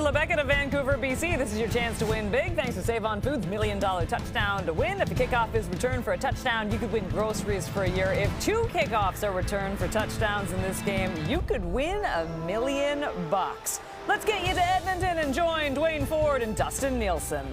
Angela Beckett of Vancouver, BC. This is your chance to win big thanks to Save On Foods' $1 Million touchdown to win. If the kickoff is returned for a touchdown, you could win groceries for a year. If 2 kickoffs are returned for touchdowns in this game, you could win $1 million. Let's get you to Edmonton and join Dwayne Ford and Dustin Nielsen.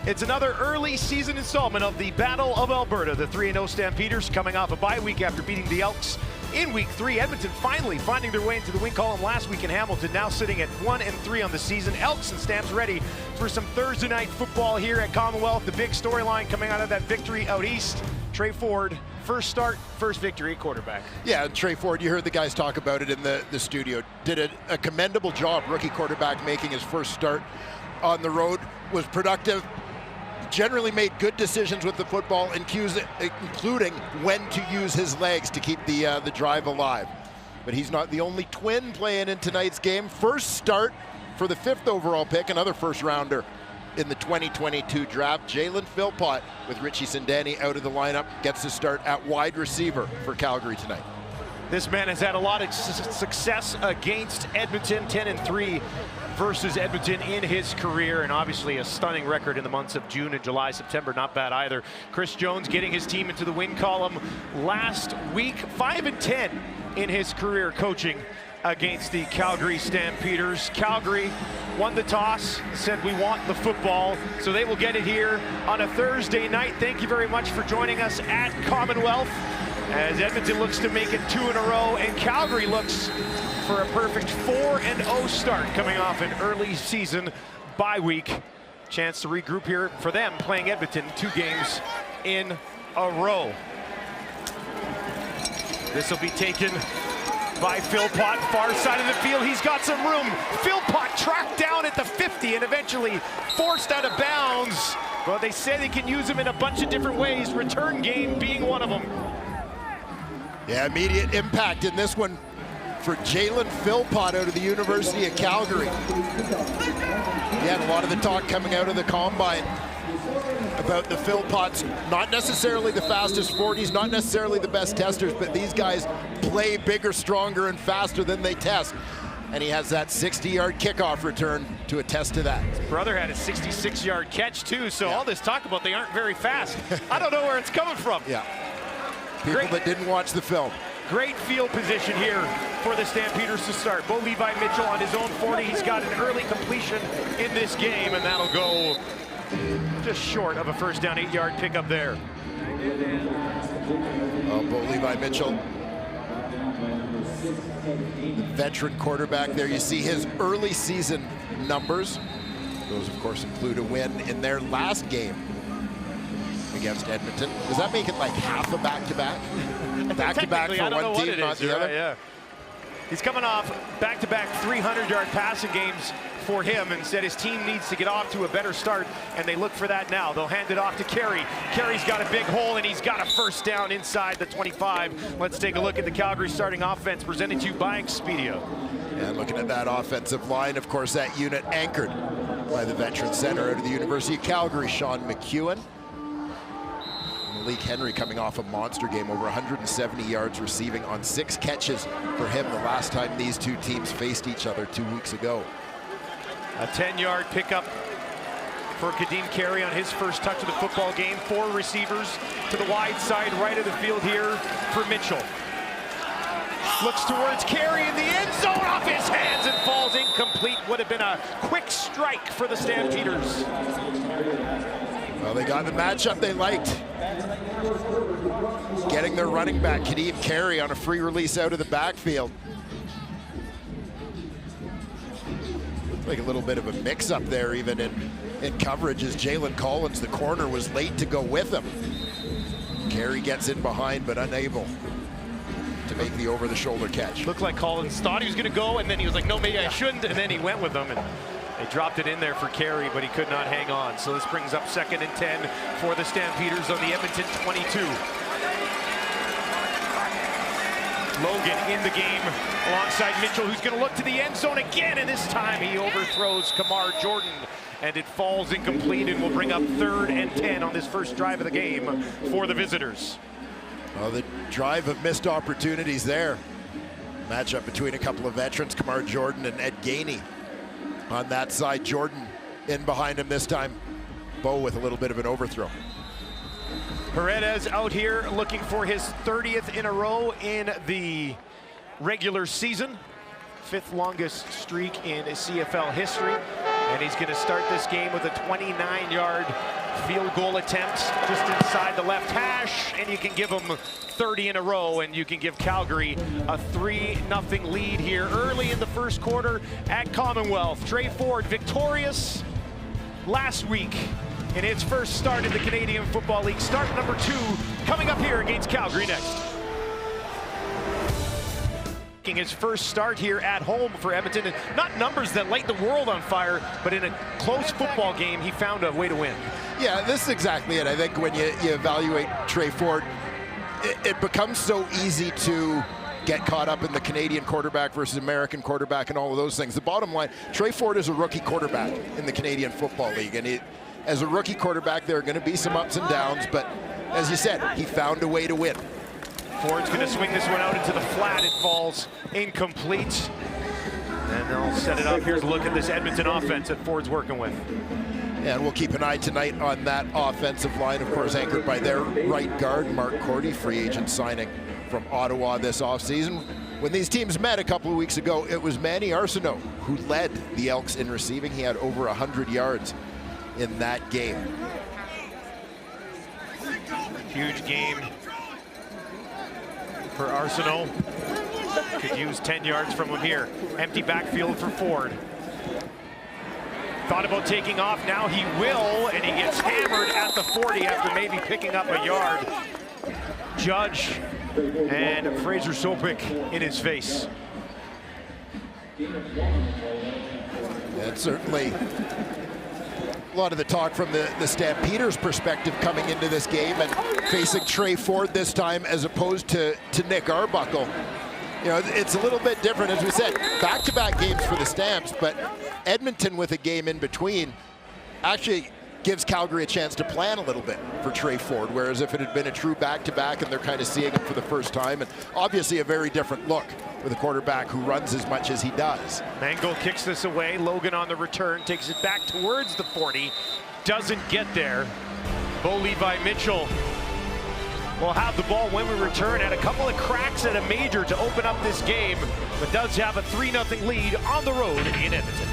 It's another early season installment of the Battle of Alberta. The 3-0 Stampeders coming off a bye week after beating the Elks in week 3. Edmonton finally finding their way into the win column last week in Hamilton, now sitting at 1-3 on the season. Elks and Stamps ready for some Thursday night football here at Commonwealth. The big storyline coming out of that victory out east. Trey Ford, first start, first victory at quarterback. Yeah, Trey Ford, you heard the guys talk about it in the studio. Did a commendable job, rookie quarterback, making his first start on the road. Was productive. Generally made good decisions with the football, including when to use his legs to keep the drive alive. But he's not the only twin playing in tonight's game. First start for the 5th overall pick, another first rounder in the 2022 draft. Jalen Philpott, with Richie Sindani out of the lineup, gets to start at wide receiver for Calgary tonight. This man has had a lot of success against Edmonton, 10-3 versus Edmonton in his career, and obviously a stunning record in the months of June and July, September, not bad either. Chris Jones getting his team into the win column last week, 5-10 in his career coaching against the Calgary Stampeders. Calgary won the toss, said we want the football, so they will get it here on a Thursday night. Thank you very much for joining us at Commonwealth, as Edmonton looks to make it 2 in a row, and Calgary looks for a perfect 4-0 start coming off an early season bye week. Chance to regroup here for them, playing Edmonton 2 games in a row. This will be taken by Philpott, far side of the field. He's got some room. Philpott tracked down at the 50 and eventually forced out of bounds. Well, they say they can use him in a bunch of different ways, return game being one of them. Yeah, immediate impact in this one for Jalen Philpott out of the University of Calgary. He had a lot of the talk coming out of the combine about the Philpotts, not necessarily the fastest 40s, not necessarily the best testers, but these guys play bigger, stronger, and faster than they test. And he has that 60-yard kickoff return to attest to that. His brother had a 66-yard catch too, so all this talk about they aren't very fast, I don't know where it's coming from. Yeah. People that didn't watch the film. Great field position here for the Stampeders to start. Bo Levi Mitchell on his own 40. He's got an early completion in this game, and that'll go just short of a first down, 8-yard pickup there. Oh, Bo Levi Mitchell, the veteran quarterback there. You see his early season numbers. Those, of course, include a win in their last game against Edmonton. Does that make it like half a back-to-back? Back-to-back for one team, not the other? Yeah. He's coming off back-to-back 300-yard passing games for him, and said his team needs to get off to a better start, and they look for that now. They'll hand it off to Carey. Carey's got a big hole, and he's got a first down inside the 25. Let's take a look at the Calgary starting offense presented to you by Expedia. And looking at that offensive line, of course, that unit anchored by the veteran center out of the University of Calgary, Sean McEwen. Malik Henry coming off a monster game, over 170 yards receiving on 6 catches for him the last time these two teams faced each other 2 weeks ago. A 10-yard pickup for Kadeem Carey on his first touch of the football game. 4 receivers to the wide side right of the field here for Mitchell. Looks towards Carey in the end zone, off his hands and falls incomplete. Would have been a quick strike for the Stampeders. Well, they got the matchup they liked. Getting their running back, Kadeem Carey, on a free release out of the backfield. Like a little bit of a mix-up there even in coverage, as Jalen Collins, the corner, was late to go with him. Carey gets in behind, but unable to make the over-the-shoulder catch. Looked like Collins thought he was going to go, and then he was like, no, maybe I shouldn't, and then he went with them, and they dropped it in there for Carey, but he could not hang on. So this brings up 2nd and 10 for the Stampeders on the Edmonton 22. Logan in the game alongside Mitchell, who's going to look to the end zone again, and this time he overthrows Kamar Jordan, and it falls incomplete, and will bring up 3rd and 10 on this first drive of the game for the visitors. Well, the drive of missed opportunities there. Matchup between a couple of veterans, Kamar Jordan and Ed Gainey. On that side, Jordan in behind him this time. Bo with a little bit of an overthrow. Paredes out here looking for his 30th in a row in the regular season. 5th longest streak in CFL history. And he's going to start this game with a 29-yard field goal attempt just inside the left hash. And you can give him 30 in a row, and you can give Calgary a 3-0 lead here early in the first quarter at Commonwealth. Trey Ford victorious last week in its first start in the Canadian Football League. Start number 2 coming up here against Calgary next. His first start here at home for Edmonton. Not numbers that light the world on fire, but in a close football game, he found a way to win. Yeah, this is exactly it. I think when you evaluate Trey Ford, it becomes so easy to get caught up in the Canadian quarterback versus American quarterback and all of those things. The bottom line, Trey Ford is a rookie quarterback in the Canadian Football League. And as a rookie quarterback, there are going to be some ups and downs, but as you said, he found a way to win. Ford's going to swing this one out into the flat. It falls incomplete. And they'll set it up. Here's a look at this Edmonton offense that Ford's working with. And we'll keep an eye tonight on that offensive line, of course, anchored by their right guard, Mark Cordy, free agent signing from Ottawa this offseason. When these teams met a couple of weeks ago, it was Manny Arsenault who led the Elks in receiving. He had over 100 yards in that game. Huge game for Arsenault. Could use 10 yards from him here. Empty backfield for Ford. Thought about taking off, now he will, and he gets hammered at the 40 after maybe picking up a yard. Judge and Fraser Sopik in his face. And certainly a lot of the talk from the Stampeders' perspective coming into this game and facing Trey Ford this time as opposed to Nick Arbuckle. You know, it's a little bit different, as we said, back-to-back games for the Stamps, but Edmonton with a game in between actually gives Calgary a chance to plan a little bit for Trey Ford, whereas if it had been a true back-to-back and they're kind of seeing him for the first time, and obviously a very different look with a quarterback who runs as much as he does. Mango kicks this away. Logan on the return, takes it back towards the 40, doesn't get there. Bo Levi Mitchell will have the ball when we return. Had a couple of cracks at a major to open up this game, but does have a 3-0 lead on the road in Edmonton.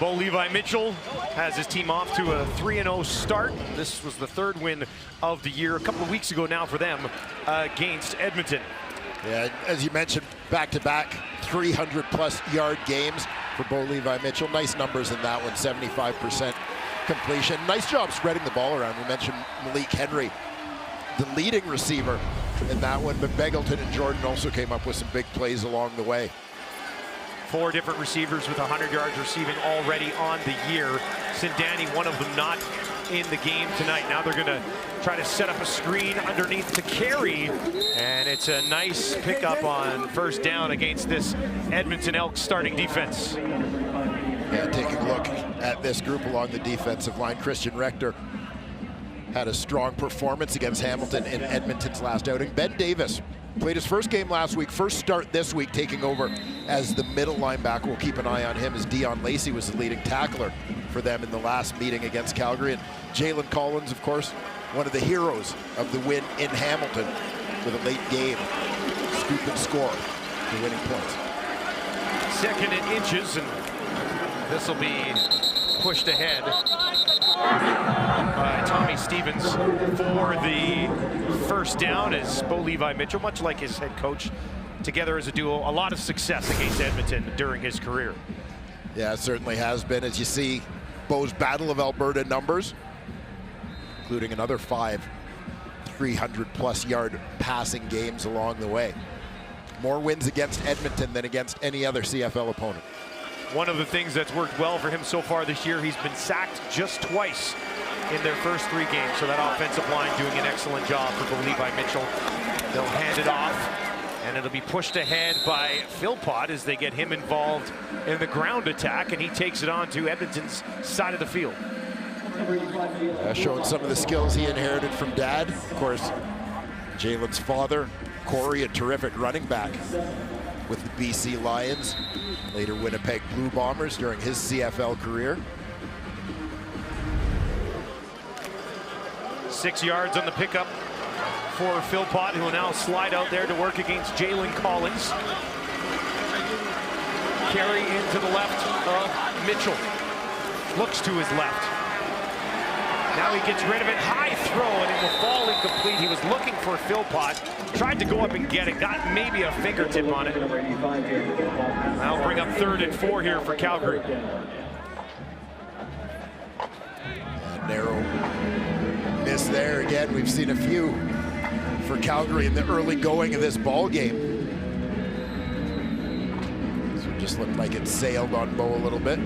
Bo Levi Mitchell has his team off to a 3-0 start. This was the 3rd win of the year a couple of weeks ago now for them against Edmonton. Yeah, as you mentioned, back-to-back 300-plus yard games for Bo Levi Mitchell. Nice numbers in that one, 75% completion. Nice job spreading the ball around. We mentioned Malik Henry, the leading receiver in that one, but Beggleton and Jordan also came up with some big plays along the way. 4 different receivers with 100 yards receiving already on the year. Sindani, one of them not in the game tonight. Now they're going to try to set up a screen underneath to carry, and it's a nice pickup on first down against this Edmonton Elks starting defense. Yeah, taking a look at this group along the defensive line. Christian Rector had a strong performance against Hamilton in Edmonton's last outing. Ben Davis played his first game last week, first start this week, taking over as the middle linebacker. We'll keep an eye on him as Dion Lacey was the leading tackler for them in the last meeting against Calgary. And Jalen Collins, of course, one of the heroes of the win in Hamilton with a late game scoop and score the winning points. 2nd and inches, and this will be pushed ahead by Tommy Stevens for the first down as Bo Levi Mitchell, much like his head coach, together as a duo, a lot of success against Edmonton during his career. Yeah, it certainly has been, as you see Bo's Battle of Alberta numbers, including another 5 300-plus yard passing games along the way. More wins against Edmonton than against any other CFL opponent. One of the things that's worked well for him so far this year, he's been sacked just twice in their first 3 games. So that offensive line doing an excellent job for Bo Levi Mitchell. They'll hand it off, and it'll be pushed ahead by Philpott as they get him involved in the ground attack, and he takes it on to Edmonton's side of the field. Showing some of the skills he inherited from dad. Of course, Jalen's father, Corey, a terrific running back with the BC Lions, later Winnipeg Blue Bombers during his CFL career. 6 yards on the pickup for Philpott, who will now slide out there to work against Jalen Collins. Carry into the left of Mitchell. Looks to his left. Now he gets rid of it. High throw, and it will fall incomplete. He was looking for Philpott. Tried to go up and get it. Got maybe a fingertip on it. That'll bring up 3rd and 4 here for Calgary. A narrow miss there. Again, we've seen a few for Calgary in the early going of this ball game. So it just looked like it sailed on Bo a little bit.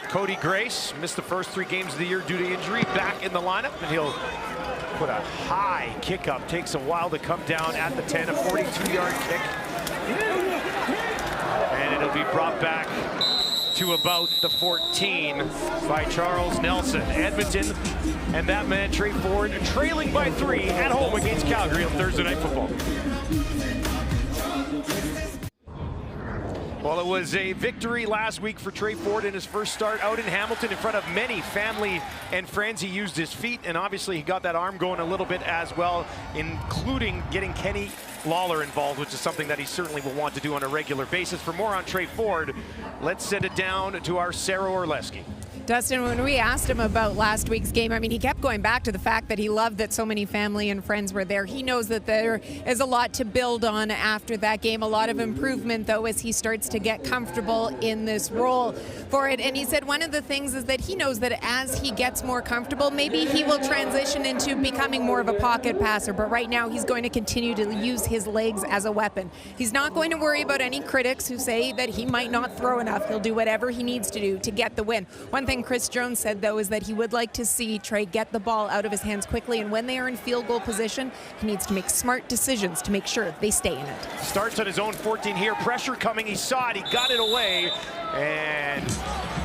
Cody Grace missed the first 3 games of the year due to injury. Back in the lineup, and he'll put a high kick up. Takes a while to come down at the 10, a 42-yard kick. And it'll be brought back to about the 14 by Charles Nelson. Edmonton and that man, Trey Ford, trailing by 3 at home against Calgary on Thursday Night Football. Well, it was a victory last week for Trey Ford in his first start out in Hamilton in front of many family and friends. He used his feet, and obviously he got that arm going a little bit as well, including getting Kenny Lawler involved, which is something that he certainly will want to do on a regular basis. For more on Trey Ford, let's send it down to our Sarah Orleski. Dustin, when we asked him about last week's game, I mean, he kept going back to the fact that he loved that so many family and friends were there. He knows that there is a lot to build on after that game, a lot of improvement, though, as he starts to get comfortable in this role for it. And he said one of the things is that he knows that as he gets more comfortable, maybe he will transition into becoming more of a pocket passer. But right now, he's going to continue to use his legs as a weapon. He's not going to worry about any critics who say that he might not throw enough. He'll do whatever he needs to do to get the win. One thing Chris Jones said, though, is that he would like to see Trey get the ball out of his hands quickly, and when they are in field goal position, he needs to make smart decisions to make sure they stay in it. Starts at his own 14 here. Pressure coming. He saw it. He got it away, and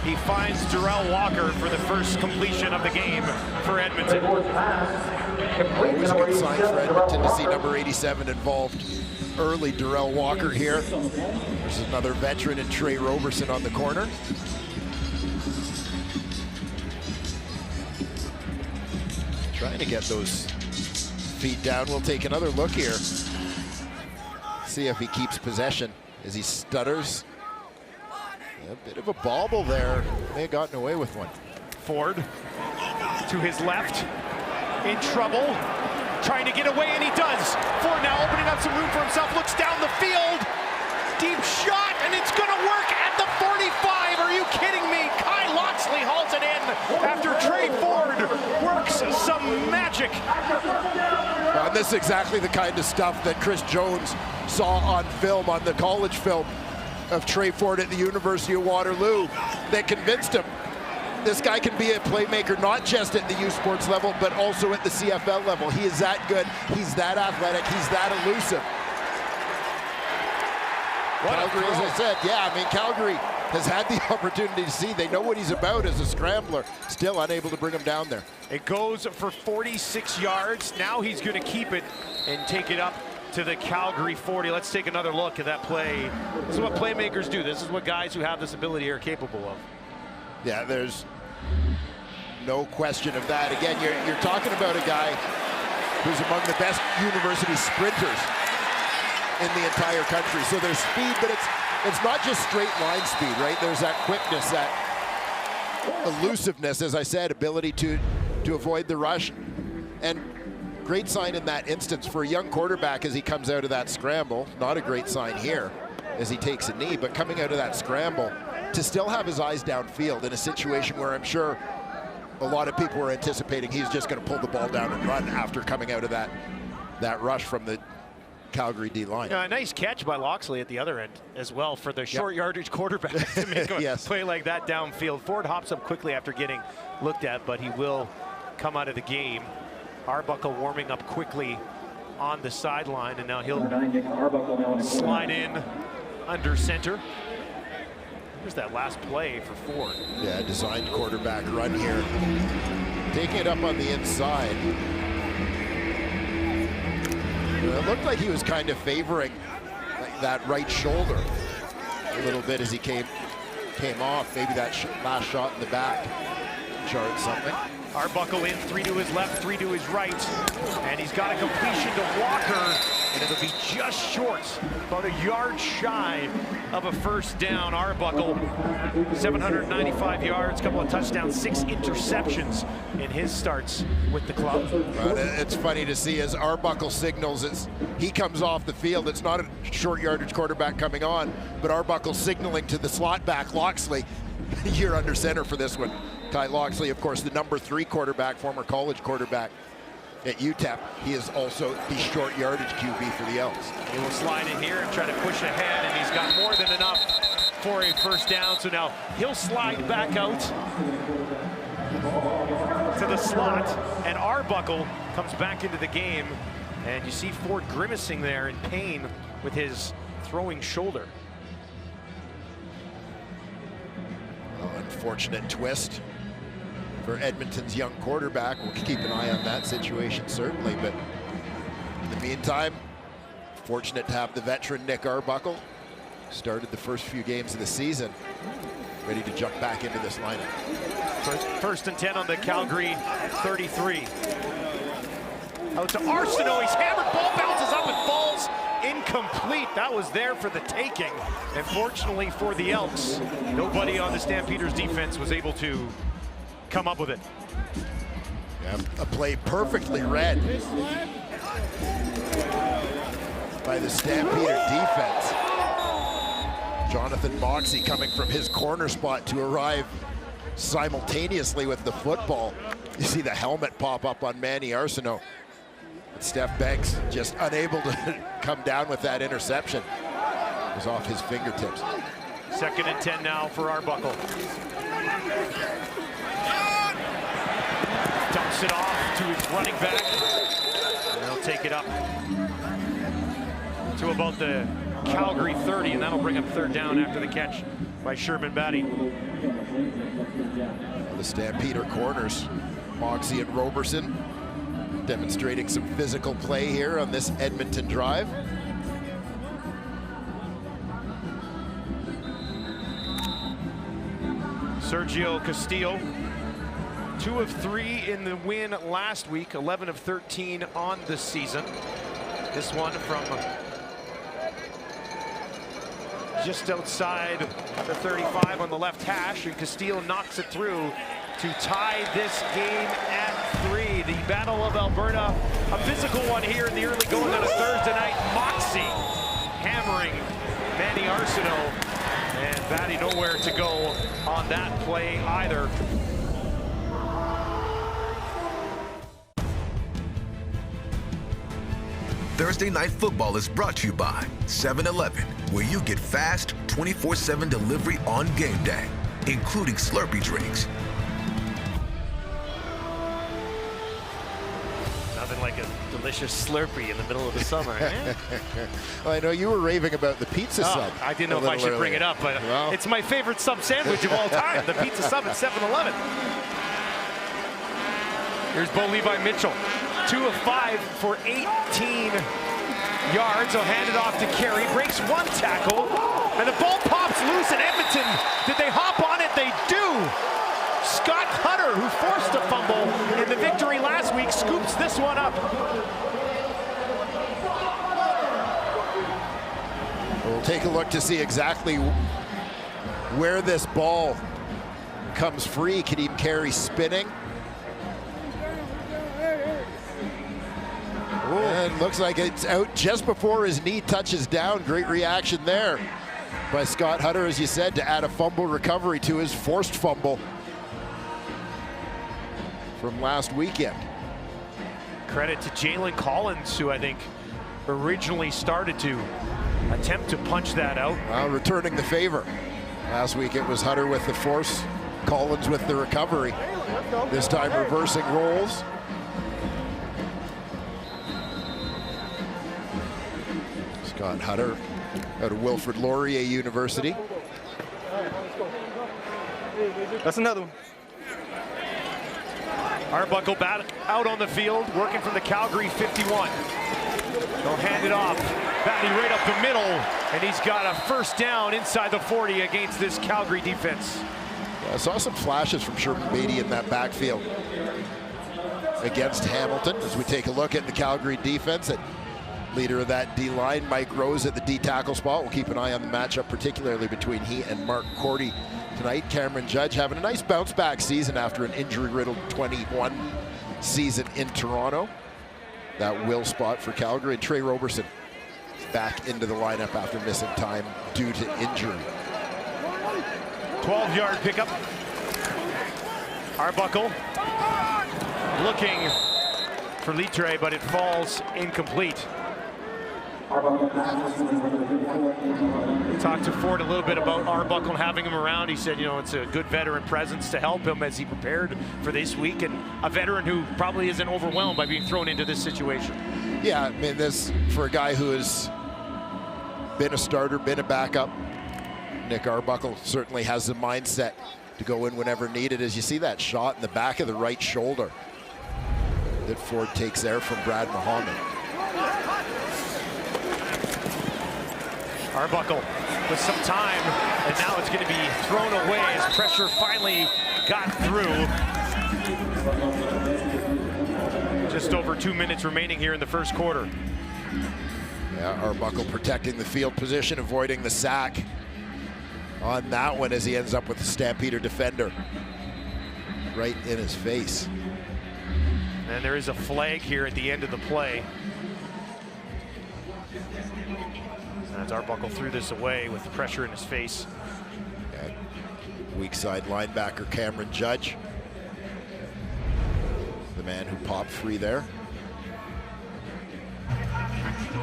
he finds Darrell Walker for the first completion of the game for Edmonton. Always a good sign for Edmonton to see number 87 involved early. Darrell Walker here. There's another veteran in Trey Roberson on the corner. Trying to get those feet down. We'll take another look here. See if he keeps possession as he stutters. A bit of a bobble there. May have gotten away with one. Ford to his left. In trouble. Trying to get away, and he does. Ford now opening up some room for himself. Looks down the field. Deep shot, and it's going to work at the 45. Are you kidding me? Kai Loxley hauls it in after Trey Ford works some magic. And this is exactly the kind of stuff that Chris Jones saw on film, on the college film of Trey Ford at the University of Waterloo, that convinced him this guy can be a playmaker, not just at the U Sports level, but also at the CFL level. He is that good. He's that athletic. He's that elusive. Calgary, as I said, yeah, I mean, Calgary has had the opportunity to see. They know what he's about as a scrambler. Still unable to bring him down there. It goes for 46 yards. Now he's going to keep it and take it up to the Calgary 40. Let's take another look at that play. This is what playmakers do. This is what guys who have this ability are capable of. Yeah, there's no question of that. Again, you're talking about a guy who's among the best university sprinters in the entire country. So there's speed, but it's not just straight line speed, right? There's that quickness, that elusiveness, as I said, ability to avoid the rush. And great sign in that instance for a young quarterback as he comes out of that scramble. Not a great sign here as he takes a knee, but coming out of that scramble to still have his eyes downfield in a situation where I'm sure a lot of people were anticipating he's just going to pull the ball down and run after coming out of that rush from the Calgary D-line. A nice catch by Loxley at the other end as well for the short yardage quarterback to make a play like that downfield. Ford hops up quickly after getting looked at, but he will come out of the game. Arbuckle warming up quickly on the sideline, and now he'll slide in under center. Here's that last play for Ford. Yeah, designed quarterback run here. Taking it up on the inside. It looked like he was kind of favoring that right shoulder a little bit as he came off. Maybe that last shot in the back jarred something. Arbuckle in, 3 to his left, 3 to his right, and he's got a completion to Walker, and it'll be just short, about a yard shy of a first down. Arbuckle, 795 yards, couple of touchdowns, 6 interceptions in his starts with the club. But it's funny to see as Arbuckle signals as he comes off the field. It's not a short yardage quarterback coming on, but Arbuckle signaling to the slot back, Loxley, you're under center for this one. Ty Loxley, of course, the number 3 quarterback, former college quarterback at UTEP. He is also the short yardage QB for the Elks. He will slide in here and try to push ahead, and he's got more than enough for a first down. So now he'll slide back out to the slot, and Arbuckle comes back into the game. And you see Ford grimacing there in pain with his throwing shoulder. Unfortunate twist for Edmonton's young quarterback. We'll keep an eye on that situation, certainly. But in the meantime, fortunate to have the veteran Nick Arbuckle. Started the first few games of the season, ready to jump back into this lineup. First and 10 on the Calgary 33. Out to Arsenault, he's hammered, ball bounces up and falls incomplete. That was there for the taking. And fortunately for the Elks, nobody on the Stampeders defense was able to come up with it. Yeah, a play perfectly read by the Stampeder defense. Jonathan Moxey coming from his corner spot to arrive simultaneously with the football. You see the helmet pop up on Manny Arsenault. But Steph Banks just unable to come down with that interception. It was off his fingertips. Second and 10 now for Arbuckle. Dumps it off to his running back. And they'll take it up to about the Calgary 30, and that'll bring up third down after the catch by Sherman Batty. The Stampeder corners, Moxey and Roberson, demonstrating some physical play here on this Edmonton drive. Sergio Castillo, 2 of 3 in the win last week, 11 of 13 on the season. This one from just outside the 35 on the left hash, and Castillo knocks it through to tie this game at 3. The Battle of Alberta, a physical one here in the early going on a Thursday night. Moxey hammering Manny Arsenault, and Batty nowhere to go on that play either. Thursday Night Football is brought to you by 7-Eleven, where you get fast 24/7 delivery on game day, including Slurpee drinks. Nothing like a delicious Slurpee in the middle of the summer. Well, I know you were raving about the pizza sub. I didn't know if I should bring it up, but well, it's my favorite sub sandwich of all time, the pizza sub at 7-Eleven. Here's Bo Levi Mitchell, 2 of 5 for 18 yards. He'll hand it off to Carey, breaks 1 tackle, and the ball pops loose in Edmonton. Did they hop on it? They do. Scott Hutter, who forced a fumble in the victory last week, scoops this one up. We'll take a look to see exactly where this ball comes free. Kadeem Carey spinning. And looks like it's out just before his knee touches down. Great reaction there by Scott Hutter, as you said, to add a fumble recovery to his forced fumble from last weekend. Credit to Jalen Collins, who I think originally started to attempt to punch that out. Well, returning the favor. Last week it was Hutter with the force, Collins with the recovery. This time reversing roles. Scott Hutter out of Wilfrid Laurier University. That's another one. Arbuckle bat out on the field, working from the Calgary 51. They'll hand it off. Batty right up the middle, and he's got a first down inside the 40 against this Calgary defense. I saw some flashes from Sherman Beatty in that backfield against Hamilton. As we take a look at the Calgary defense, at leader of that D-line, Mike Rose at the D-tackle spot. We'll keep an eye on the matchup, particularly between he and Mark Cordy tonight. Cameron Judge having a nice bounce-back season after an injury-riddled 21 season in Toronto. That will spot for Calgary. And Trey Roberson back into the lineup after missing time due to injury. 12-yard pickup. Arbuckle looking for Litre, but it falls incomplete. Talked to Ford a little bit about Arbuckle and having him around. He said, you know, it's a good veteran presence to help him as he prepared for this week, and a veteran who probably isn't overwhelmed by being thrown into this situation. Yeah, I mean, this, for a guy who has been a starter, been a backup, Nick Arbuckle certainly has the mindset to go in whenever needed. As you see that shot in the back of the right shoulder that Ford takes there from Brad Muhammad. Arbuckle with some time, and now it's going to be thrown away as pressure finally got through. Just over 2 minutes remaining here in the first quarter. Yeah, Arbuckle protecting the field position, avoiding the sack on that one as he ends up with the Stampeder defender right in his face. And there is a flag here at the end of the play. As Arbuckle threw this away with the pressure in his face. Yeah. Weak side linebacker Cameron Judge, the man who popped free there.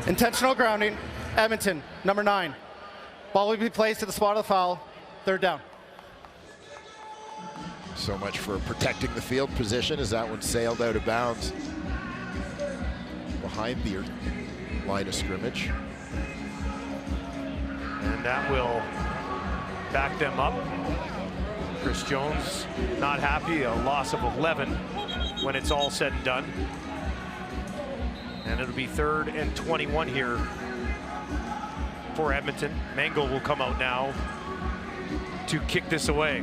Intentional grounding, Edmonton, number 9. Ball will be placed to the spot of the foul, 3rd down. So much for protecting the field position as that one sailed out of bounds behind the line of scrimmage. And that will back them up. Chris Jones not happy, a loss of 11 when it's all said and done. And it'll be 3rd and 21 here for Edmonton. Mangle will come out now to kick this away.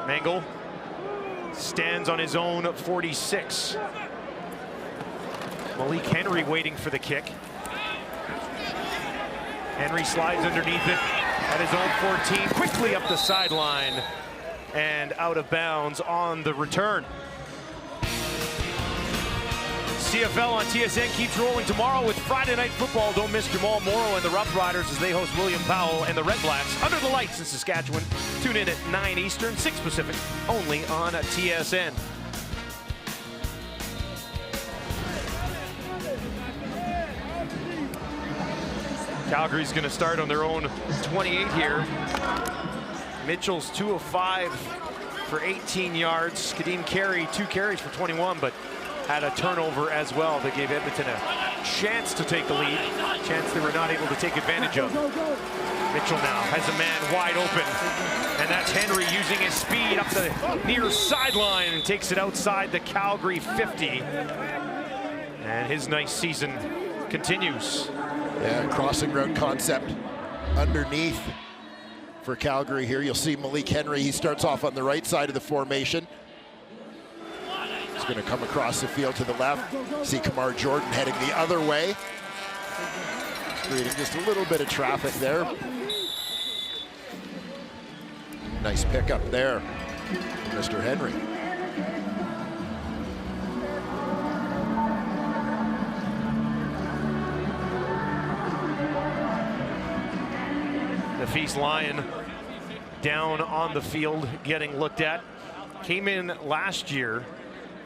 Mangle stands on his own 46. Malik Henry waiting for the kick. Henry slides underneath it at his own 14, quickly up the sideline and out of bounds on the return. CFL on TSN keeps rolling tomorrow with Friday Night Football. Don't miss Jamal Morrow and the Rough Riders as they host William Powell and the Red Blacks under the lights in Saskatchewan. Tune in at 9 Eastern, 6 Pacific, only on TSN. Calgary's going to start on their own 28 here. Mitchell's 2 of 5 for 18 yards. Kadeem Carey, 2 carries for 21, but had a turnover as well that gave Edmonton a chance to take the lead, chance they were not able to take advantage of. Mitchell now has a man wide open, and that's Henry using his speed up the near sideline and takes it outside the Calgary 50. And his nice season continues. Yeah, crossing route concept underneath for Calgary here. You'll see Malik Henry, he starts off on the right side of the formation. He's going to come across the field to the left. See Kamar Jordan heading the other way. Creating just a little bit of traffic there. Nice pickup there, Mr. Henry. The Feast Lion down on the field getting looked at. Came in last year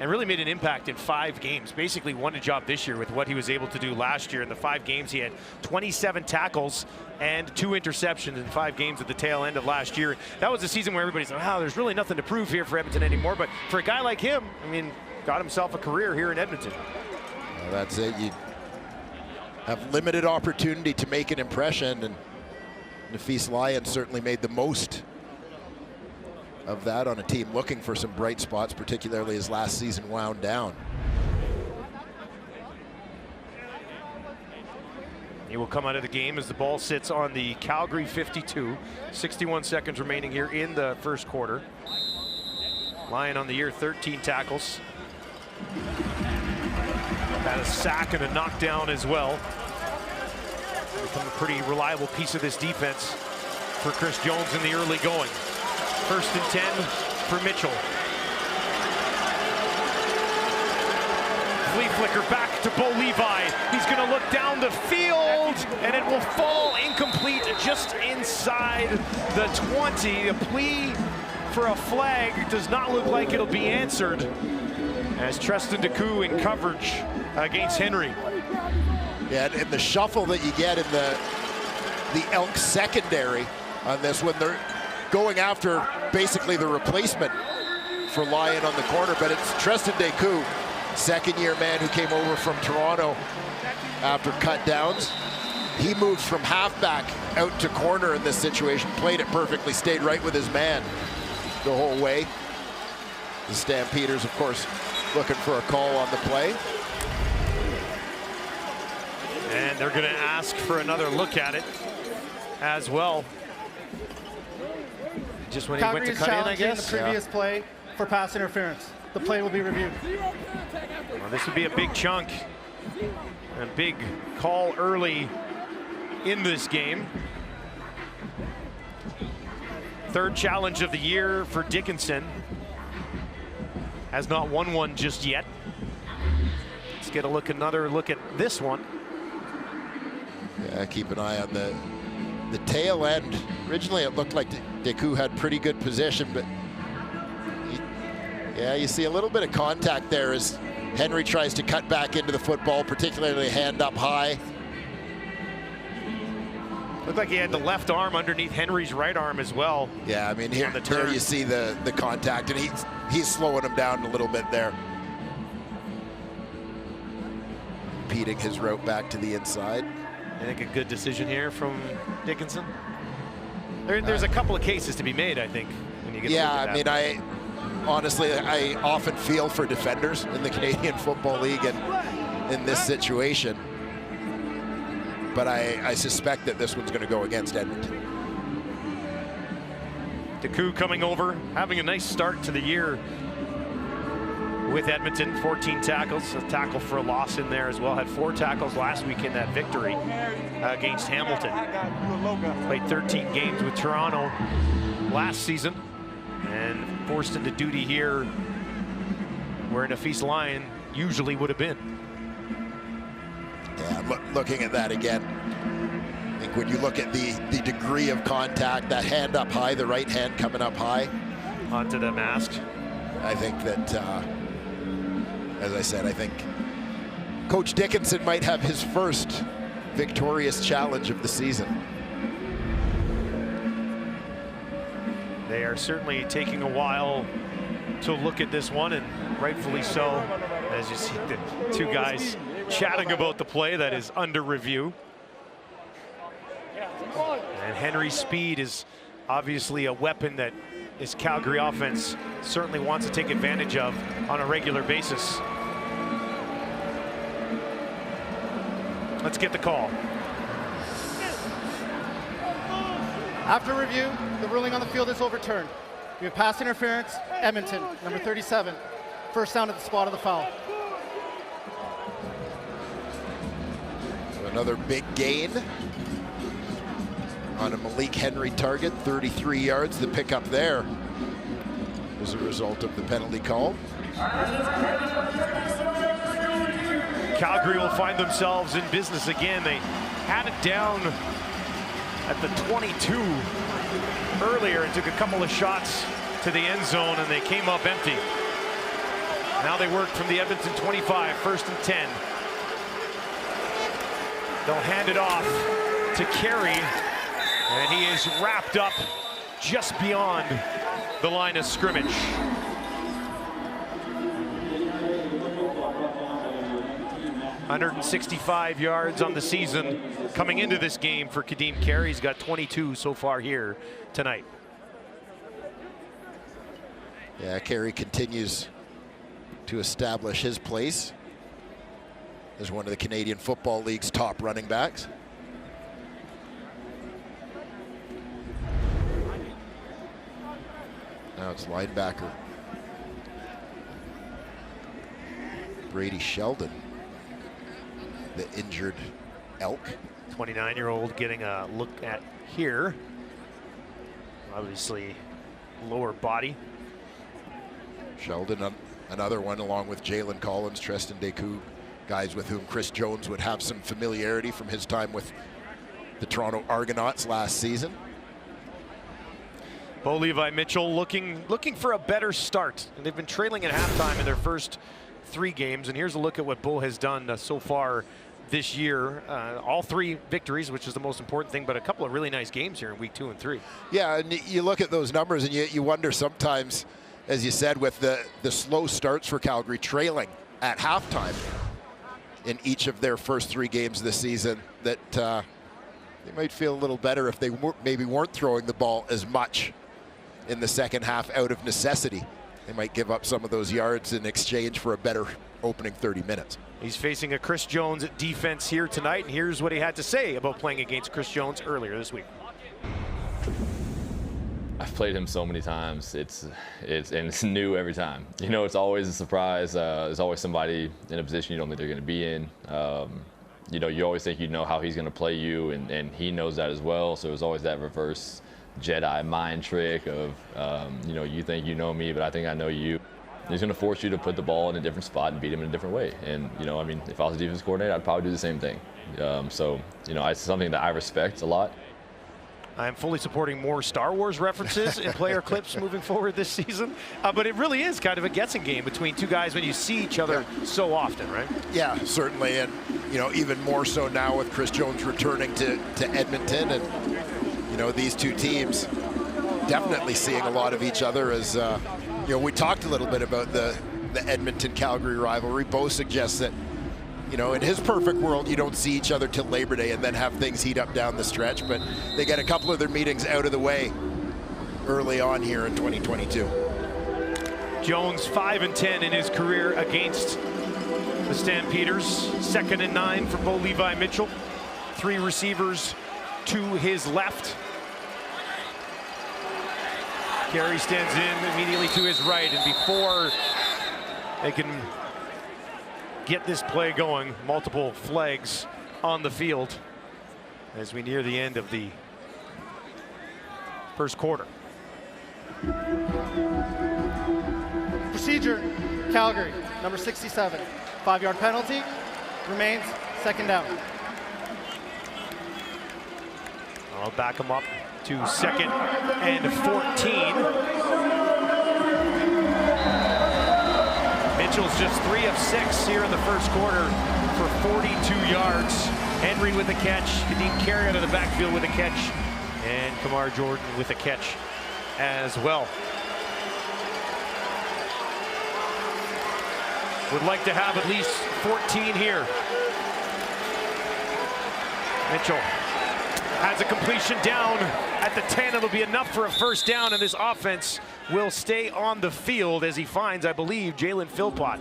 and really made an impact in 5 games. Basically won a job this year with what he was able to do last year. In the 5 games, he had 27 tackles and 2 interceptions in 5 games at the tail end of last year. That was a season where everybody's like, wow, there's really nothing to prove here for Edmonton anymore. But for a guy like him, I mean, got himself a career here in Edmonton. Well, that's it. You have limited opportunity to make an impression, and Nafis Lyon certainly made the most of that on a team looking for some bright spots, particularly as last season wound down. He will come out of the game as the ball sits on the Calgary 52. 61 seconds remaining here in the first quarter. Lyon on the year, 13 tackles. Had a sack and a knockdown as well. Become a pretty reliable piece of this defense for Chris Jones in the early going. 1st and 10 for Mitchell. Flea flicker back to Bo Levi. He's going to look down the field, and it will fall incomplete just inside the 20. A plea for a flag does not look like it'll be answered as Tristan Decoux in coverage against Henry. Yeah, and the shuffle that you get in the Elks secondary on this when they're going after basically the replacement for Lyon on the corner, but it's Tristan Decoux, second-year man who came over from Toronto after cut downs. He moved from halfback out to corner in this situation, played it perfectly, stayed right with his man the whole way. The Stampeders, of course, looking for a call on the play. And they're going to ask for another look at it as well. Just when Calgary he went to cut in, I guess. The previous play for pass interference. The play will be reviewed. Well, this would be a big chunk. A big call early in this game. 3rd challenge of the year for Dickinson. Has not won one just yet. Let's get another look at this one. Yeah, keep an eye on the tail end. Originally, it looked like Decoux had pretty good position, but yeah, you see a little bit of contact there as Henry tries to cut back into the football, particularly hand up high. Looked like he had the left arm underneath Henry's right arm as well. Yeah, I mean, here you see the contact, and he's slowing him down a little bit there. Impeding his route back to the inside. I think a good decision here from Dickinson. There's a couple of cases to be made, I think, when you get I mean, honestly, I often feel for defenders in the Canadian Football League and in this situation. But I suspect that this one's going to go against Edmonton. Decoux coming over, having a nice start to the year with Edmonton. 14 tackles, a tackle for a loss in there as well. Had 4 tackles last week in that victory against Hamilton. Played 13 games with Toronto last season and forced into duty here where Nafis Lyon usually would have been. Yeah, looking at that again, I think when you look at the degree of contact, that hand up high, the right hand coming up high. Onto the mask. I think that, as I said, I think Coach Dickinson might have his first victorious challenge of the season. They are certainly taking a while to look at this one, and rightfully so, as you see the 2 guys chatting about the play that is under review. And Henry's speed is obviously a weapon that this Calgary offense certainly wants to take advantage of on a regular basis. Let's get the call. After review, the ruling on the field is overturned. We have pass interference, Edmonton, number 37. First down at the spot of the foul. Another big gain on a Malik Henry target, 33 yards. The pickup there was a result of the penalty call. Calgary will find themselves in business again. They had it down at the 22 earlier and took a couple of shots to the end zone, and they came up empty. Now they work from the Edmonton 25, 1st and 10. They'll hand it off to Carey, and he is wrapped up just beyond the line of scrimmage. ...165 yards on the season coming into this game for Kadeem Carey. He's got 22 so far here tonight. Yeah, Carey continues to establish his place as one of the Canadian Football League's top running backs. Now it's linebacker Brady Sheldon, the injured Elk. 29-year-old getting a look at here. Obviously, lower body. Sheldon, another one along with Jalen Collins, Tristan Deku, guys with whom Chris Jones would have some familiarity from his time with the Toronto Argonauts last season. Bo Levi Mitchell looking for a better start. And they've been trailing at halftime in their first 3 games. And here's a look at what Bo has done so far this year. All 3 victories, which is the most important thing, but a couple of really nice games here in week 2 and 3. Yeah, and you look at those numbers and you wonder sometimes, as you said, with the slow starts for Calgary, trailing at halftime in each of their first 3 games this season, that they might feel a little better if they maybe weren't throwing the ball as much in the second half out of necessity. They might give up some of those yards in exchange for a better opening 30 minutes. He's facing a Chris Jones defense here tonight, and here's what he had to say about playing against Chris Jones earlier this week. I've played him so many times. It's new every time. You know, it's always a surprise. There's always somebody in a position you don't think they're going to be in. You know, you always think you know how he's going to play you, and he knows that as well. So there's always that reverse Jedi mind trick of, you know, you think you know me, but I think I know you. He's going to force you to put the ball in a different spot and beat him in a different way. And, you know, I mean, if I was a defense coordinator, I'd probably do the same thing. So, you know, it's something that I respect a lot. I'm fully supporting more Star Wars references in player clips moving forward this season. But it really is kind of a guessing game between 2 guys when you see each other so often, right? Yeah, certainly. And, you know, even more so now with Chris Jones returning to Edmonton. And, you know, these 2 teams definitely seeing a lot of each other as, you know, we talked a little bit about the Edmonton-Calgary rivalry. Bo suggests that, you know, in his perfect world, you don't see each other till Labor Day and then have things heat up down the stretch. But they get a couple of their meetings out of the way early on here in 2022. Jones 5 and 10 in his career against the Stampeders. 2nd and 9 for Bo Levi Mitchell. 3 receivers to his left. Carey stands in immediately to his right, and before they can get this play going, multiple flags on the field as we near the end of the first quarter. Procedure, Calgary, number 67. 5-yard penalty, remains 2nd down. I'll back him up to 2nd and 14. Mitchell's just 3 of 6 here in the first quarter for 42 yards. Henry with a catch, Kadeem Carey out of the backfield with a catch, and Kamar Jordan with a catch as well. Would like to have at least 14 here. Mitchell has a completion down at the 10. It'll be enough for a first down, and this offense will stay on the field as he finds, I believe, Jalen Philpott.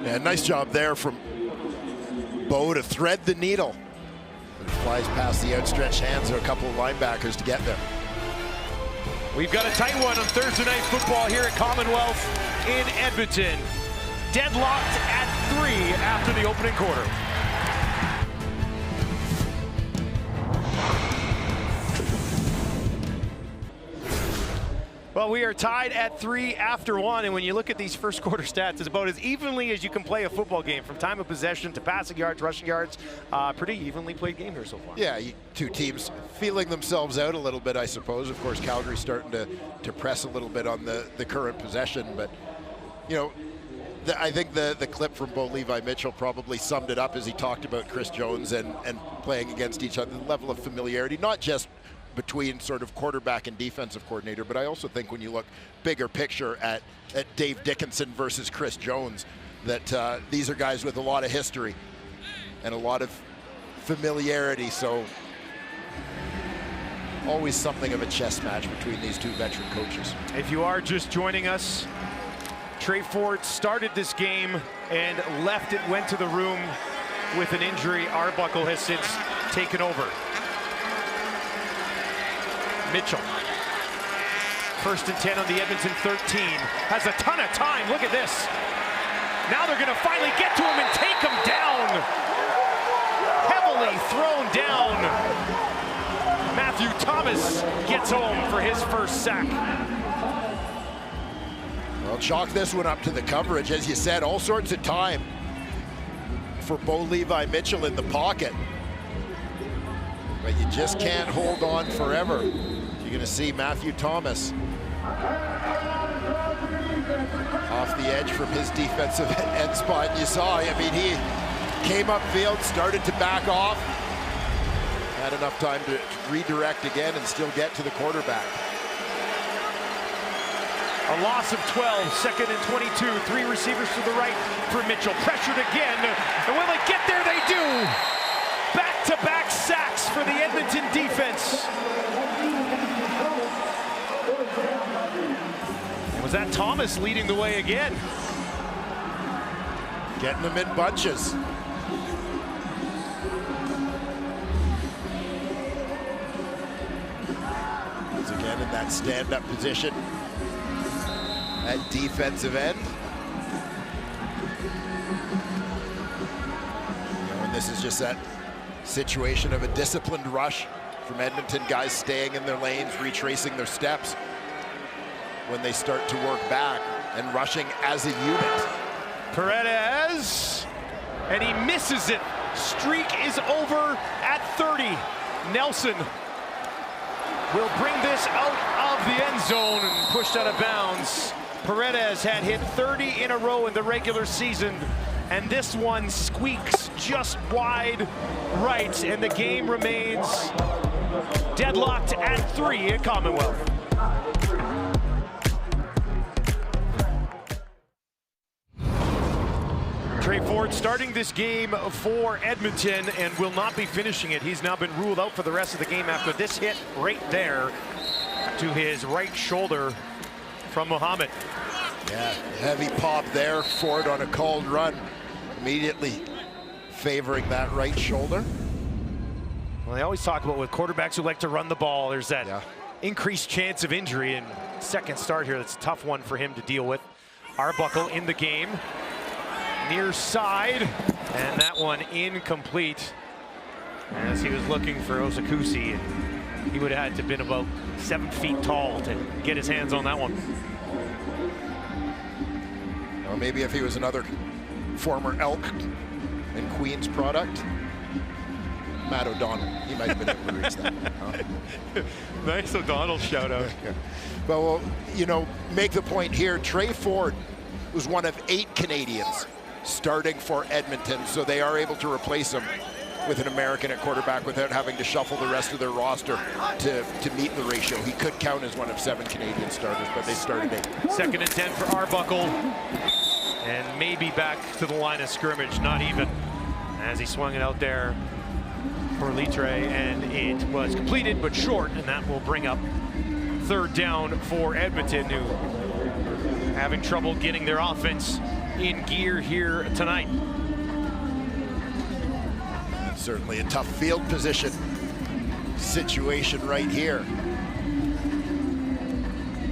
Yeah, nice job there from Bo to thread the needle. It flies past the outstretched hands of a couple of linebackers to get there. We've got a tight one on Thursday Night Football here at Commonwealth in Edmonton. Deadlocked at 3 after the opening quarter. Well, we are tied at 3 after 1, and when you look at these first quarter stats, it's about as evenly as you can play a football game, from time of possession to passing yards, rushing yards. Pretty evenly played game here so far. Yeah, 2 teams feeling themselves out a little bit, I suppose. Of course, Calgary starting to press a little bit on the current possession, but, you know, I think the clip from Bo Levi Mitchell probably summed it up as he talked about Chris Jones and playing against each other, the level of familiarity, not just between sort of quarterback and defensive coordinator, but I also think when you look bigger picture at Dave Dickinson versus Chris Jones, that these are guys with a lot of history and a lot of familiarity, so always something of a chess match between these two veteran coaches. If you are just joining us, Trey Ford started this game and went to the room with an injury. Arbuckle has since taken over. Mitchell, 1st and 10 on the Edmonton 13, has a ton of time. Look at this. Now they're gonna finally get to him and take him down. Heavily thrown down. Matthew Thomas gets home for his first sack. Well, chalk this one up to the coverage. As you said, all sorts of time for Bo Levi Mitchell in the pocket. But you just can't hold on forever. You're gonna see Matthew Thomas off the edge from his defensive end spot. And you saw, I mean, he came upfield, started to back off, had enough time to redirect again and still get to the quarterback. A loss of 12, 2nd and 22. 3 receivers to the right for Mitchell. Pressured again, and when they get there, they do. Back-to-back sacks for the Edmonton defense. Was that Thomas leading the way again? Getting them in bunches. He's again in that stand-up position at defensive end. And this is just that situation of a disciplined rush from Edmonton, guys staying in their lanes, retracing their steps when they start to work back and rushing as a unit. Paredes, and he misses it. Streak is over at 30. Nelson will bring this out of the end zone and pushed out of bounds. Paredes had hit 30 in a row in the regular season, and this one squeaks just wide right, and the game remains deadlocked at 3 at Commonwealth. Trey Ford starting this game for Edmonton and will not be finishing it. He's now been ruled out for the rest of the game after this hit right there to his right shoulder from Muhammad. Yeah, heavy pop there. Ford on a called run, immediately favoring that right shoulder. Well, they always talk about with quarterbacks who like to run the ball, there's that increased chance of injury, and second start here, that's a tough one for him to deal with. Arbuckle in the game. Near side, and that one incomplete as he was looking for Osakusi, and he would have had to have been about 7 feet tall to get his hands on that one. Well, maybe if he was another former Elk and Queens product, Matt O'Donnell, he might have been able to reach that. Nice O'Donnell shout out. But well, you know, make the point here, Trey Ford was one of 8 Canadians starting for Edmonton, so they are able to replace him with an American at quarterback without having to shuffle the rest of their roster to meet the ratio. He could count as one of 7 Canadian starters, but they started 8. 2nd and 10 for Arbuckle, and maybe back to the line of scrimmage, not even, as he swung it out there for Litre, and it was completed but short, and that will bring up 3rd down for Edmonton, who having trouble getting their offense in gear here tonight. Certainly a tough field position situation right here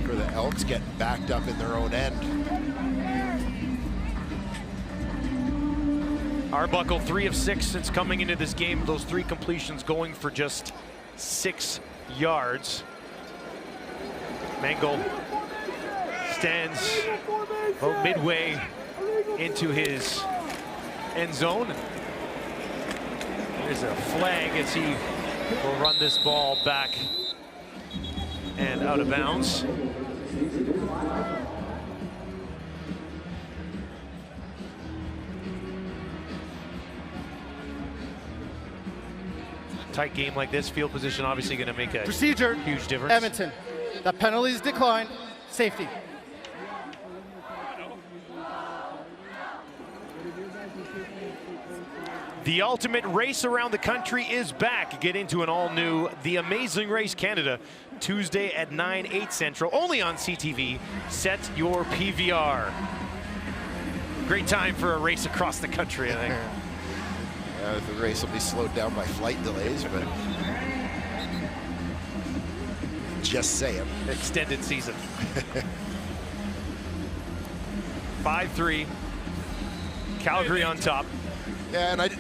for the Elks, getting backed up in their own end. Arbuckle 3 of 6 since coming into this game. Those 3 completions going for just 6 yards. Mangle stands about midway into his end zone. There's a flag as he will run this ball back and out of bounds. Tight game like this, field position obviously going to make a Procedure. huge difference. Edmonton. The penalties declined. Safety. The ultimate race around the country is back. Get into an all-new The Amazing Race Canada Tuesday at 9/8 Central, only on CTV. Set your PVR. Great time for a race across the country, I think. The race will be slowed down by flight delays, but just saying. Extended season. 5-3. Calgary on top. Yeah, and I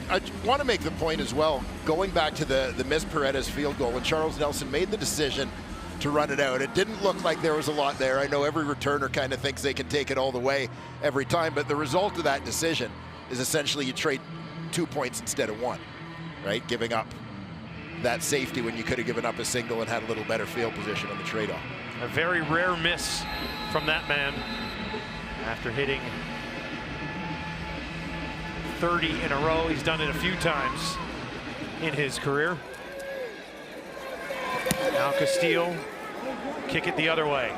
want to make the point as well, going back to the missed Paredes field goal, when Charles Nelson made the decision to run it out, it didn't look like there was a lot there. I know every returner kind of thinks they can take it all the way every time, but the result of that decision is essentially you trade 2 points instead of 1, right? Giving up that safety when you could have given up a single and had a little better field position on the trade-off. A very rare miss from that man after hitting 30 in a row. He's done it a few times in his career. Now Castile, kick it the other way.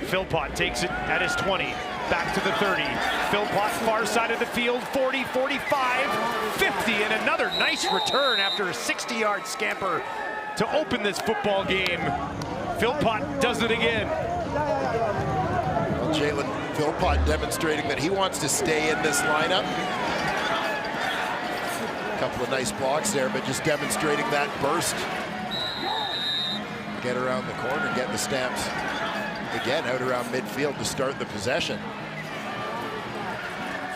Philpott takes it at his 20, back to the 30. Philpott far side of the field, 40, 45, 50, and another nice return after a 60-yard scamper to open this football game. Philpott does it again. Well, Jalen Philpott demonstrating that he wants to stay in this lineup. A couple of nice blocks there, but just demonstrating that burst. Get around the corner, get the Stamps again out around midfield to start the possession.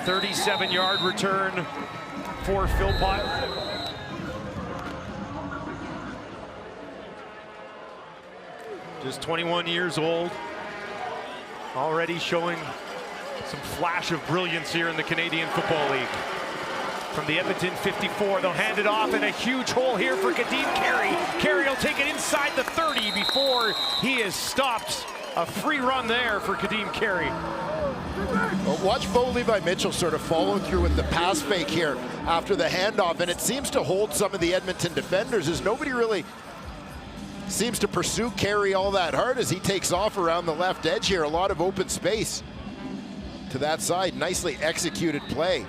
37-yard return for Philpott. Just 21 years old. Already showing some flash of brilliance here in the Canadian Football League. From the Edmonton 54, they'll hand it off in a huge hole here for Kadeem Carey. Carey will take it inside the 30 before he is stopped. A free run there for Kadeem Carey. Well, watch Bo Levi Mitchell sort of follow through with the pass fake here after the handoff, and it seems to hold some of the Edmonton defenders as nobody really seems to pursue Carey all that hard as he takes off around the left edge here. A lot of open space to that side. Nicely executed play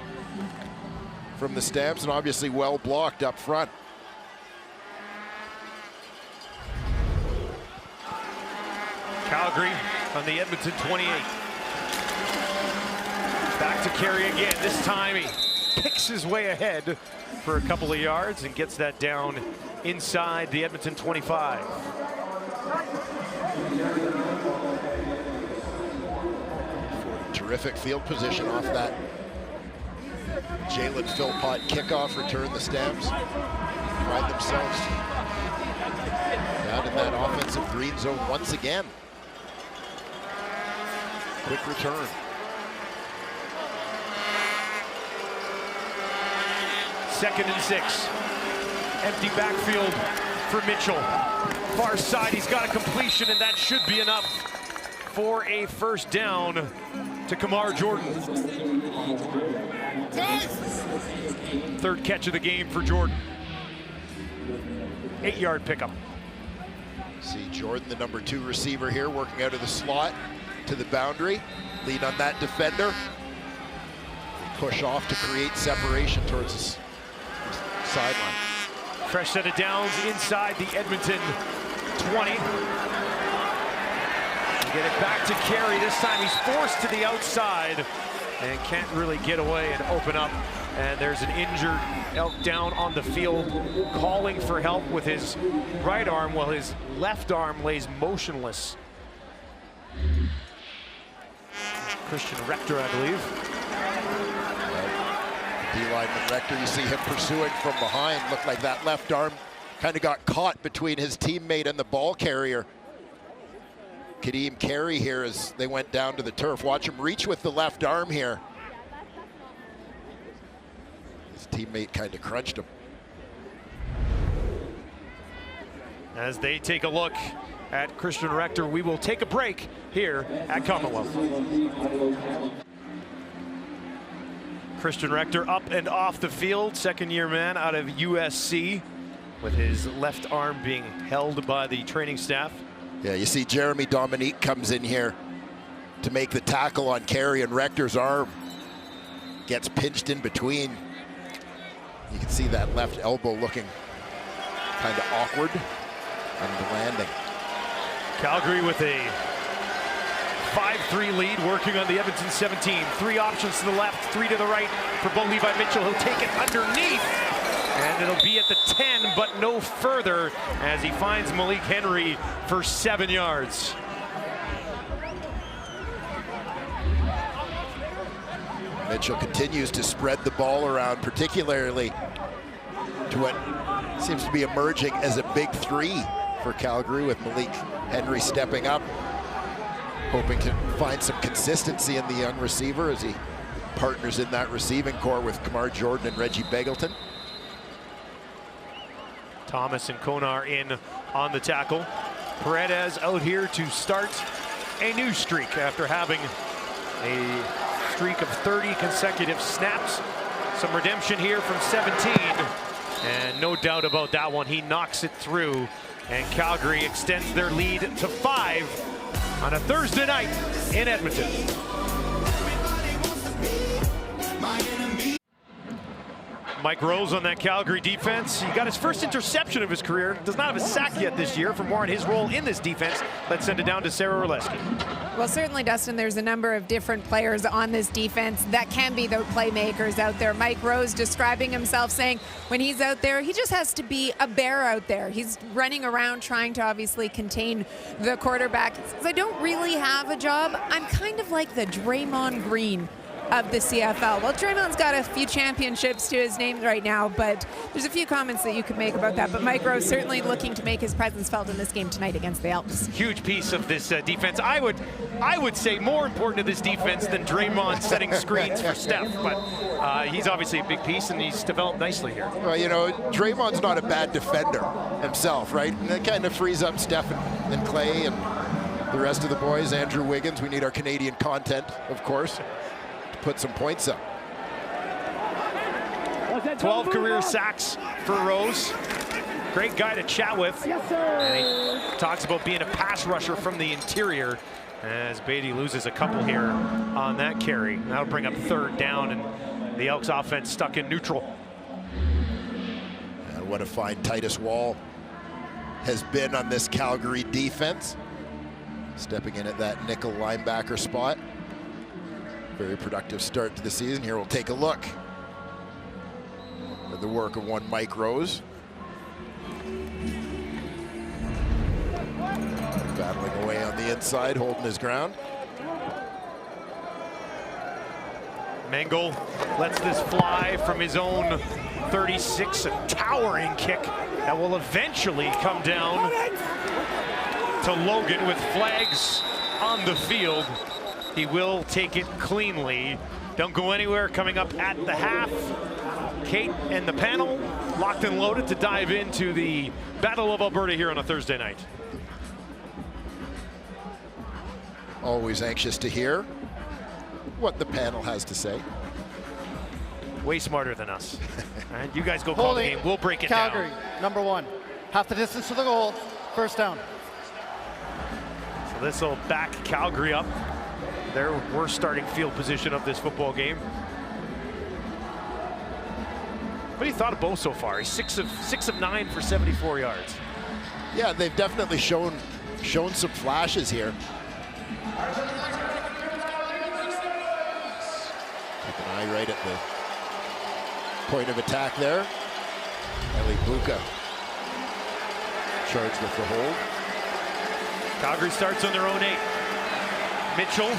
from the Stamps, and obviously well blocked up front. Calgary on the Edmonton 28. Back to Carey again. This time he picks his way ahead for a couple of yards and gets that down inside the Edmonton 25. Terrific field position off that Jalen Philpott kickoff return. The Stamps find themselves down in that offensive green zone once again. Quick return. Second and 6. Empty backfield for Mitchell. Far side, he's got a completion, and that should be enough for a first down to Kamar Jordan. Third catch of the game for Jordan. 8-yard pickup. See Jordan, the number 2 receiver here, working out of the slot to the boundary. Lead on that defender. Push off to create separation towards the sideline. Fresh set of downs inside the Edmonton 20. Get it back to Carey. This time he's forced to the outside and can't really get away and open up. And there's an injured Elk down on the field, calling for help with his right arm while his left arm lays motionless. Christian Rector, I believe. D-lineman Rector, you see him pursuing from behind. Looked like that left arm kind of got caught between his teammate and the ball carrier. Kadeem Carey here as they went down to the turf. Watch him reach with the left arm here. His teammate kind of crunched him. As they take a look at Christian Rector, we will take a break here at Commonwealth. Christian Rector up and off the field, second-year man out of USC. with his left arm being held by the training staff. Yeah, you see Jeremy Dominique comes in here to make the tackle on Carey, and Rector's arm gets pinched in between. You can see that left elbow looking kind of awkward on the landing. Calgary with a 5-3 lead, working on the Edmonton 17. 3 options to the left, 3 to the right for Bo Levi Mitchell. He'll take it underneath, and it'll be at the 10, but no further, as he finds Malik Henry for 7 yards. Mitchell continues to spread the ball around, particularly to what seems to be emerging as a big 3 for Calgary, with Malik Henry stepping up, hoping to find some consistency in the young receiver as he partners in that receiving core with Kamar Jordan and Reggie Begelton. Thomas and Konar in on the tackle. Paredes out here to start a new streak after having a streak of 30 consecutive snaps. Some redemption here from 17, and no doubt about that one, he knocks it through, and Calgary extends their lead to 5 on a Thursday night in Edmonton. Mike Rose on that Calgary defense. He got his first interception of his career. Does not have a sack yet this year. For more on his role in this defense, let's send it down to Sarah Orleski. Well, certainly, Dustin, there's a number of different players on this defense that can be the playmakers out there. Mike Rose describing himself, saying when he's out there, he just has to be a bear out there. He's running around trying to obviously contain the quarterback. He says, I don't really have a job. I'm kind of like the Draymond Green of the CFL. Well, Draymond's got a few championships to his name right now, but there's a few comments that you could make about that. But Mike Rose certainly looking to make his presence felt in this game tonight against the Elks. Huge piece of this defense. I would say more important to this defense than Draymond setting screens for Steph, but he's obviously a big piece, and he's developed nicely here. Well, you know, Draymond's not a bad defender himself, right? And that kind of frees up Steph and Clay and the rest of the boys. Andrew Wiggins, we need our Canadian content, of course, put some points up. 12 career sacks for Rose. Great guy to chat with. And he talks about being a pass rusher from the interior, as Beatty loses a couple here on that carry. That'll bring up 3rd down, and the Elks offense stuck in neutral. And what a fine Titus Wall has been on this Calgary defense, stepping in at that nickel linebacker spot. Very productive start to the season. Here we'll take a look at the work of one Mike Rose. Battling away on the inside, holding his ground. Mengel lets this fly from his own 36, a towering kick that will eventually come down to Logan with flags on the field. He will take it cleanly. Don't go anywhere. Coming up at the half, Kate and the panel locked and loaded to dive into the Battle of Alberta here on a Thursday night. Always anxious to hear what the panel has to say. Way smarter than us. And you guys go call the game. We'll break it down. Calgary, number 1. Half the distance to the goal. 1st down. So this will back Calgary up. Their worst starting field position of this football game. What do you thought of Bo so far? He's 6 of 9 for 74 yards. Yeah, they've definitely shown some flashes here. Keep an eye right at the point of attack there. Eli Buka charged with the hold. Calgary starts on their own 8. Mitchell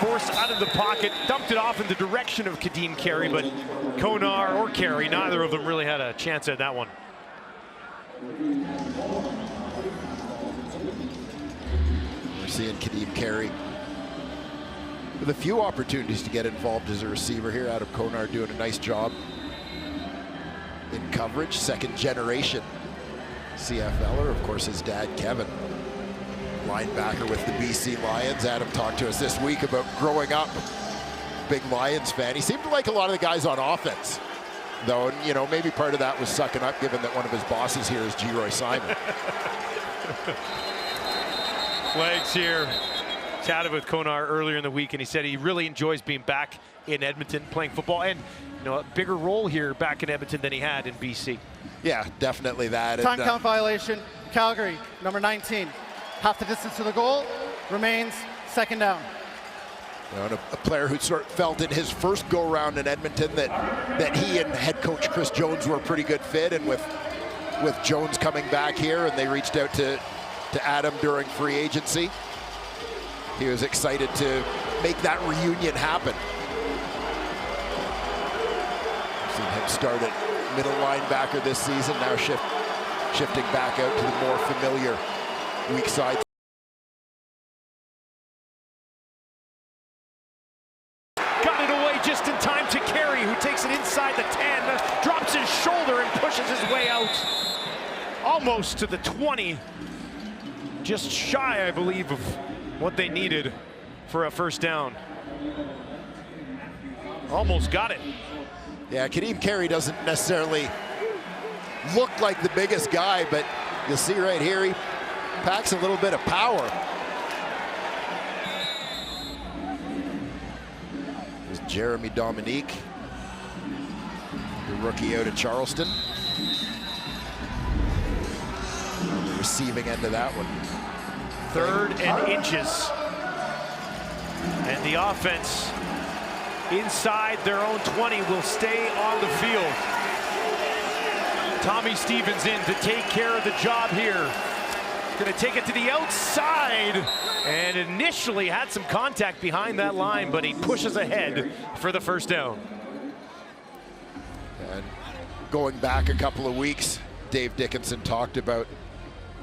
forced out of the pocket, dumped it off in the direction of Kadeem Carey, but Konar or Carey, neither of them really had a chance at that one. We're seeing Kadeem Carey with a few opportunities to get involved as a receiver here. Adam Konar doing a nice job in coverage. 2nd generation CFLer, of course, his dad, Kevin, linebacker with the BC Lions. Adam talked to us this week about growing up big Lions fan. He seemed to like a lot of the guys on offense though, and, you know, maybe part of that was sucking up, given that one of his bosses here is G. Roy Simon. Legs here. Chatted with Konar earlier in the week, and he said he really enjoys being back in Edmonton playing football, and you know, a bigger role here back in Edmonton than he had in BC. Yeah, definitely that. Time count violation. Calgary, number 19. Half the distance to the goal, remains second down. You know, and a player who sort of felt in his first go-round in Edmonton that he and head coach Chris Jones were a pretty good fit, and with Jones coming back here, and they reached out to Adam during free agency, he was excited to make that reunion happen. Seen him start at middle linebacker this season, now shifting back out to the more familiar weak side. Got it away just in time to Carey, who takes it inside the 10, drops his shoulder and pushes his way out. Almost to the 20. Just shy, I believe, of what they needed for a first down. Almost got it. Yeah, Kadeem Carey doesn't necessarily look like the biggest guy, but you'll see right here, he packs a little bit of power. There's Jeremy Dominique, the rookie out of Charleston. On the receiving end of that one. 3rd and inches. And the offense inside their own 20 will stay on the field. Tommy Stevens in to take care of the job here. Going to take it to the outside, and initially had some contact behind that line, but he pushes ahead for the first down. And going back a couple of weeks, Dave Dickinson talked about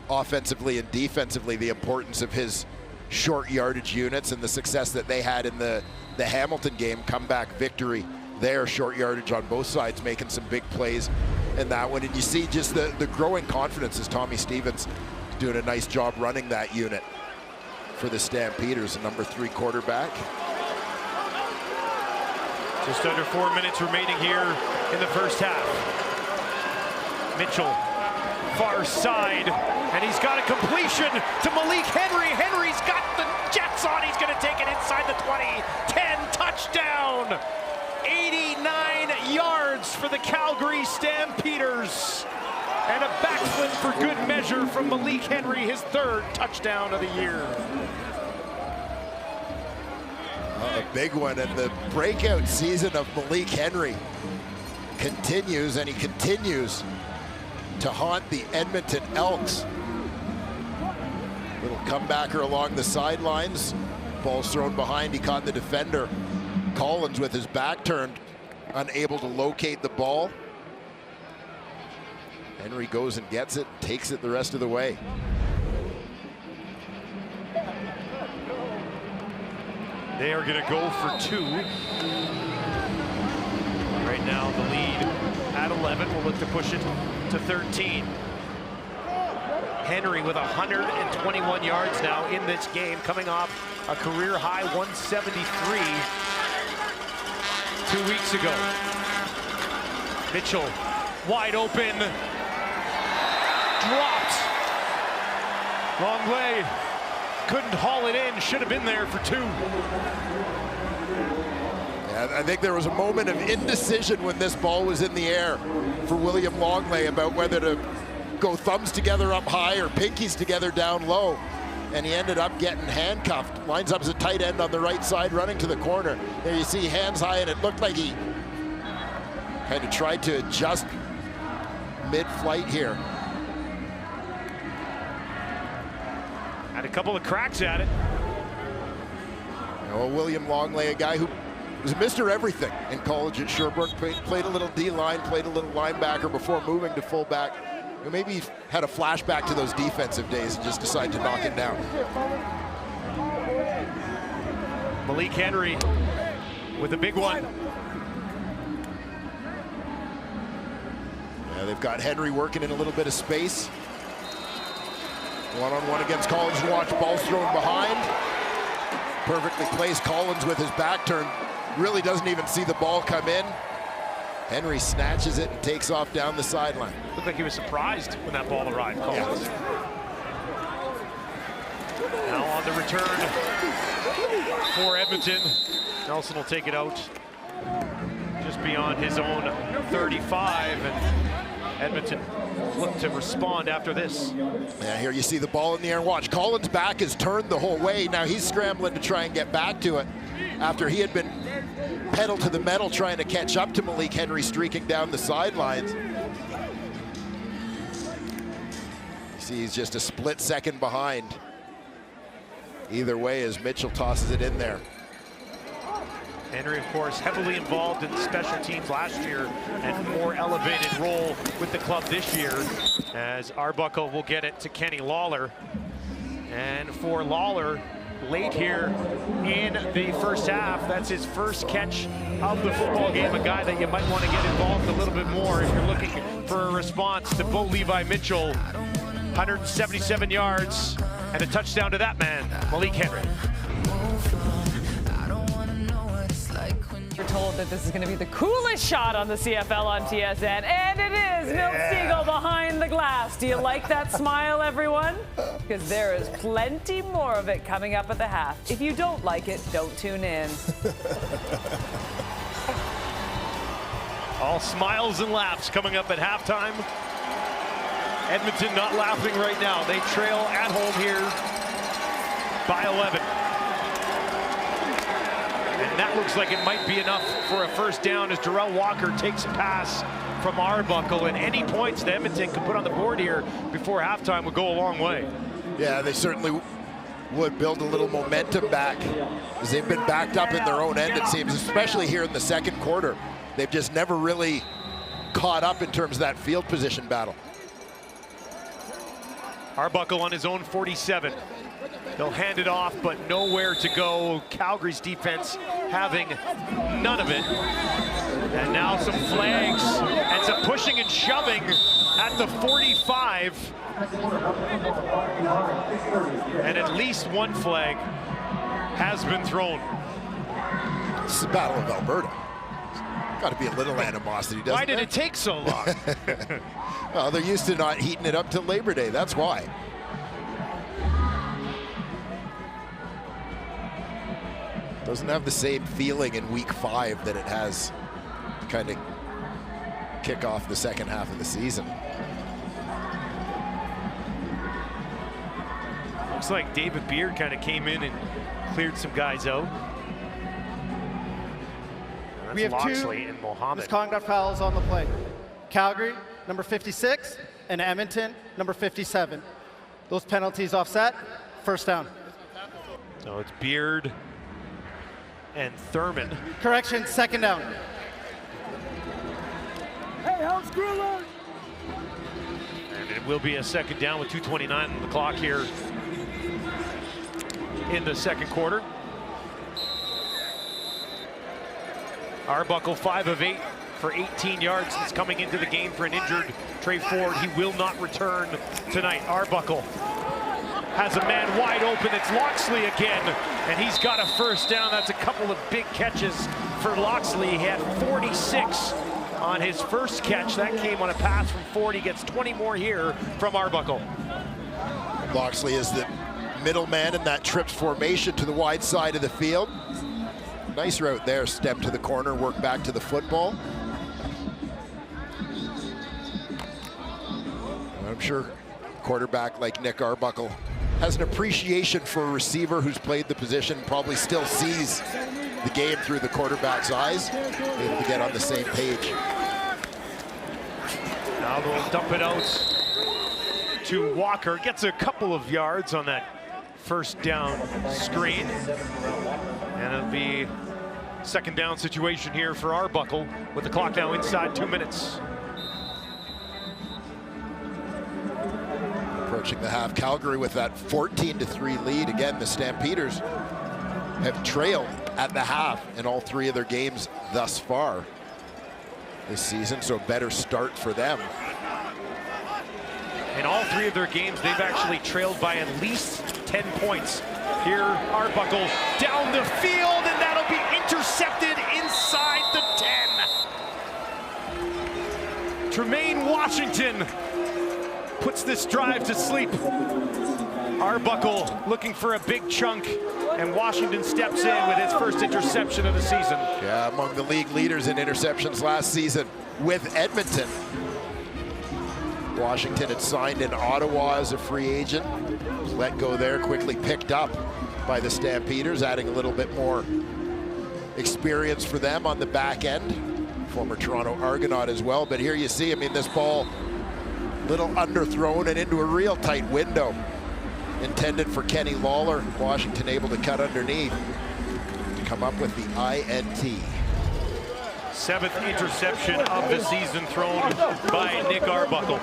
offensively and defensively the importance of his short yardage units and the success that they had in the Hamilton game. Comeback victory there, short yardage on both sides, making some big plays in that one. And you see just the growing confidence as Tommy Stevens is doing a nice job running that unit for the Stampeders, the number 3 quarterback. Just under 4 minutes remaining here in the first half. Mitchell, far side, and he's got a completion to Malik Henry. Henry's got the Jets on. He's going to take it inside the 20. 10, touchdown. 89 yards for the Calgary Stampeders. And a backflip for good measure from Malik Henry, his 3rd touchdown of the year. A big one, and the breakout season of Malik Henry continues, and he continues to haunt the Edmonton Elks. Little comebacker along the sidelines. Ball's thrown behind. He caught the defender. Collins with his back turned, unable to locate the ball. Henry goes and gets it, takes it the rest of the way. They are going to go for 2. Right now the lead at 11. We'll look to push it to 13. Henry with 121 yards now in this game, coming off a career high 173 2 weeks ago. Mitchell wide open, dropped. Wrong way, couldn't haul it in, should have been there for 2. Yeah, I think there was a moment of indecision when this ball was in the air for William Longley about whether to go thumbs together up high or pinkies together down low, and he ended up getting handcuffed. Lines up as a tight end on the right side, running to the corner. There you see hands high, and it looked like he had to try to adjust mid-flight here. Had a couple of cracks at it. You know, William Longley, a guy who was Mr. Everything in college at Sherbrooke, played a little D-line, played a little linebacker before moving to fullback. Maybe he had a flashback to those defensive days and just decided to knock it down. Malik Henry with a big one. Yeah, they've got Henry working in a little bit of space. One-on-one against Collins. Watch, ball's thrown behind. Perfectly placed. Collins with his back turned really doesn't even see the ball come in. Henry snatches it and takes off down the sideline. Looked like he was surprised when that ball arrived. Collins. Now on the return for Edmonton. Nelson will take it out just beyond his own 35, and Edmonton look to respond after this. Yeah, here you see the ball in the air. Watch, Collins' back is turned the whole way. Now he's scrambling to try and get back to it after he had been pedal to the metal trying to catch up to Malik Henry streaking down the sidelines. You see he's just a split second behind. Either way as Mitchell tosses it in there. Henry, of course, heavily involved in the special teams last year and more elevated role with the club this year, as Arbuckle will get it to Kenny Lawler. And for Lawler, late here in the first half, that's his first catch of the football game, a guy that you might want to get involved a little bit more if you're looking for a response to Bo Levi Mitchell. 177 yards and a touchdown to that man, Malik Henry. We're told that this is going to be the coolest shot on the CFL on TSN, and it is. Milt Siegel behind the glass. Do you like that smile, everyone? Because there is plenty more of it coming up at the half. If you don't like it, don't tune in. All smiles and laughs coming up at halftime. Edmonton not laughing right now. They trail at home here by 11. And that looks like it might be enough for a first down as Darrell Walker takes a pass from Arbuckle. And any points that Edmonton could put on the board here before halftime would go a long way. Yeah, they certainly would build a little momentum back, as they've been backed up in their own end, it seems, especially here in the second quarter. They've just never really caught up in terms of that field position battle. Arbuckle on his own 47. They'll hand it off, but nowhere to go. Calgary's defense having none of it. And now some flags and some pushing and shoving at the 45. And at least one flag has been thrown. This is the Battle of Alberta. Got to be a little animosity, doesn't Why did there? it take so long? Well, they're used to not heating it up till Labor Day. That's why. Doesn't have the same feeling in week 5 that it has to kind of kick off the second half of the season. Looks like David Beard kind of came in and cleared some guys out. And We have Loxley two and Mohammed. misconduct fouls on the play. Calgary, number 56, and Edmonton, number 57. Those penalties offset, first down. So it's Beard and Thurman. Correction, second down. And it will be a second down with 2:29 on the clock here in the second quarter. Arbuckle 5 of 8 for 18 yards since coming into the game for an injured Trey Ford. He will not return tonight. Arbuckle has a man wide open. It's Loxley again, and he's got a first down. That's a couple of big catches for Loxley. He had 46 on his first catch. That came on a pass from Ford. He gets 20 more here from Arbuckle. Loxley is the middleman in that trips formation to the wide side of the field. Nice route there, step to the corner, work back to the football. I'm sure a quarterback like Nick Arbuckle has an appreciation for a receiver who's played the position, probably still sees the game through the quarterback's eyes, able to get on the same page. Now they'll dump it out to Walker. Gets a couple of yards on that first down screen. And it'll be second down situation here for Arbuckle with the clock now inside 2 minutes. Approaching the half, Calgary with that 14-3 lead. Again, the Stampeders have trailed at the half in all 3 of their games thus far this season, so a better start for them. In all 3 of their games, they've actually trailed by at least 10 points. Here, Arbuckle down the field, and that'll be intercepted inside the 10. Tremaine Washington puts this drive to sleep. Arbuckle looking for a big chunk, and Washington steps in with his first interception of the season. Yeah, among the league leaders in interceptions last season with Edmonton. Washington had signed in Ottawa as a free agent. Was let go there, quickly picked up by the Stampeders, adding a little bit more experience for them on the back end. Former Toronto Argonaut as well, but here you see, I mean, this ball little underthrown and into a real tight window. Intended for Kenny Lawler. Washington able to cut underneath to come up with the INT. 7th interception of the season thrown by Nick Arbuckle.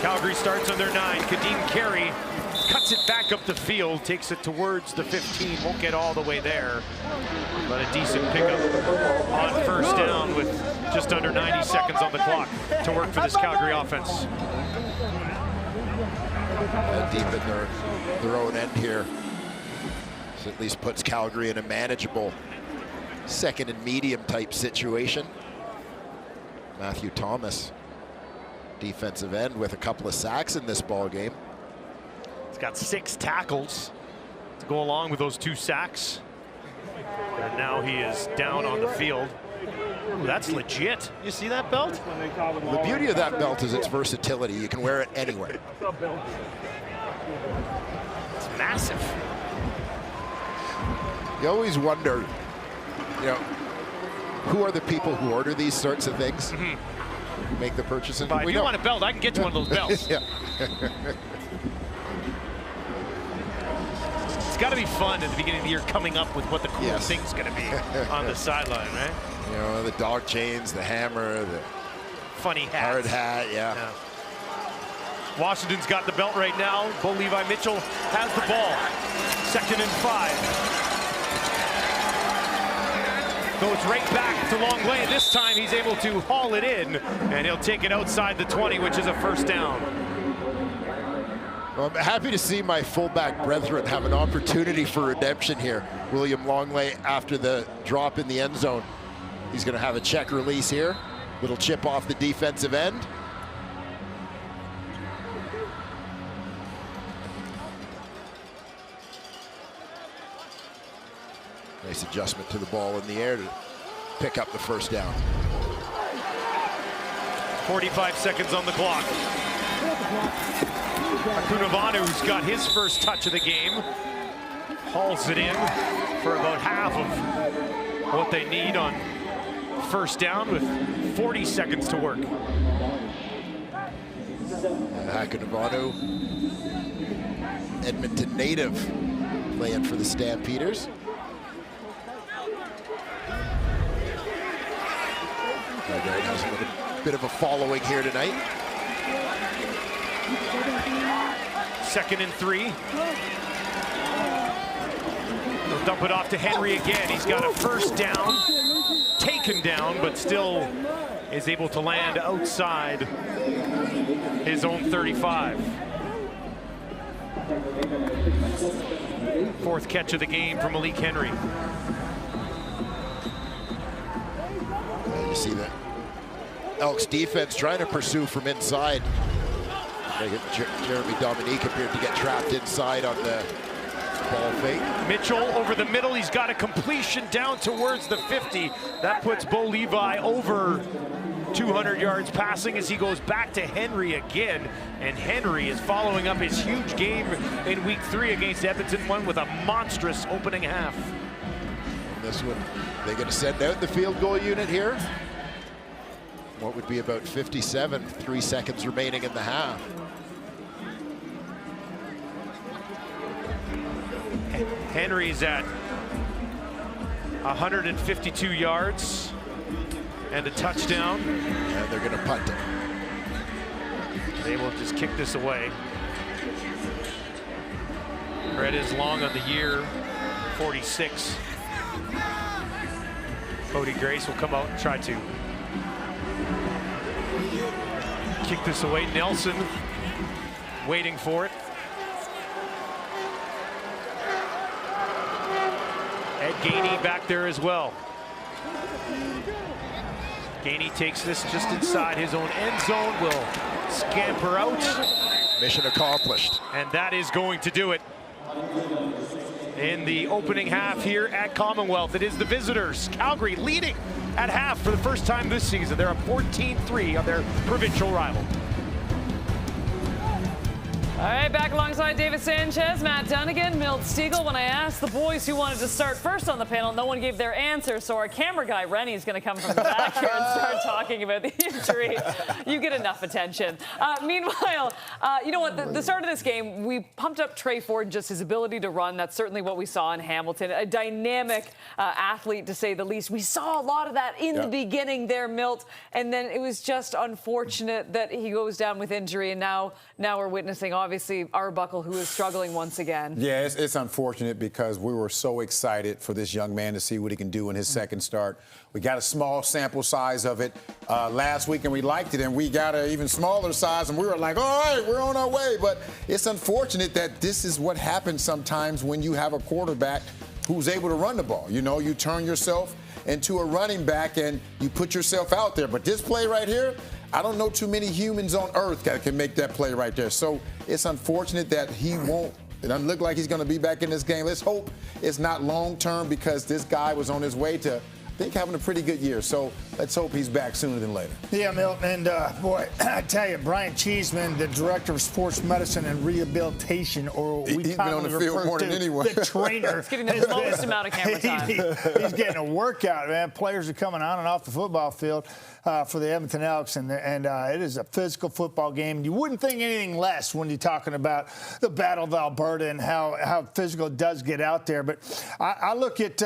Calgary starts on their 9. Kadeem Carey cuts it back up the field, takes it towards the 15, won't get all the way there, but a decent pickup on first down with just under 90 seconds on the clock to work for this Calgary offense. Deep in their own end here. So at least puts Calgary in a manageable second and medium type situation. Matthew Thomas, defensive end, with a couple of sacks in this ball game. He's got 6 tackles to go along with those 2 sacks. And now he is down on the field. Ooh, that's legit. You see that belt? The beauty of that belt is its versatility. You can wear it anywhere. It's massive. You always wonder, you know, who are the people who order these sorts of things? Make the purchases. But if you want a belt, I can get you one of those belts. Yeah. It's got to be fun at the beginning of the year coming up with what the cool thing's going to be on the sideline, right? You know, the dog chains, the hammer, the funny hats. hard hat, yeah. Washington's got the belt right now. Bo Levi Mitchell has the ball. 2nd and 5. Goes right back to Longley. This time he's able to haul it in, and he'll take it outside the 20, which is a first down. Well, I'm happy to see my fullback brethren have an opportunity for redemption here. William Longley, after the drop in the end zone, he's going to have a check release here. Little chip off the defensive end. Nice adjustment to the ball in the air to pick up the first down. 45 seconds on the clock. Akunavanu's got his first touch of the game. Hauls it in for about half of what they need on first down with 40 seconds to work. Akunavanu, Edmonton native, playing for the Stampeders. Has a little bit of a following here tonight. 2nd and 3. They'll dump it off to Henry again. He's got a first down, taken down, but still is able to land outside his own 35. 4th catch of the game for Malik Henry. You see that Elks defense trying to pursue from inside. Jeremy Dominique appeared to get trapped inside on the ball fake. Mitchell over the middle. He's got a completion down towards the 50. That puts Bo Levi over 200 yards passing as he goes back to Henry again. And Henry is following up his huge game in week 3 against Edmonton, one with a monstrous opening half. And this one, they're going to send out the field goal unit here. What would be about 57, 3 seconds remaining in the half. Henry's at 152 yards and a touchdown. And they're going to punt it. They will just kick this away. Red is long on the year, 46. Cody Grace will come out and try to kick this away. Nelson waiting for it. Ed Gainey back there as well. Gainey takes this just inside his own end zone, will scamper out. Mission accomplished. And that is going to do it. In the opening half here at Commonwealth, it is the visitors. Calgary leading at half for the first time this season. They're up 14-3 on their provincial rival. All right, back alongside David Sanchez, Matt Dunnigan, Milt Stiegel. When I asked the boys who wanted to start first on the panel, no one gave their answer, so our camera guy, Rennie, is going to come from the back here and start talking about the injury. You get enough attention. Meanwhile, you know what? The start of this game, we pumped up Trey Ford, just his ability to run. That's certainly what we saw in Hamilton. A dynamic athlete, to say the least. We saw a lot of that in the beginning there, Milt, and then it was just unfortunate that he goes down with injury, and now we're witnessing, obviously, Arbuckle, who is struggling once again. Yeah, it's unfortunate because we were so excited for this young man to see what he can do in his second start. We got a small sample size of it last week, and we liked it, and we got an even smaller size, and we were like, all right, we're on our way. But it's unfortunate that this is what happens sometimes when you have a quarterback who's able to run the ball. You know, you turn yourself into a running back, and you put yourself out there. But this play right here, I don't know too many humans on earth that can make that play right there. So it's unfortunate that he won't. It doesn't look like he's going to be back in this game. Let's hope it's not long-term, because this guy was on his way to, I think, having a pretty good year. So let's hope he's back sooner than later. Yeah, Milton. And, boy, I tell you, Brian Cheeseman, the director of sports medicine and rehabilitation, or we commonly refer to the trainer. He's getting the most amount of camera time. He's getting a workout, man. Players are coming on and off the football field for the Edmonton Elks, and it is a physical football game. You wouldn't think anything less when you're talking about the Battle of Alberta and how physical it does get out there. But I look at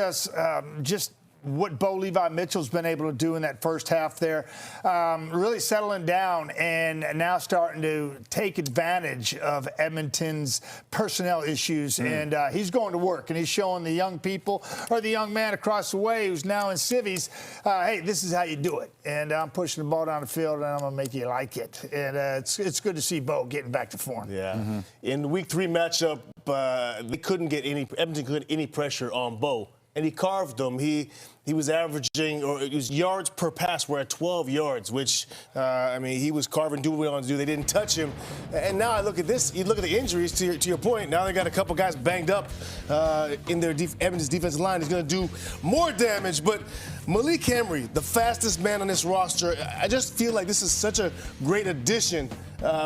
just what Bo Levi Mitchell's been able to do in that first half there, really settling down and now starting to take advantage of Edmonton's personnel issues. And he's going to work, and he's showing the young people, or the young man across the way who's now in civies, hey, this is how you do it. And I'm pushing the ball down the field, and I'm going to make you like it. And it's good to see Bo getting back to form. Yeah. In the Week 3 matchup, Edmonton couldn't get any pressure on Bo. And he carved them. He was averaging, or it was yards per pass were at 12 yards, which, I mean, he was carving, doing what he wanted to do. They didn't touch him. And now I look at this. You look at the injuries, to your point. Now they got a couple guys banged up in their Edmonton's defensive line. He's going to do more damage. But Malik Henry, the fastest man on this roster, I just feel like this is such a great addition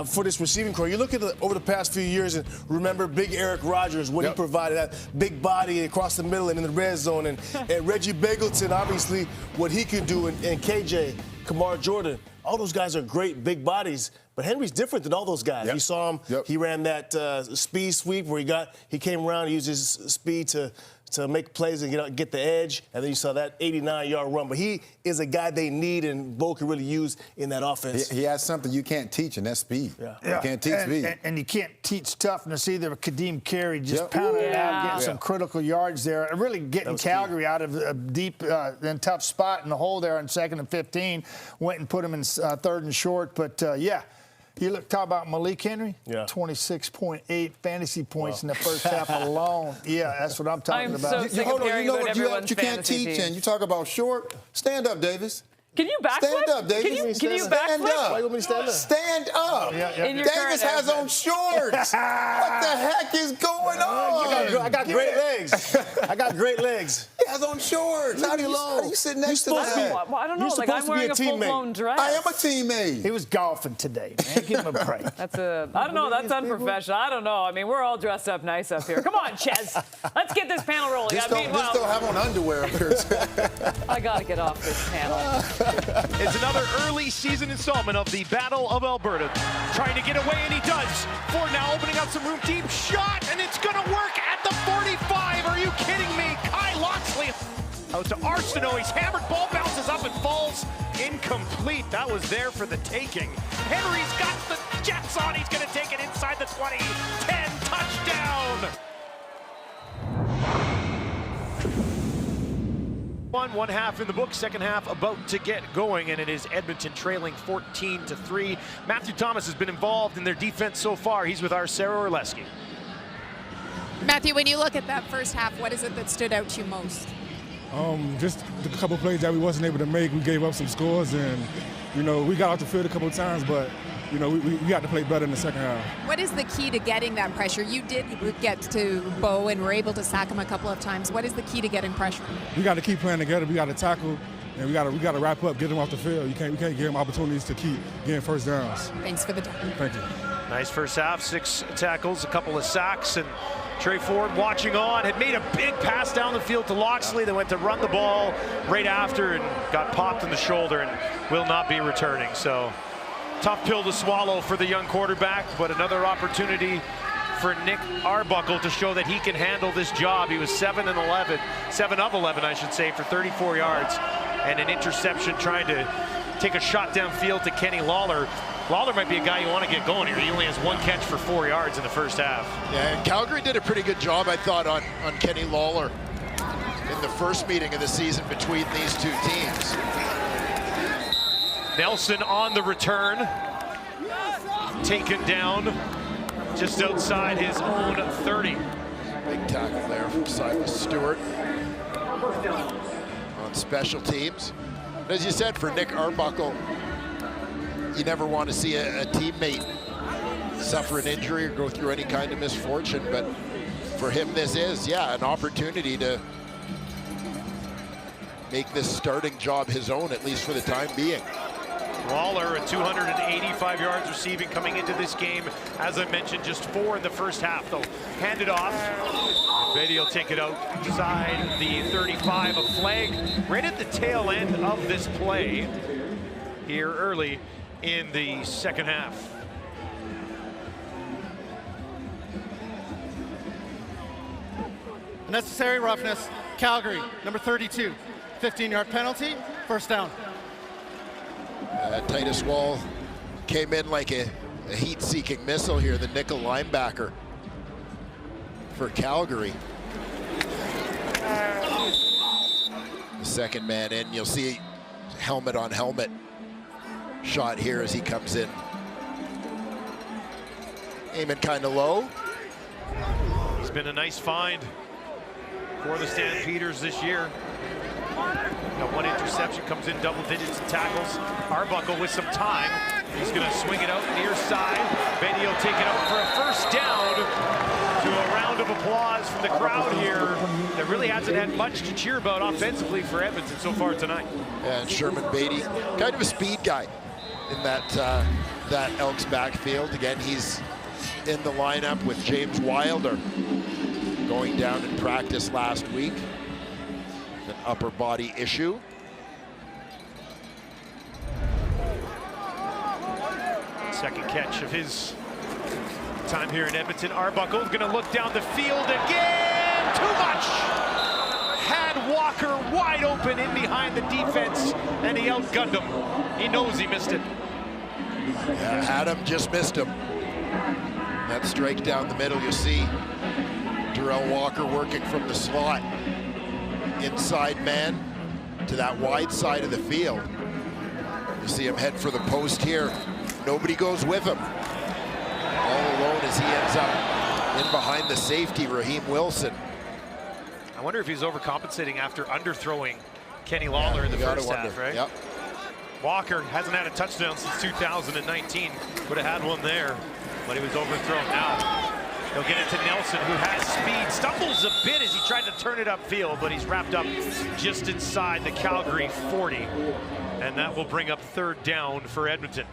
for this receiving corps. You look at over the past few years and remember Big Eric Rogers, what he provided, that big body across the middle and in the red zone, and Reggie Bagleton, obviously, what he could do, and KJ, Kamar Jordan. All those guys are great big bodies, but Henry's different than all those guys. You saw him, he ran that speed sweep where he came around, he used his speed to make plays and get the edge, and then you saw that 89-yard run. But he is a guy they need, and Bo can really use in that offense. He has something you can't teach, and that's speed. You can't teach speed. And you can't teach toughness either. Kadeem Carey just pounding it out, getting some critical yards there, and really getting Calgary out of a deep and tough spot in the hole there on 2nd and 15. Went and put him in 3rd and short. But, you talk about Malik Henry, 26.8 fantasy points in the first half alone. Yeah, that's what I'm talking about. Hold on, you know what you can't teach, and you talk about short. Stand up, Davis. Can you backflip? Stand up, Davis. Can you stand backflip? up. Why you want me to stand up? Stand up. Davis has on shorts. What the heck is going on? I got great legs. I got great legs. He has on shorts. How do you sit next to that? Well, I don't know. Like, I'm wearing a full-blown dress. I am a teammate. He was golfing today, man. Give him a break. I don't know. That's unprofessional. I don't know. I mean, we're all dressed up nice up here. Come on, Ches. Let's get this panel rolling. Just don't have on underwear up here. I got to get off this panel. It's another early season installment of the Battle of Alberta. Trying to get away, and he does. Ford now opening up some room. Deep shot, and it's going to work at the 45. Are you kidding me? Kai Loxley out to Arsenault. He's hammered. Ball bounces up and falls incomplete. That was there for the taking. Henry's got the Jets on. He's going to take it inside the 20. 10, touchdown. One half in the book, second half about to get going, and it is Edmonton trailing 14-3. Matthew Thomas has been involved in their defense so far. He's with our Sarah Orleski. Matthew, when you look at that first half, what is it that stood out to you most? Just the couple plays that we wasn't able to make, we gave up some scores, and we got off the field a couple of times, but we got to play better in the second half. What is the key to getting that pressure? You did get to Bo and were able to sack him a couple of times. What is the key to getting pressure? We got to keep playing together. We got to tackle, and we got to wrap up, get them off the field. We can't give them opportunities to keep getting first downs. Thanks for the time. Thank you. Nice first half, 6 tackles, a couple of sacks, and Trey Ford watching on, had made a big pass down the field to Loxley. They went to run the ball right after and got popped in the shoulder and will not be returning. So tough pill to swallow for the young quarterback, but another opportunity for Nick Arbuckle to show that he can handle this job. He was 7 of 11, I should say, for 34 yards and an interception trying to take a shot downfield to Kenny Lawler. Lawler might be a guy you want to get going here. He only has 1 catch for 4 yards in the first half. Yeah, and Calgary did a pretty good job, I thought, on Kenny Lawler in the first meeting of the season between these two teams. Nelson on the return, taken down just outside his own 30. Big tackle there from Silas Stewart on special teams. And as you said, for Nick Arbuckle, you never want to see a teammate suffer an injury or go through any kind of misfortune, but for him this is, an opportunity to make this starting job his own, at least for the time being. Lawler at 285 yards receiving coming into this game. As I mentioned, just 4 in the first half. They'll hand it off. Beatty will take it outside the 35. A flag right at the tail end of this play here early in the second half. Unnecessary roughness, Calgary, number 32. 15-yard penalty, first down. Titus Wall came in like a heat-seeking missile here, the nickel linebacker for Calgary. The second man in, you'll see helmet on helmet shot here as he comes in. Aiming kind of low. He's been a nice find for the Stampeders this year. Got 1 interception, comes in double digits of tackles. Arbuckle with some time. He's going to swing it out near side. Benny will take it out for a first down, to a round of applause from the crowd here that really hasn't had much to cheer about offensively for Edmonton so far tonight. And Sherman Beatty, kind of a speed guy in that Elks backfield. Again, he's in the lineup with James Wilder, going down in practice last week. An upper body issue. Second catch of his time here in Edmonton. Arbuckle going to look down the field again. Too much. Had Walker wide open in behind the defense, and he outgunned him. He knows he missed it. Yeah, Adam just missed him. That strike down the middle, you see Darrell Walker working from the slot. Inside man to that wide side of the field. You see him head for the post here. Nobody goes with him. All alone as he ends up in behind the safety, Raheem Wilson. I wonder if he's overcompensating after underthrowing Kenny Lawler in the first half, right? Yep. Walker hasn't had a touchdown since 2019. Would have had one there, but he was overthrown. Now they'll get it to Nelson, who has speed, stumbles a bit as he tried to turn it upfield, but he's wrapped up just inside the Calgary 40. And that will bring up third down for Edmonton.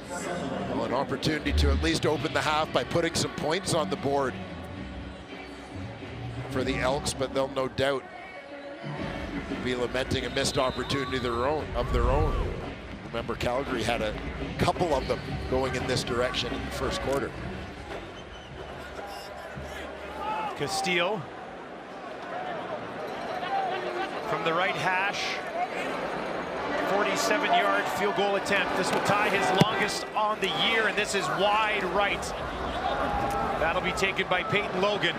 Well, an opportunity to at least open the half by putting some points on the board for the Elks, but they'll no doubt be lamenting a missed opportunity of their own. Remember, Calgary had a couple of them going in this direction in the first quarter. Castillo from the right hash. 47-yard field goal attempt. This will tie his longest on the year, and this is wide right. That'll be taken by Peyton Logan.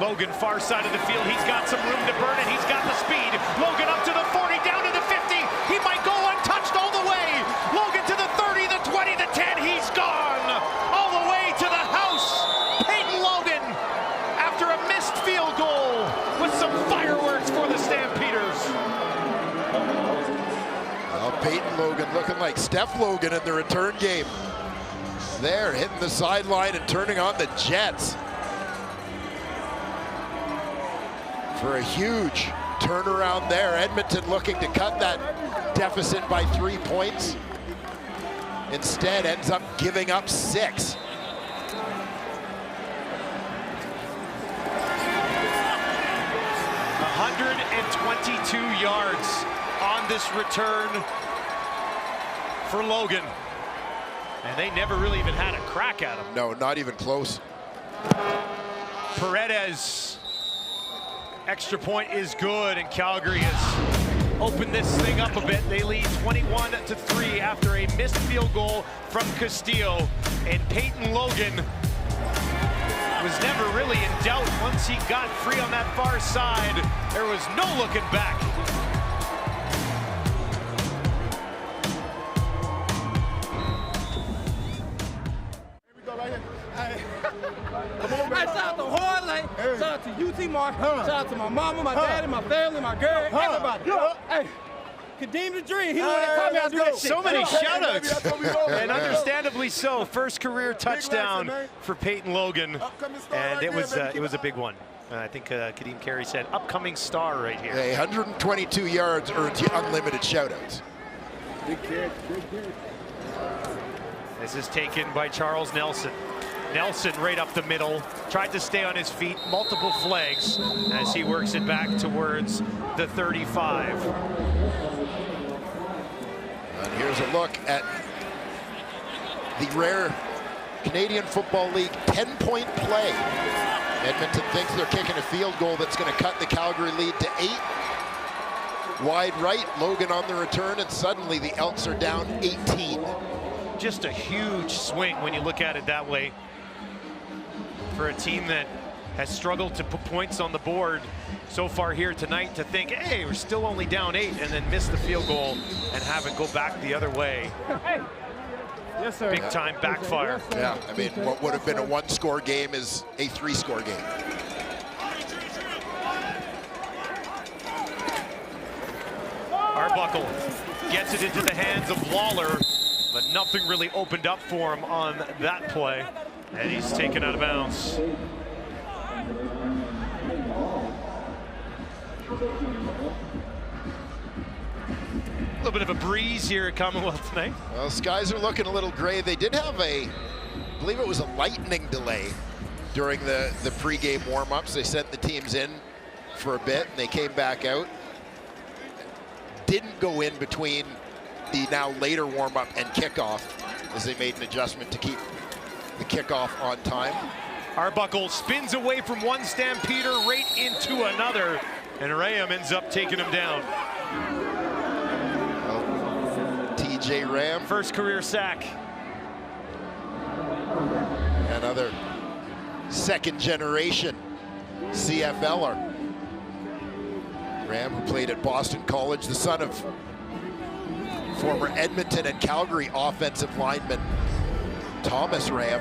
Logan, far side of the field. He's got some room to burn, and he's got the speed. Logan up to the 40, down to the 50. He might go untouched all the way. Logan to the 30, the 20, the 10. He's gone all the way to the house. Peyton Logan, after a missed field goal, with some fireworks for Peyton Logan looking like Steph Logan in the return game. There, hitting the sideline and turning on the Jets. For a huge turnaround there. Edmonton looking to cut that deficit by 3 points. Instead, ends up giving up 6. .122 yards on this return for Logan. And they never really even had a crack at him. No, not even close. Paredes, extra point is good, and Calgary has opened this thing up a bit. They lead 21-3 after a missed field goal from Castillo, and Peyton Logan was never really in doubt. Once he got free on that far side, there was no looking back. Hey, shout out to Hardline, shout out to UT Mark, shout out to my mama, my daddy, my family, my girl, everybody. Hey, Kadeem the Dream, he the one that taught me how to do that shit. So many shout-outs, and understandably so. First career touchdown for Peyton Logan, and it was a big one. I think Kadeem Carey said, upcoming star right here. Hey, 122 yards earns you unlimited shout-outs. Big kid, big kid. This is taken by Charles Nelson. Nelson right up the middle, tried to stay on his feet, multiple flags as he works it back towards the 35. And here's a look at the rare Canadian Football League 10-point play. Edmonton thinks they're kicking a field goal that's going to cut the Calgary lead to 8. Wide right, Logan on the return, and suddenly the Elks are down 18. Just a huge swing when you look at it that way for a team that has struggled to put points on the board so far here tonight, to think, hey, we're still only down 8, and then miss the field goal and have it go back the other way. Yes, sir. Big time backfire. Yeah, I mean, what would have been a 1-score game is a 3-score game. Arbuckle gets it into the hands of Waller, but nothing really opened up for him on that play, and he's taken out of bounds. A little bit of a breeze here at Commonwealth tonight. Well, skies are looking a little gray. They did have I believe it was a lightning delay during the pregame warm-ups. They sent the teams in for a bit, and they came back out. Didn't go in between the now later warm-up and kickoff, as they made an adjustment to keep the kickoff on time. Arbuckle spins away from one Stampeder right into another, and Rayam ends up taking him down. TJ Ram. First career sack. Another second-generation CFLer. Ram, who played at Boston College, the son of former Edmonton and Calgary offensive lineman Thomas Ram.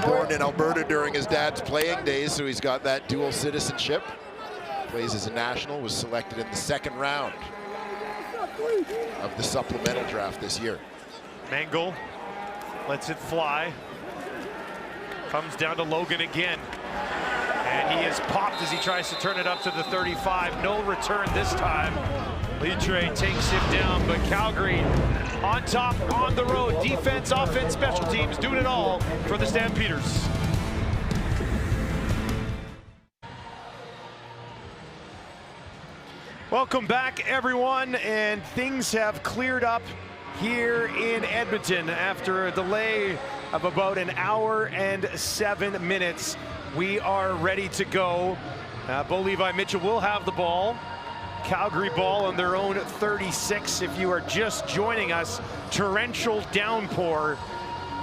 Born in Alberta during his dad's playing days, so he's got that dual citizenship. Plays as a national, was selected in the 2nd round of the supplemental draft this year. Mangle lets it fly. Comes down to Logan again. And he is popped as he tries to turn it up to the 35. No return this time. Litre takes him down, but Calgary on top, on the road. Defense, offense, special teams, doing it all for the Stampeders. Welcome back, everyone, and things have cleared up here in Edmonton after a delay of about an hour and 7 minutes. We are ready to go. Bo Levi Mitchell will have the ball. Calgary ball on their own 36. If you are just joining us, torrential downpour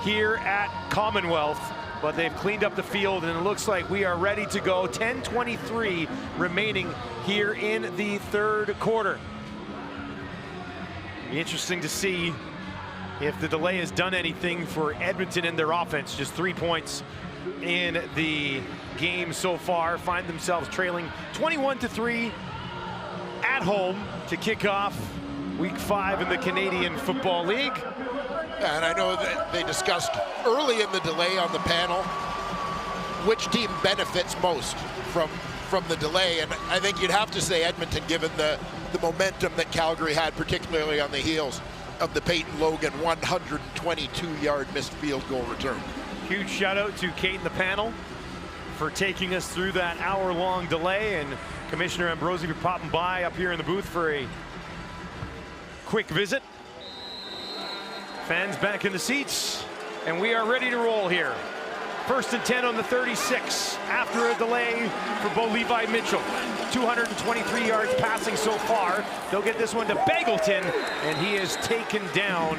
here at Commonwealth, but they've cleaned up the field and it looks like we are ready to go. 10:23 remaining here in the 3rd quarter. Be interesting to see if the delay has done anything for Edmonton and their offense. Just 3 points in the game so far. Find themselves trailing 21-3 at home to kick off Week 5 in the Canadian Football League. And I know that they discussed early in the delay on the panel which team benefits most from the delay, and I think you'd have to say Edmonton, given the momentum that Calgary had, particularly on the heels of the Peyton Logan 122-yard missed field goal return. Huge shout out to Kate and the panel for taking us through that hour-long delay, and Commissioner Ambrosi for popping by up here in the booth for a quick visit. Fans back in the seats, and we are ready to roll here. 1st and 10 on the 36 after a delay for Bo Levi Mitchell. 223 yards passing so far. They'll get this one to Begelton, and he is taken down.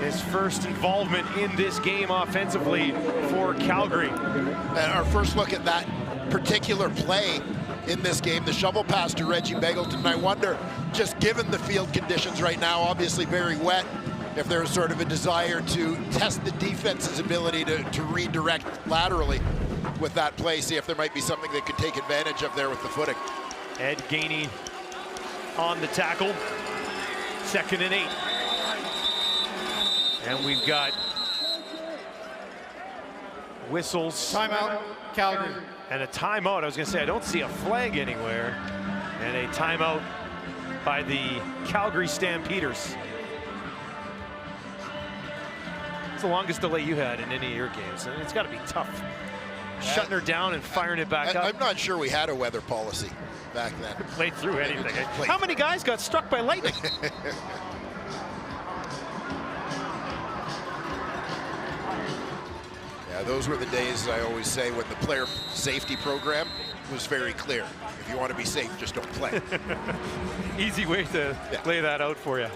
His first involvement in this game offensively for Calgary. And our first look at that particular play in this game, the shovel pass to Reggie Begelton. And I wonder, just given the field conditions right now, obviously very wet, if there was sort of a desire to test the defense's ability to redirect laterally with that play, see if there might be something they could take advantage of there with the footing. Ed Gainey on the tackle. 2nd and 8. And we've got whistles. Timeout, Calgary. And a timeout. I was going to say, I don't see a flag anywhere. And a timeout by the Calgary Stampeders. It's the longest delay you had in any of your games. And it's got to be tough. Shutting her down and firing it back up. I'm not sure we had a weather policy back then. Played through anything. How many guys got struck by lightning? Yeah, those were the days, I always say, when the player safety program was very clear. If you want to be safe, just don't play. Easy way to lay that out for you.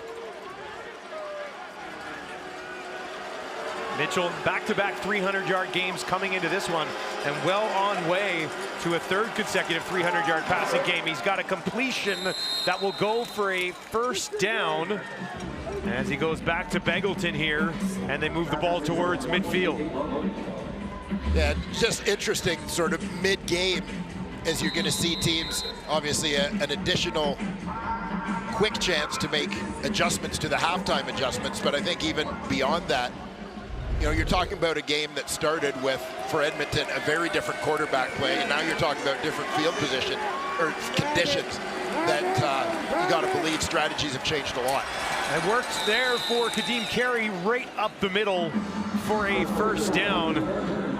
Mitchell, back-to-back 300-yard games coming into this one, and well on way to a 3rd consecutive 300-yard passing game. He's got a completion that will go for a 1st down as he goes back to Begelton here, and they move the ball towards midfield. Yeah, just interesting sort of mid-game as you're going to see teams, obviously an additional quick chance to make adjustments to the halftime adjustments, but I think even beyond that, you know, you're talking about a game that started with, for Edmonton, a very different quarterback play, and now you're talking about different field position or conditions that you got to believe strategies have changed a lot. It works there for Kadeem Carey right up the middle for a 1st down.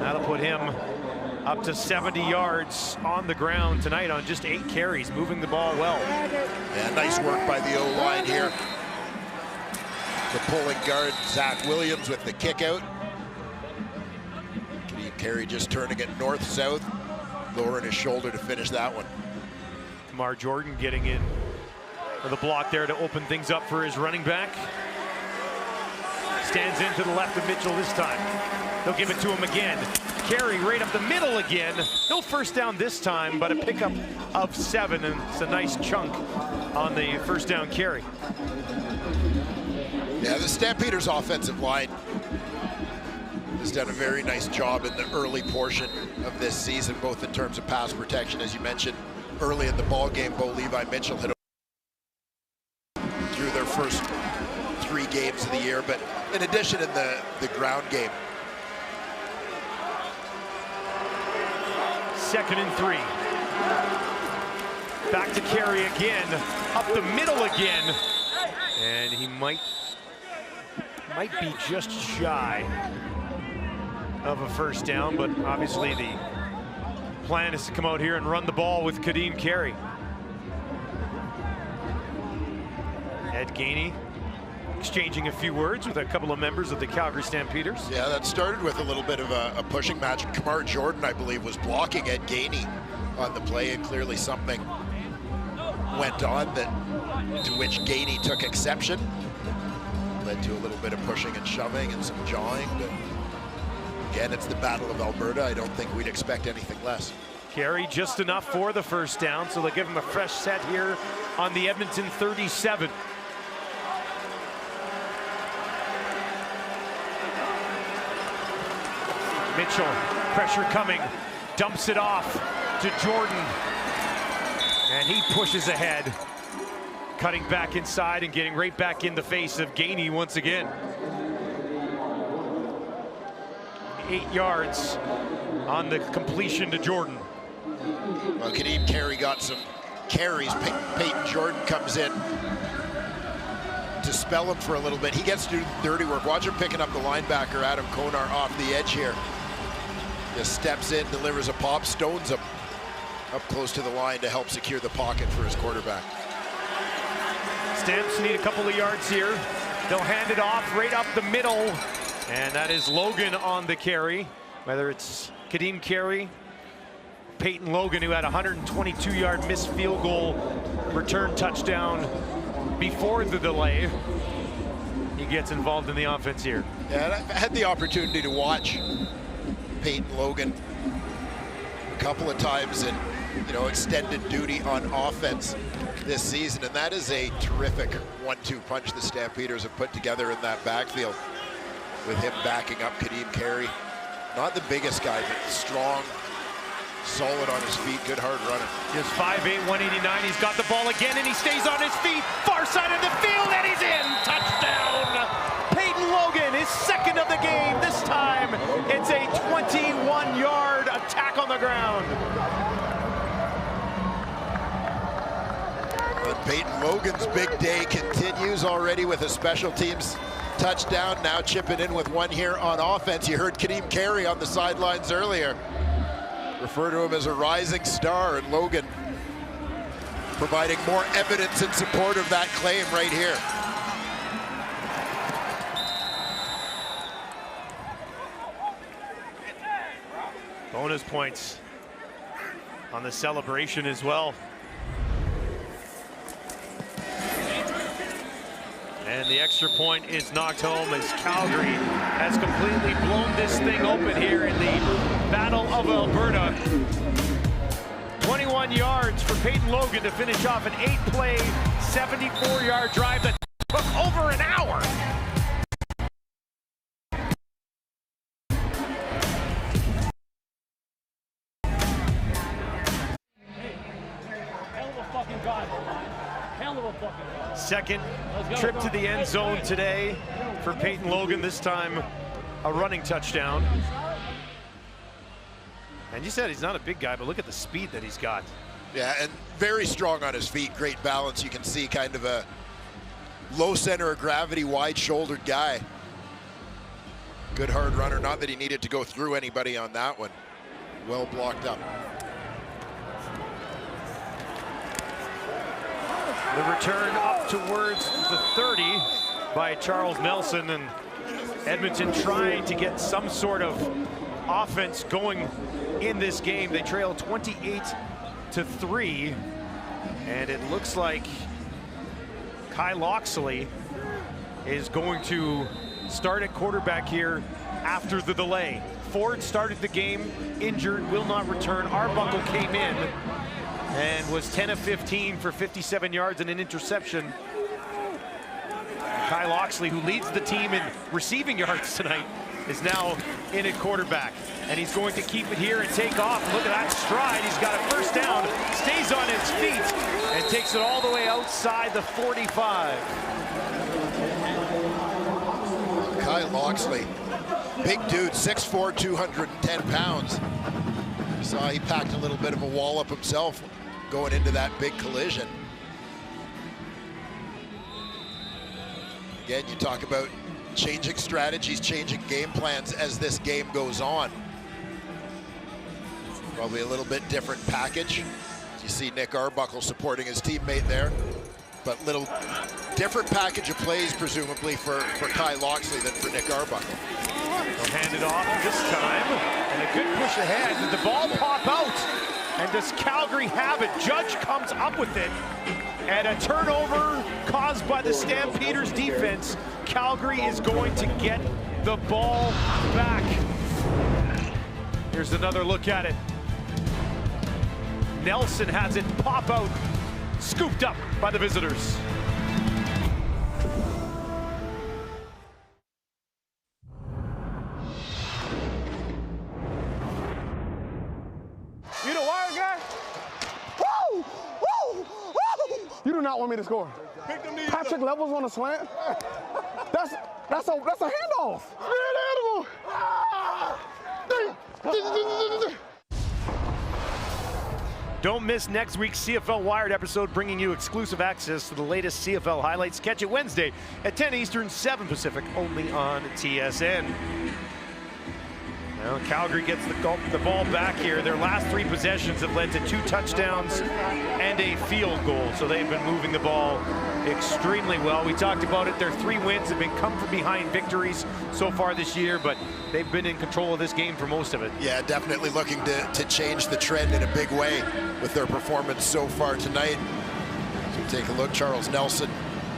That'll put him up to 70 yards on the ground tonight on just 8 carries, moving the ball well. Yeah, nice work by the O-line here. The pulling guard, Zach Williams, with the kick out. Kadeem Carey just turning it north-south, lowering his shoulder to finish that one. Kamar Jordan getting in with a block there to open things up for his running back. Stands in to the left of Mitchell this time. They'll give it to him again. Carey right up the middle again. No 1st down this time, but a pickup of 7, and it's a nice chunk on the 1st down carry. Yeah, the Stampeders offensive line has done a very nice job in the early portion of this season, both in terms of pass protection, as you mentioned early in the ball game. Bo Levi Mitchell hit through their first 3 games of the year, but in addition in the ground game. 2nd and 3. Back to Carey again, up the middle again, and he might be just shy of a 1st down, but obviously the plan is to come out here and run the ball with Kadeem Carey. Ed Gainey exchanging a few words with a couple of members of the Calgary Stampeders. Yeah, that started with a little bit of a pushing match. Kamar Jordan, I believe, was blocking Ed Gainey on the play, and clearly something went on to which Gainey took exception. Led to a little bit of pushing and shoving and some jawing, but again, it's the Battle of Alberta. I don't think we'd expect anything less. Carey just enough for the 1st down, so they'll give him a fresh set here on the Edmonton 37. Mitchell, pressure coming, dumps it off to Jordan, and he pushes ahead. cutting back inside and getting right back in the face of Gainey once again. 8 yards on the completion to Jordan. Well, Kadeem Carey got some carries. Peyton Jordan comes in to spell him for a little bit. He gets to do the dirty work. Watch him picking up the linebacker, Adam Konar, off the edge here. Just steps in, delivers a pop, stones him up close to the line to help secure the pocket for his quarterback. Stamps need a couple of yards here. They'll hand it off right up the middle, and that is Logan on the carry. Whether it's Kadeem Carey, Peyton Logan, who had a 122-yard missed field goal return touchdown before the delay. He gets involved in the offense here. Yeah, I had the opportunity to watch Peyton Logan a couple of times in, extended duty on offense this season, and that is a terrific 1-2 punch the Stampeders have put together in that backfield with him backing up Kadeem Carey. Not the biggest guy, but strong, solid on his feet, good hard runner. Just 5'8", 189. He's got the ball again, and he stays on his feet. Far side of the field, and he's in. Touchdown. Peyton Logan, his second of the game. This time, it's a 21-yard attack on the ground. But Peyton Logan's big day continues already with a special teams touchdown. Now chipping in with one here on offense. You heard Kadeem Carey on the sidelines earlier refer to him as a rising star, and Logan providing more evidence in support of that claim right here. Bonus points on the celebration as well. And the extra point is knocked home as Calgary has completely blown this thing open here in the Battle of Alberta. 21 yards for Peyton Logan to finish off an 8-play, 74-yard drive that took over an hour. Second trip to the end zone today for Peyton Logan, this time a running touchdown. And you said he's not a big guy, but look at the speed that he's got. Yeah, and very strong on his feet, great balance. You can see kind of a low center of gravity, wide-shouldered guy. Good hard runner, not that he needed to go through anybody on that one. Well blocked up. The return up towards the 30 by Charles Nelson, and Edmonton trying to get some sort of offense going in this game. They trail 28-3, and it looks like Kai Loxley is going to start at quarterback here after the delay. Ford started the game injured, will not return. Arbuckle came in and was 10 of 15 for 57 yards and an interception. Kai Loxley, who leads the team in receiving yards tonight, is now in at quarterback. And he's going to keep it here and take off. Look at that stride. He's got a first down, stays on his feet, and takes it all the way outside the 45. Kai Loxley, big dude, 6'4", 210 pounds. You saw he packed a little bit of a wallop himself going into that big collision. Again, you talk about changing strategies, changing game plans as this game goes on. Probably a little bit different package. You see Nick Arbuckle supporting his teammate there, but little different package of plays presumably for Kai Loxley than for Nick Arbuckle. They'll hand it off this time, and a good push ahead. Did the ball pop out? And does Calgary have it? Judge comes up with it, and a turnover caused by the Stampeders defense. Calgary is going to get the ball back. Here's another look at it. Nelson has it pop out, scooped up by the visitors. You the wire guy? Woo! Woo! Woo! You do not want me to score. Patrick Levels on a slant. That's a handoff. Don't miss next week's CFL Wired episode, bringing you exclusive access to the latest CFL highlights. Catch it Wednesday at 10 Eastern, 7 Pacific, only on TSN. Well, Calgary gets the ball back here. Their last 3 possessions have led to 2 touchdowns and a field goal, so they've been moving the ball extremely well. We talked about it. Their 3 wins have been come from behind victories so far this year, but they've been in control of this game for most of it. Yeah, definitely looking to change the trend in a big way with their performance so far tonight. So take a look, Charles Nelson,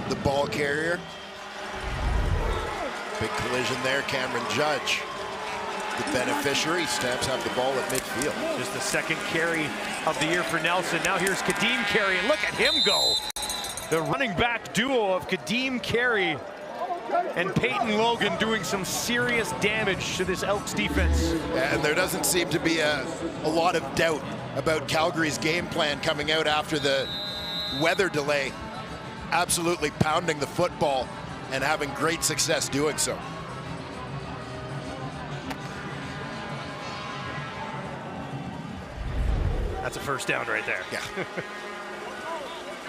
the ball carrier. Big collision there, Cameron Judge, the beneficiary. Stamps have the ball at midfield. Just the second carry of the year for Nelson. Now here's Kadeem Carey, and look at him go. The running back duo of Kadeem Carey and Peyton Logan doing some serious damage to this Elks defense. And there doesn't seem to be a lot of doubt about Calgary's game plan coming out after the weather delay. Absolutely pounding the football and having great success doing so. That's a first down right there. Yeah.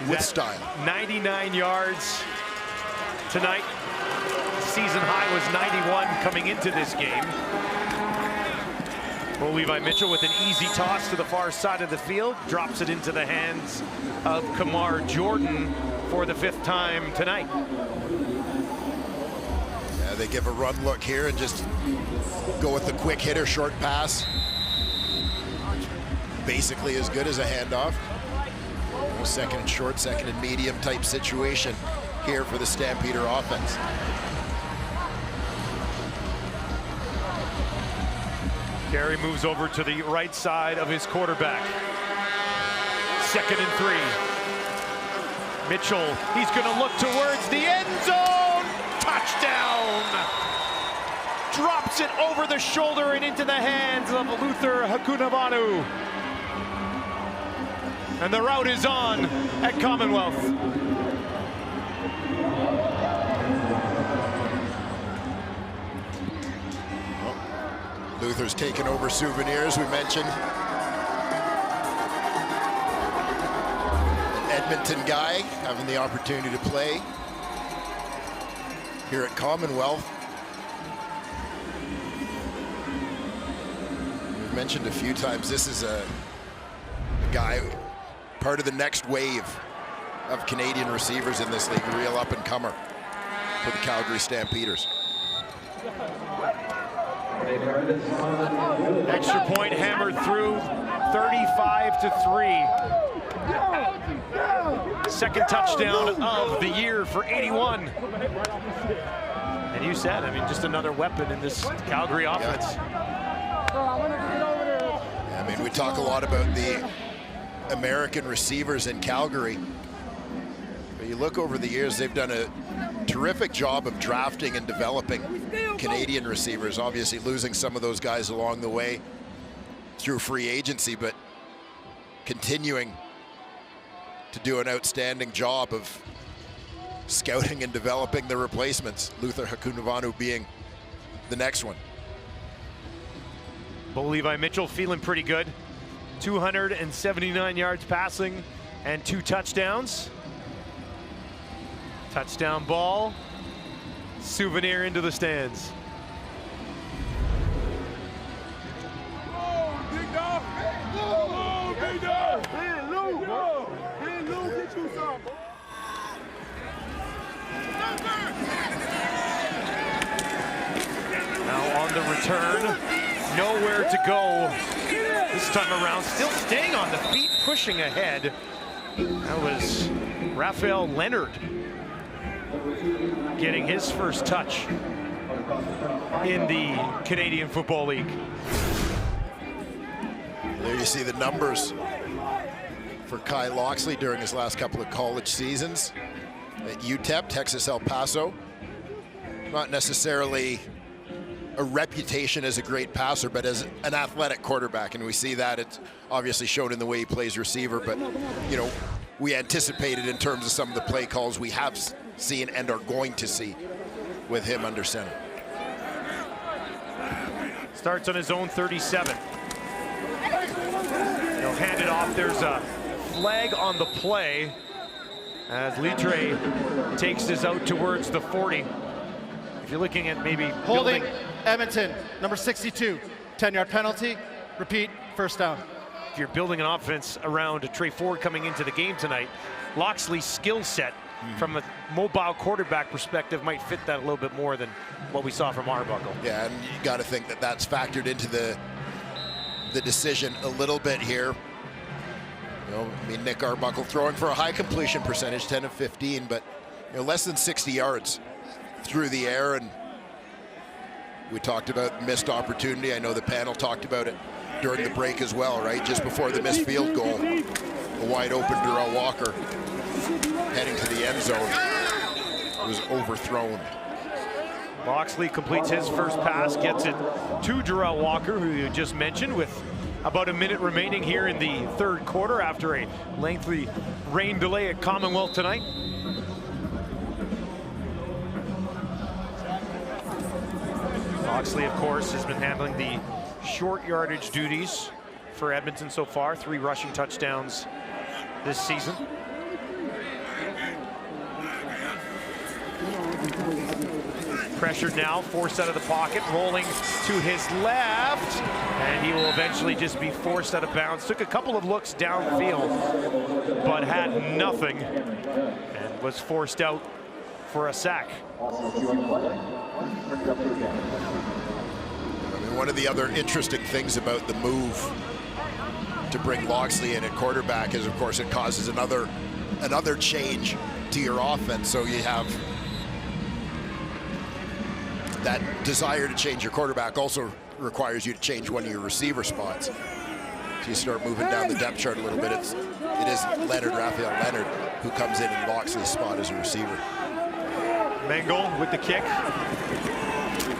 With style. 99 yards tonight. Season high was 91 coming into this game. Well, Levi Mitchell with an easy toss to the far side of the field. Drops it into the hands of Kamar Jordan for the 5th time tonight. Yeah, they give a run look here and just go with the quick hitter, short pass. Basically as good as a handoff. Second and short, second and medium type situation here for the Stampeder offense. Carey moves over to the right side of his quarterback. 2nd and 3. Mitchell, he's going to look towards the end zone. Touchdown! Drops it over the shoulder and into the hands of Luther Hakunavanu. And the route is on at Commonwealth. Luther's taken over Souvenirs, we mentioned. An Edmonton guy having the opportunity to play here at Commonwealth. We've mentioned a few times, this is a guy, part of the next wave of Canadian receivers in this league, a real up-and-comer for the Calgary Stampeders. Extra point hammered through, 35-3. Second touchdown of the year for 81. And you said, I mean, just another weapon in this Calgary offense. Yeah, I mean, we talk a lot about the American receivers in Calgary. But you look over the years, they've done a terrific job of drafting and developing Canadian receivers, obviously losing some of those guys along the way through free agency, but continuing to do an outstanding job of scouting and developing the replacements, Luther Hakunavanu being the next one. Bo Levi Mitchell feeling pretty good. 279 yards passing and 2 touchdowns. Touchdown ball. Souvenir into the stands. Now on the return, nowhere to go this time around. Still staying on the feet, pushing ahead. That was Raphael Leonard getting his first touch in the Canadian Football League. There you see the numbers for Kai Loxley during his last couple of college seasons at UTEP, Texas El Paso. Not necessarily a reputation as a great passer, but as an athletic quarterback, and we see that it's obviously shown in the way he plays receiver. But you know, we anticipated in terms of some of the play calls we have seen and are going to see with him under center. Starts on his own 37. He'll hand it off. There's a flag on the play as Litre takes this out towards the 40. If you're looking at maybe holding Edmonton, number 62, 10-yard penalty. Repeat, first down. If you're building an offense around Trey Ford coming into the game tonight, Loxley's skill set from a mobile quarterback perspective might fit that a little bit more than what we saw from Arbuckle. Yeah, and you got to think that that's factored into the decision a little bit here. You know, I mean, Nick Arbuckle throwing for a high completion percentage, 10 of 15, but you know, less than 60 yards through the air. And we talked about missed opportunity. I know the panel talked about it during the break as well, right? Just before the missed field goal, a wide open Darrell Walker heading to the end zone was overthrown. Loxley completes his first pass, gets it to Darrell Walker, who you just mentioned, with about a minute remaining here in the third quarter after a lengthy rain delay at Commonwealth tonight. Loxley, of course, has been handling the short yardage duties for Edmonton so far. 3 rushing touchdowns this season. Pressured now, forced out of the pocket, rolling to his left, and he will eventually just be forced out of bounds. Took a couple of looks downfield, but had nothing, and was forced out for a sack. I mean, one of the other interesting things about the move to bring Loxley in at quarterback is, of course, it causes another change to your offense. So you have that desire to change your quarterback also requires you to change one of your receiver spots. So you start moving down the depth chart a little bit. It is Raphael Leonard who comes in Loxley's spot as a receiver. Mengel with the kick,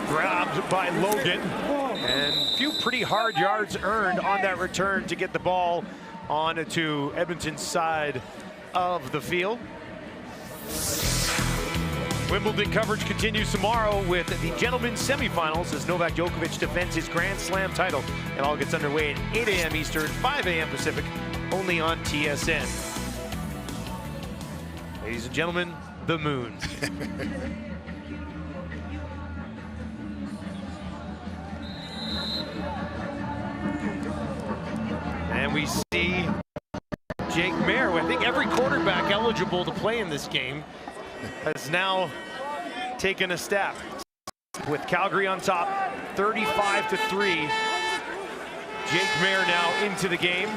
grabbed by Logan, and a few pretty hard yards earned on that return to get the ball on to Edmonton's side of the field. Wimbledon coverage continues tomorrow with the gentlemen's semifinals as Novak Djokovic defends his Grand Slam title. It all gets underway at 8 a.m. Eastern, 5 a.m. Pacific, only on TSN. Ladies and gentlemen, the moon. And we see Jake Mayer. I think every quarterback eligible to play in this game has now taken a step. With Calgary on top, 35-3. Jake Mayer now into the game,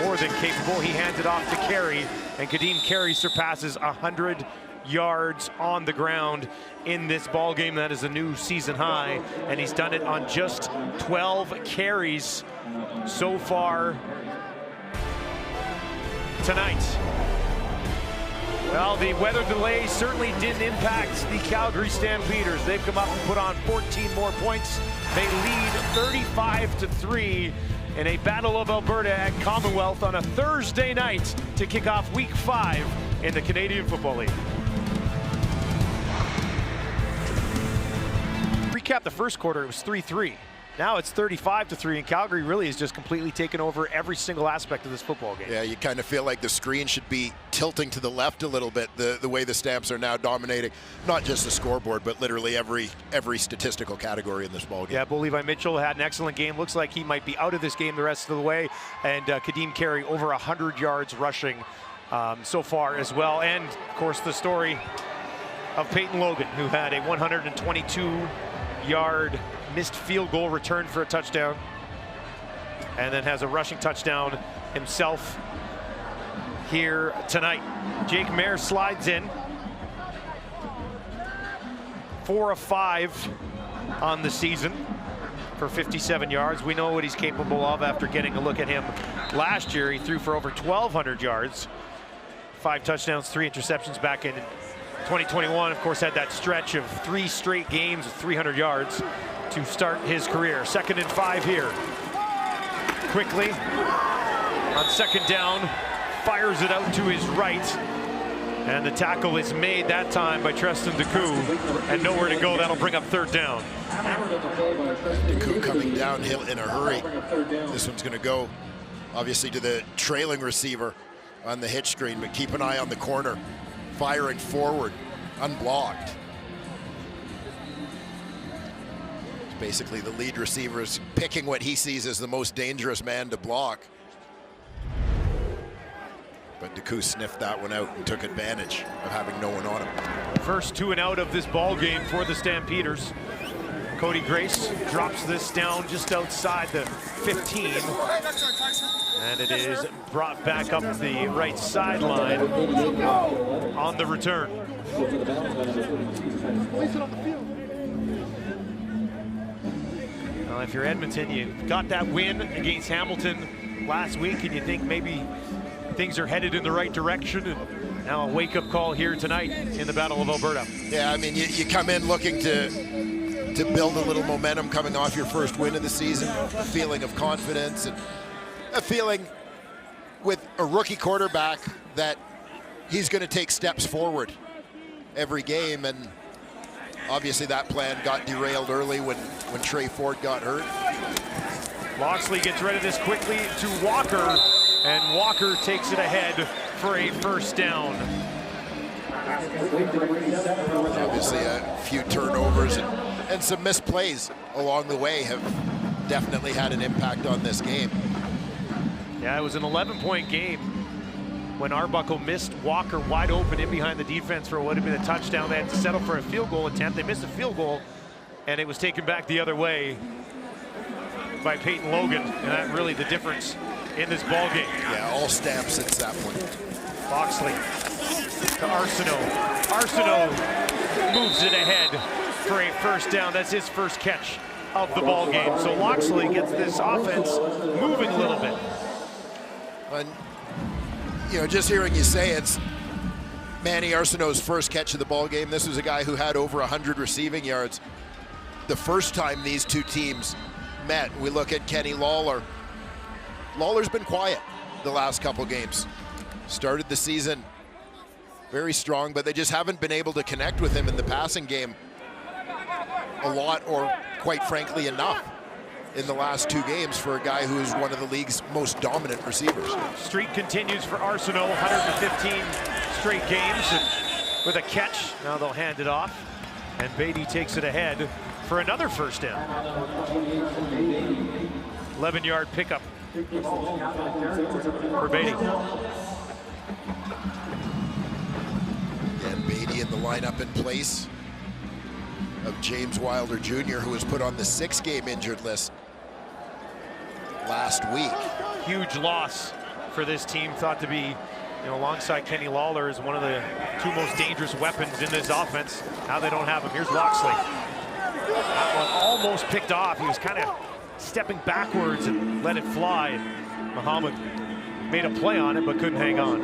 more than capable. He hands it off to Carey, and Kadeem Carey surpasses 100 yards on the ground in this ball game. That is a new season high, and he's done it on just 12 carries so far tonight. Well, the weather delay certainly didn't impact the Calgary Stampeders. They've come up and put on 14 more points. They lead 35-3 in a Battle of Alberta at Commonwealth on a Thursday night to kick off Week 5 in the Canadian Football League. Recap the first quarter, it was 3-3. Now it's 35-3, and Calgary really has just completely taken over every single aspect of this football game. Yeah, you kind of feel like the screen should be tilting to the left a little bit, the way the Stamps are now dominating, not just the scoreboard, but literally every statistical category in this ball game. Yeah, Bo Levi Mitchell had an excellent game. Looks like he might be out of this game the rest of the way. And Kadeem Carey over 100 yards rushing so far as well. And, of course, the story of Peyton Logan, who had a 122-yard missed field goal return for a touchdown, and then has a rushing touchdown himself here tonight. Jake Mayer slides in, 4 of 5 on the season for 57 yards. We know what he's capable of after getting a look at him last year. He threw for over 1,200 yards, 5 touchdowns, 3 interceptions back in 2021. Of course, had that stretch of 3 straight games of 300 yards to start his career. 2nd and 5 here. Quickly, on 2nd down, fires it out to his right. And the tackle is made that time by Treston Decoux, and nowhere to go. That'll bring up third down. Decoux coming downhill in a hurry. This one's going to go, obviously, to the trailing receiver on the hitch screen, but keep an eye on the corner. Firing forward, unblocked. Basically, the lead receiver is picking what he sees as the most dangerous man to block. But Decoux sniffed that one out and took advantage of having no one on him. First 2 and out of this ball game for the Stampeders. Cody Grace drops this down just outside the 15. And it is brought back up the right sideline on the return. If you're Edmonton, you got that win against Hamilton last week, and you think maybe things are headed in the right direction, and now a wake-up call here tonight in the Battle of Alberta. Yeah, I mean, you come in looking to build a little momentum coming off your first win of the season, a feeling of confidence, and a feeling with a rookie quarterback that he's going to take steps forward every game, and obviously that plan got derailed early when Trey Ford got hurt. Loxley gets rid of this quickly to Walker, and Walker takes it ahead for a first down. Obviously a few turnovers and some misplays along the way have definitely had an impact on this game. Yeah, it was an 11-point game when Arbuckle missed Walker wide open in behind the defense for what would have been a touchdown. They had to settle for a field goal attempt. They missed a field goal, and it was taken back the other way by Peyton Logan, and that really the difference in this ball game. Yeah, all Stamp since that point. Loxley to Arsenault. Arsenault moves it ahead for a first down. That's his first catch of the ball game. So Loxley gets this offense moving a little bit. And, you know, just hearing you say it's Manny Arsenault's first catch of the ball game. This was a guy who had over 100 receiving yards the first time these two teams met. We look at Kenny Lawler. Lawler's been quiet the last couple games. Started the season very strong, but they just haven't been able to connect with him in the passing game a lot, or quite frankly enough, in the last 2 games for a guy who is one of the league's most dominant receivers. Streak continues for Arsenault, 115 straight games, and with a catch. Now they'll hand it off, and Beatty takes it ahead for another first down. 11-yard pickup for Beatty. And Beatty in the lineup in place of James Wilder Jr., who was put on the 6-game injured list last week. Huge loss for this team, thought to be, alongside Kenny Lawler, is one of the 2 most dangerous weapons in this offense. Now they don't have him. Here's Loxley. That one almost picked off. He was kind of stepping backwards and let it fly. Muhammad made a play on it, but couldn't hang on.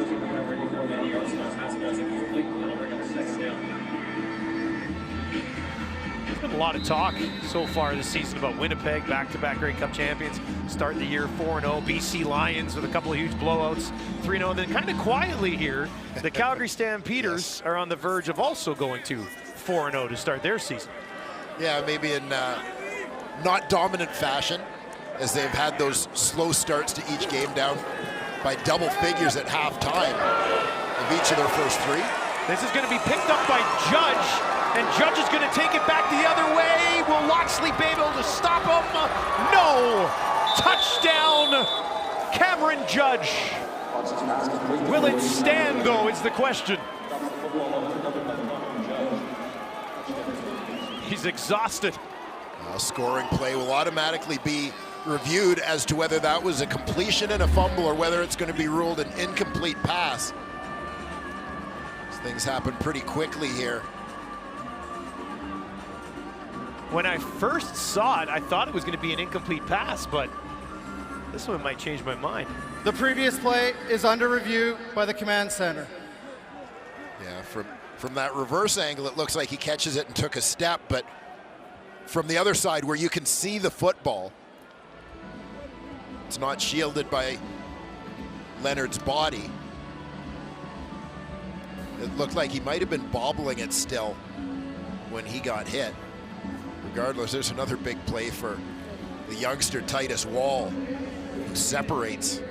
There's been a lot of talk so far this season about Winnipeg, back-to-back Grey Cup champions, starting the year 4-0. BC Lions with a couple of huge blowouts, 3-0. And then kind of quietly here, the Calgary Stampeders are on the verge of also going to 4-0 to start their season. Yeah, maybe in not dominant fashion, as they've had those slow starts to each game, down by double figures at halftime of each of their first 3. This is going to be picked up by Judge, and Judge is going to take it back the other way. Will Loxley be able to stop him? No! Touchdown, Cameron Judge. Will it stand, though, is the question. He's exhausted. A scoring play will automatically be reviewed as to whether that was a completion and a fumble, or whether it's going to be ruled an incomplete pass. Things happen pretty quickly here. When I first saw it, I thought it was going to be an incomplete pass, but this one might change my mind. The previous play is under review by the command center. Yeah, from that reverse angle, it looks like he catches it and took a step, but from the other side where you can see the football, it's not shielded by Leonard's body. It looked like he might have been bobbling it still when he got hit. Regardless, there's another big play for the youngster Titus Wall, who separates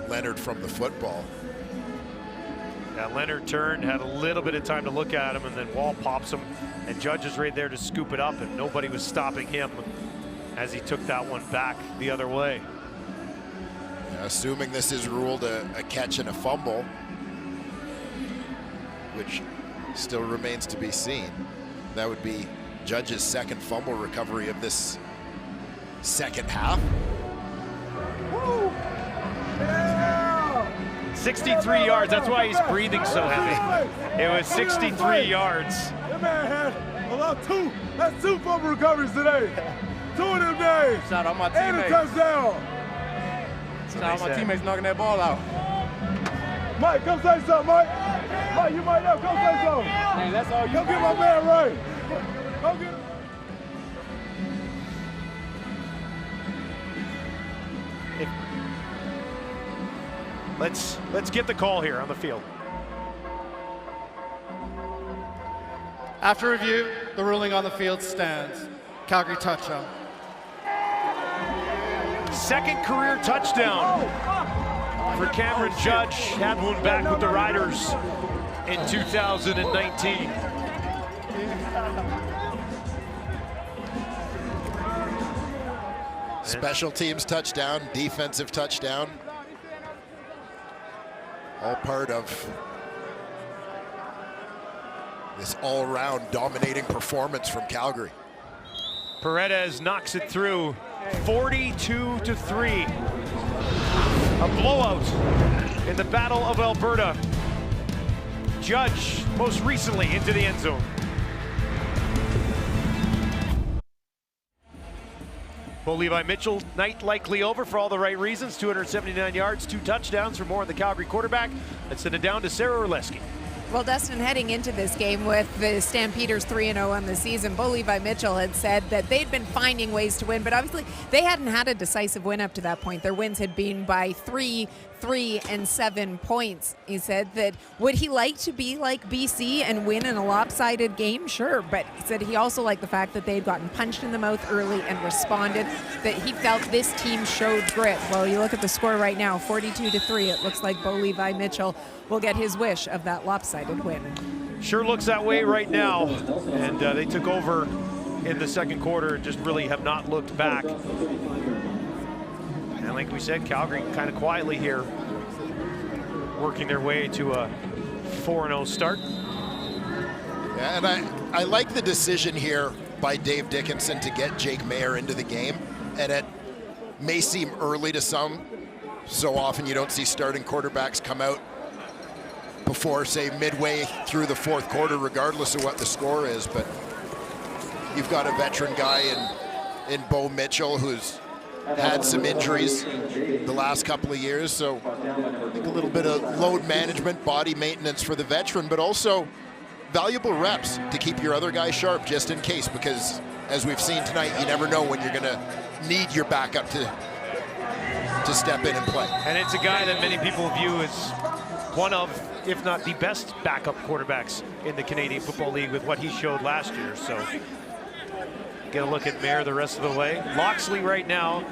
Leonard from the football. Yeah, Leonard turned, had a little bit of time to look at him, and then Wall pops him, and Judge is right there to scoop it up, and nobody was stopping him as he took that one back the other way. Assuming this is ruled a catch and a fumble, which still remains to be seen. That would be Judge's second fumble recovery of this second half. Woo! Yeah! 63 yards, that's why he's breathing so heavy. It was 63 yards. That man had about that's two fumble recoveries today. 2 of them days. Shout out my and teammates. a touchdown. Shout out my teammates knocking that ball out. Mike, come say something, Mike. Mike, you might know. Come say something. Man, that's all you Come get my man right. Come get him. Let's get the call here on the field. After review, the ruling on the field stands. Calgary touchdown. Second career touchdown for Cameron Judge. Had one back with the Riders in 2019. Special teams touchdown, defensive touchdown. All part of this all-around dominating performance from Calgary. Paredes knocks it through, 42-3. A blowout in the Battle of Alberta. Judge most recently into the end zone. Bo Levi Mitchell, night likely over for all the right reasons. 279 yards, 2 touchdowns. For more on the Calgary quarterback, let's send it down to Sarah Orleski. Well, Dustin, heading into this game with the Stampeders 3-0 on the season, Bo Levi Mitchell had said that they'd been finding ways to win, but obviously they hadn't had a decisive win up to that point. Their wins had been by 3, and 7 points. He said that would he like to be like BC and win in a lopsided game? Sure, but he said he also liked the fact that they'd gotten punched in the mouth early and responded, that he felt this team showed grit. Well, you look at the score right now, 42-3. It looks like Bo Levi Mitchell will get his wish of that lopsided win. Sure looks that way right now, and they took over in the second quarter and just really have not looked back. And like we said, Calgary kind of quietly here, working their way to a 4-0 start. Yeah, and I like the decision here by Dave Dickinson to get Jake Mayer into the game. And it may seem early to some. So often you don't see starting quarterbacks come out before, say, midway through the fourth quarter, regardless of what the score is. But you've got a veteran guy in Bo Mitchell who's had some injuries the last couple of years. So I think a little bit of load management, body maintenance for the veteran, but also valuable reps to keep your other guy sharp just in case, because as we've seen tonight, you never know when you're going to need your backup to step in and play. And it's a guy that many people view as one of, if not the best backup quarterbacks in the Canadian Football League with what he showed last year. So get a look at Mayer the rest of the way. Loxley right now.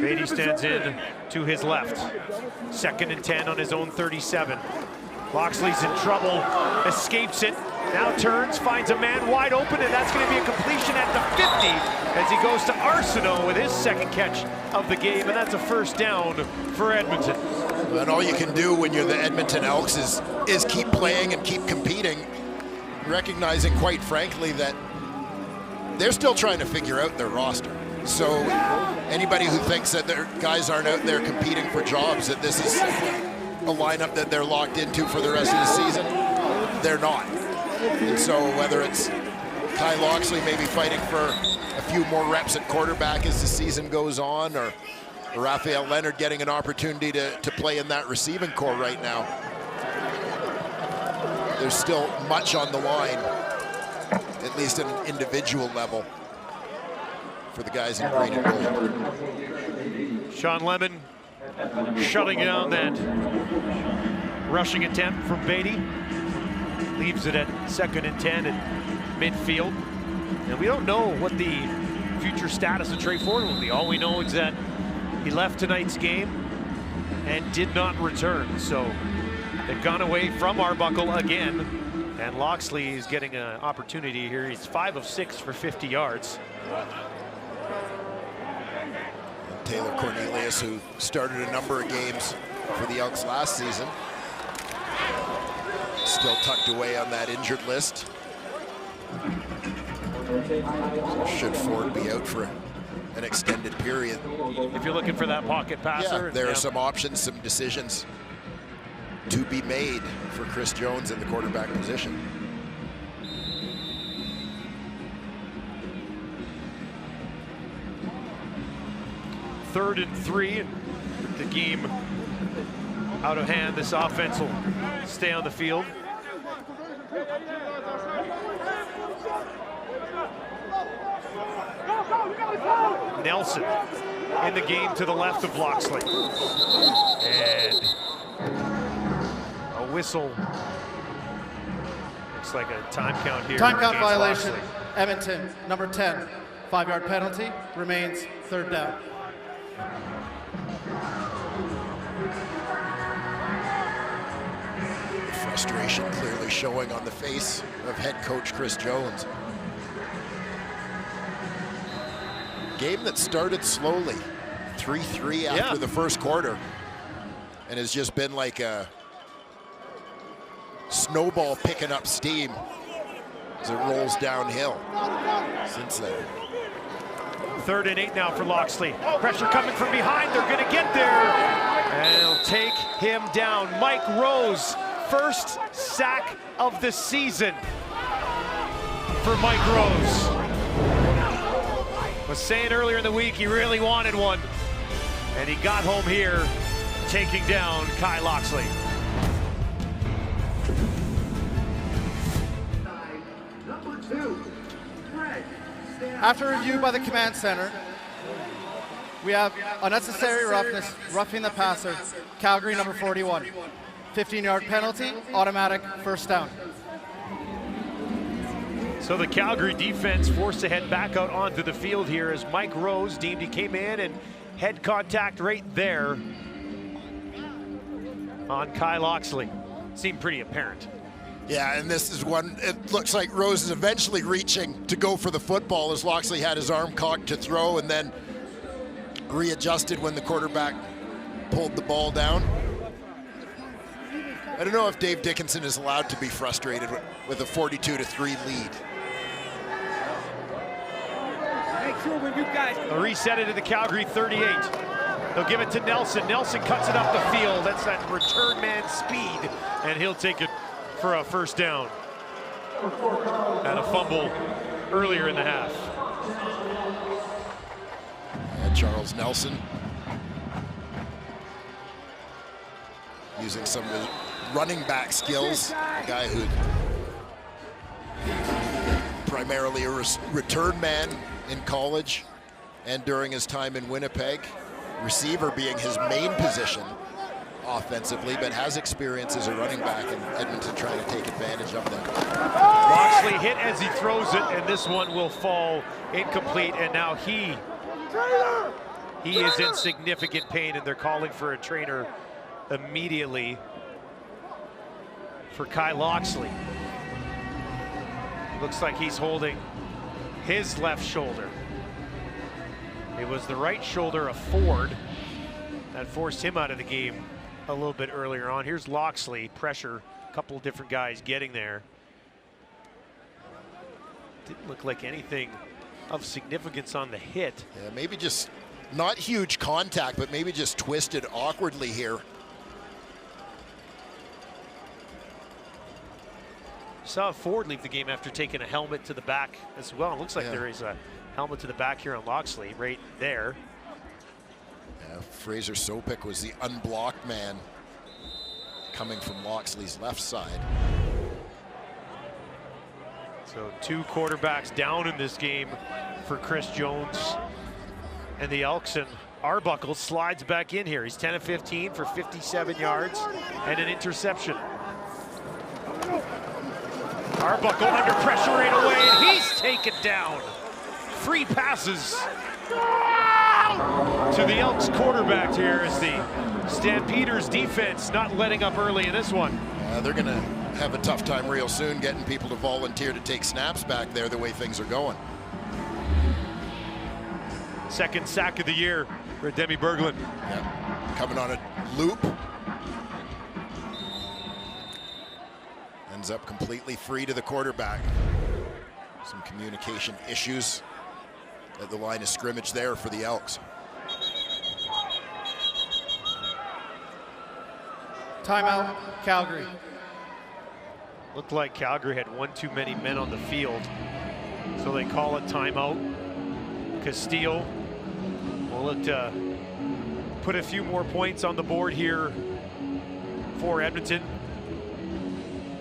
Beatty stands in to his left. 2nd and 10 on his own 37. Loxley's in trouble, escapes it, now turns, finds a man wide open, and that's going to be a completion at the 50 as he goes to Arsenault with his second catch of the game, and that's a first down for Edmonton. And all you can do when you're the Edmonton Elks is keep playing and keep competing, recognizing, quite frankly, that they're still trying to figure out their roster. So anybody who thinks that their guys aren't out there competing for jobs, that this is a lineup that they're locked into for the rest of the season, they're not. And so whether it's Kai Loxley maybe fighting for a few more reps at quarterback as the season goes on, or Raphael Leonard getting an opportunity to play in that receiving core right now, there's still much on the line, at least at an individual level, for the guys in green and gold. Sean Lemon shutting down that rushing attempt from Beatty. Leaves it at 2nd and 10 at midfield. And we don't know what the future status of Trey Ford will be. All we know is that he left tonight's game and did not return. So they've gone away from Arbuckle again. And Loxley is getting an opportunity here. He's 5 of 6 for 50 yards. Taylor Cornelius, who started a number of games for the Elks last season, still tucked away on that injured list. Should Ford be out for an extended period? If you're looking for that pocket passer. Yeah, there are some options, some decisions to be made for Chris Jones in the quarterback position. Third and 3, the game out of hand. This offense will stay on the field. Nelson in the game to the left of Loxley. And a whistle. Looks like a time count here. Time count against violation. Loxley. Edmonton, number 10. 5-yard penalty. Remains 3rd down. Frustration clearly showing on the face of head coach Chris Jones. Game that started slowly, 3-3 after the first quarter, and has just been like a snowball picking up steam as it rolls downhill since then. 3rd and 8 now for Loxley. Pressure coming from behind. They're going to get there. And they'll take him down. Mike Rose, first sack of the season for Mike Rose. Was saying earlier in the week he really wanted one. And he got home here, taking down Kai Loxley. After review by the command center, we have unnecessary roughness, roughing the passer, Calgary number 41. 15-yard penalty, automatic 1st down. So the Calgary defense forced to head back out onto the field here as Mike Rose deemed he came in and head contact right there on Kai Loxley. Seemed pretty apparent. Yeah, and this is one, it looks like Rose is eventually reaching to go for the football as Loxley had his arm cocked to throw and then readjusted when the quarterback pulled the ball down. I don't know if Dave Dickinson is allowed to be frustrated with a 42-3 lead. Make sure when you guys A reset it to the Calgary 38. They'll give it to Nelson. Nelson cuts it up the field. That's that return man speed, and he'll take it for a 1st down. And a fumble earlier in the half. And Charles Nelson using some of his running back skills. A guy who primarily a return man in college and during his time in Winnipeg. Receiver being his main position offensively, but has experience as a running back, and Edmonton trying to take advantage of them. Loxley hit as he throws it, and this one will fall incomplete, and now he is in significant pain, and they're calling for a trainer immediately for Kai Loxley. Looks like he's holding his left shoulder. It was the right shoulder of Ford that forced him out of the game a little bit earlier on. Here's Loxley, pressure, a couple of different guys getting there. Didn't look like anything of significance on the hit. Yeah, maybe just not huge contact, but maybe just twisted awkwardly here. Saw Ford leave the game after taking a helmet to the back as well. It looks like there is a helmet to the back here on Loxley right there. Yeah, Fraser Sopik was the unblocked man coming from Loxley's left side. So 2 quarterbacks down in this game for Chris Jones and the Elks, and Arbuckle slides back in here. He's 10 of 15 for 57 yards and an interception. Arbuckle under pressure right away, and he's taken down. 3 passes to the Elks quarterback here as the Stampeders defense not letting up early in this one. They're going to have a tough time real soon getting people to volunteer to take snaps back there the way things are going. Second sack of the year for Demi Berglund. Yeah. Coming on a loop. Ends up completely free to the quarterback. Some communication issues at the line of scrimmage there for the Elks. Timeout, Calgary. Looked like Calgary had one too many men on the field, so they call a timeout. Castile will look to put a few more points on the board here for Edmonton.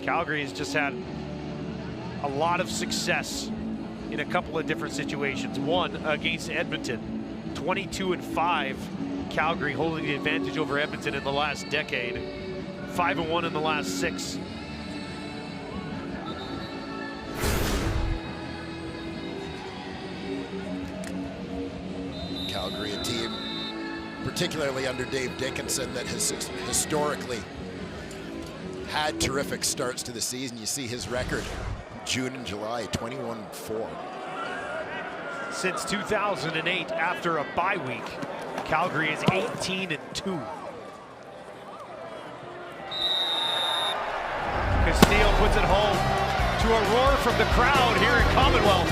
Calgary has just had a lot of success in a couple of different situations. One against Edmonton, 22-5. Calgary holding the advantage over Edmonton in the last decade. 5-1 in the last 6. Calgary, a team, particularly under Dave Dickinson, that has historically had terrific starts to the season. You see his record, June and July, 21-4. Since 2008, after a bye week, Calgary is 18-2. Castile puts it home to a roar from the crowd here in Commonwealth.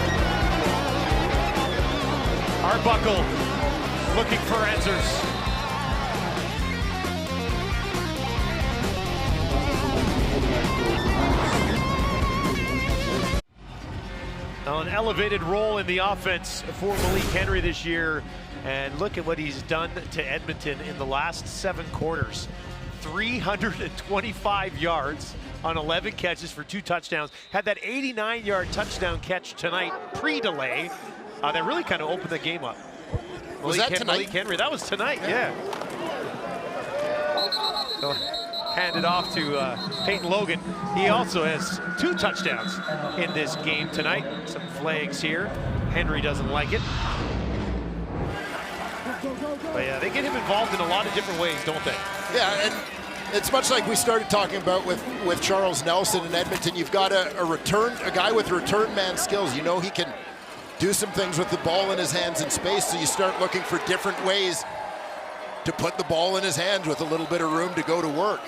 Arbuckle looking for answers. Now an elevated role in the offense for Malik Henry this year, and look at what he's done to Edmonton in the last 7 quarters. 325 yards on 11 catches for 2 touchdowns. Had that 89-yard touchdown catch tonight, pre-delay. That really kind of opened the game up. Was that tonight? Malik Henry, that was tonight, yeah. So, hand it off to Peyton Logan. He also has 2 touchdowns in this game tonight. Some flags here. Henry doesn't like it. But yeah, they get him involved in a lot of different ways, don't they? Yeah, and it's much like we started talking about with Charles Nelson in Edmonton. You've got a guy with return man skills. You know he can do some things with the ball in his hands in space, so you start looking for different ways to put the ball in his hands with a little bit of room to go to work.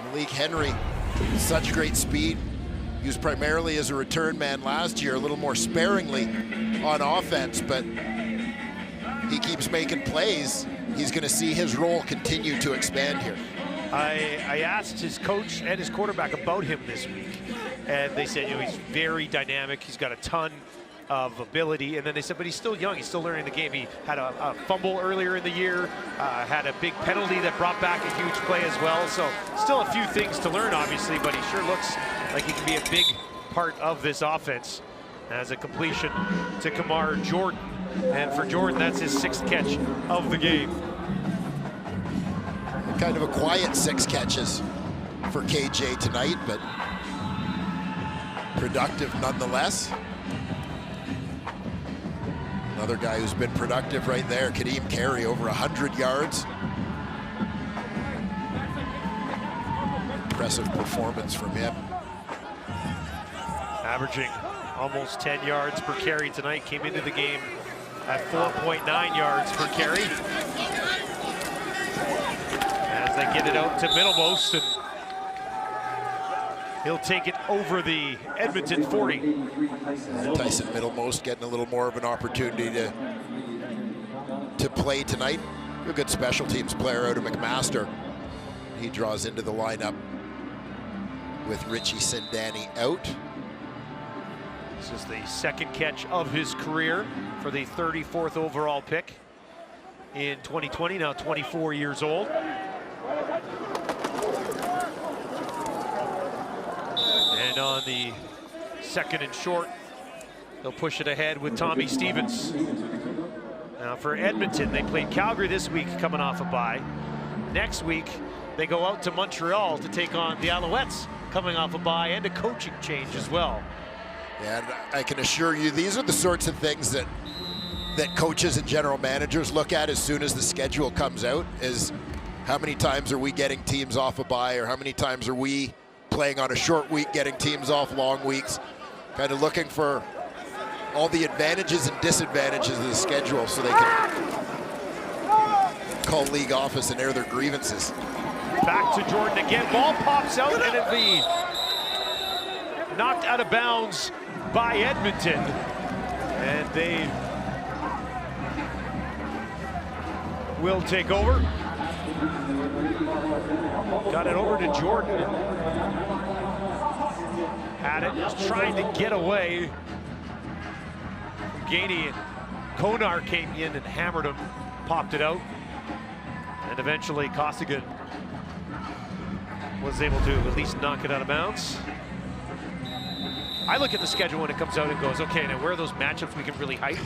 Malik Henry, such great speed, used primarily as a return man last year, a little more sparingly on offense, but he keeps making plays. He's going to see his role continue to expand here. I asked his coach and his quarterback about him this week, and they said, you know, he's very dynamic. He's got a ton of ability, and then they said, but he's still young. He's still learning the game. He had a fumble earlier in the year, had a big penalty that brought back a huge play as well. So still a few things to learn, obviously, but he sure looks like he can be a big part of this offense. As a completion to Kamar Jordan, and for Jordan, that's his 6th catch of the game. Kind of a quiet 6 catches for KJ tonight, but productive nonetheless. Another guy who's been productive right there, Kadeem Carey, over 100 yards. Impressive performance from him. Averaging almost 10 yards per carry tonight, came into the game at 4.9 yards per carry. As they get it out to Middlemost, and he'll take it over the Edmonton 40. Tyson Middlemost getting a little more of an opportunity to play tonight. A good special teams player out of McMaster. He draws into the lineup with Richie Sindani out. This is the 2nd catch of his career for the 34th overall pick in 2020, now 24 years old. And on the 2nd and short, they'll push it ahead with Tommy Stevens. Now Now for Edmonton, they played Calgary this week coming off a bye. Next week, they go out to Montreal to take on the Alouettes coming off a bye and a coaching change as well. And I can assure you, these are the sorts of things that coaches and general managers look at as soon as the schedule comes out, is how many times are we getting teams off a bye, or how many times are we playing on a short week, getting teams off long weeks, kind of looking for all the advantages and disadvantages of the schedule so they can call league office and air their grievances. Back to Jordan again, ball pops out and it'll be knocked out of bounds by Edmonton, and they will take over. Got it over to Jordan. Had it, was trying to get away. Gainey and Konar came in and hammered him, popped it out, and eventually Costigan was able to at least knock it out of bounds. I look at the schedule when it comes out and goes, okay, now where are those matchups we can really hype?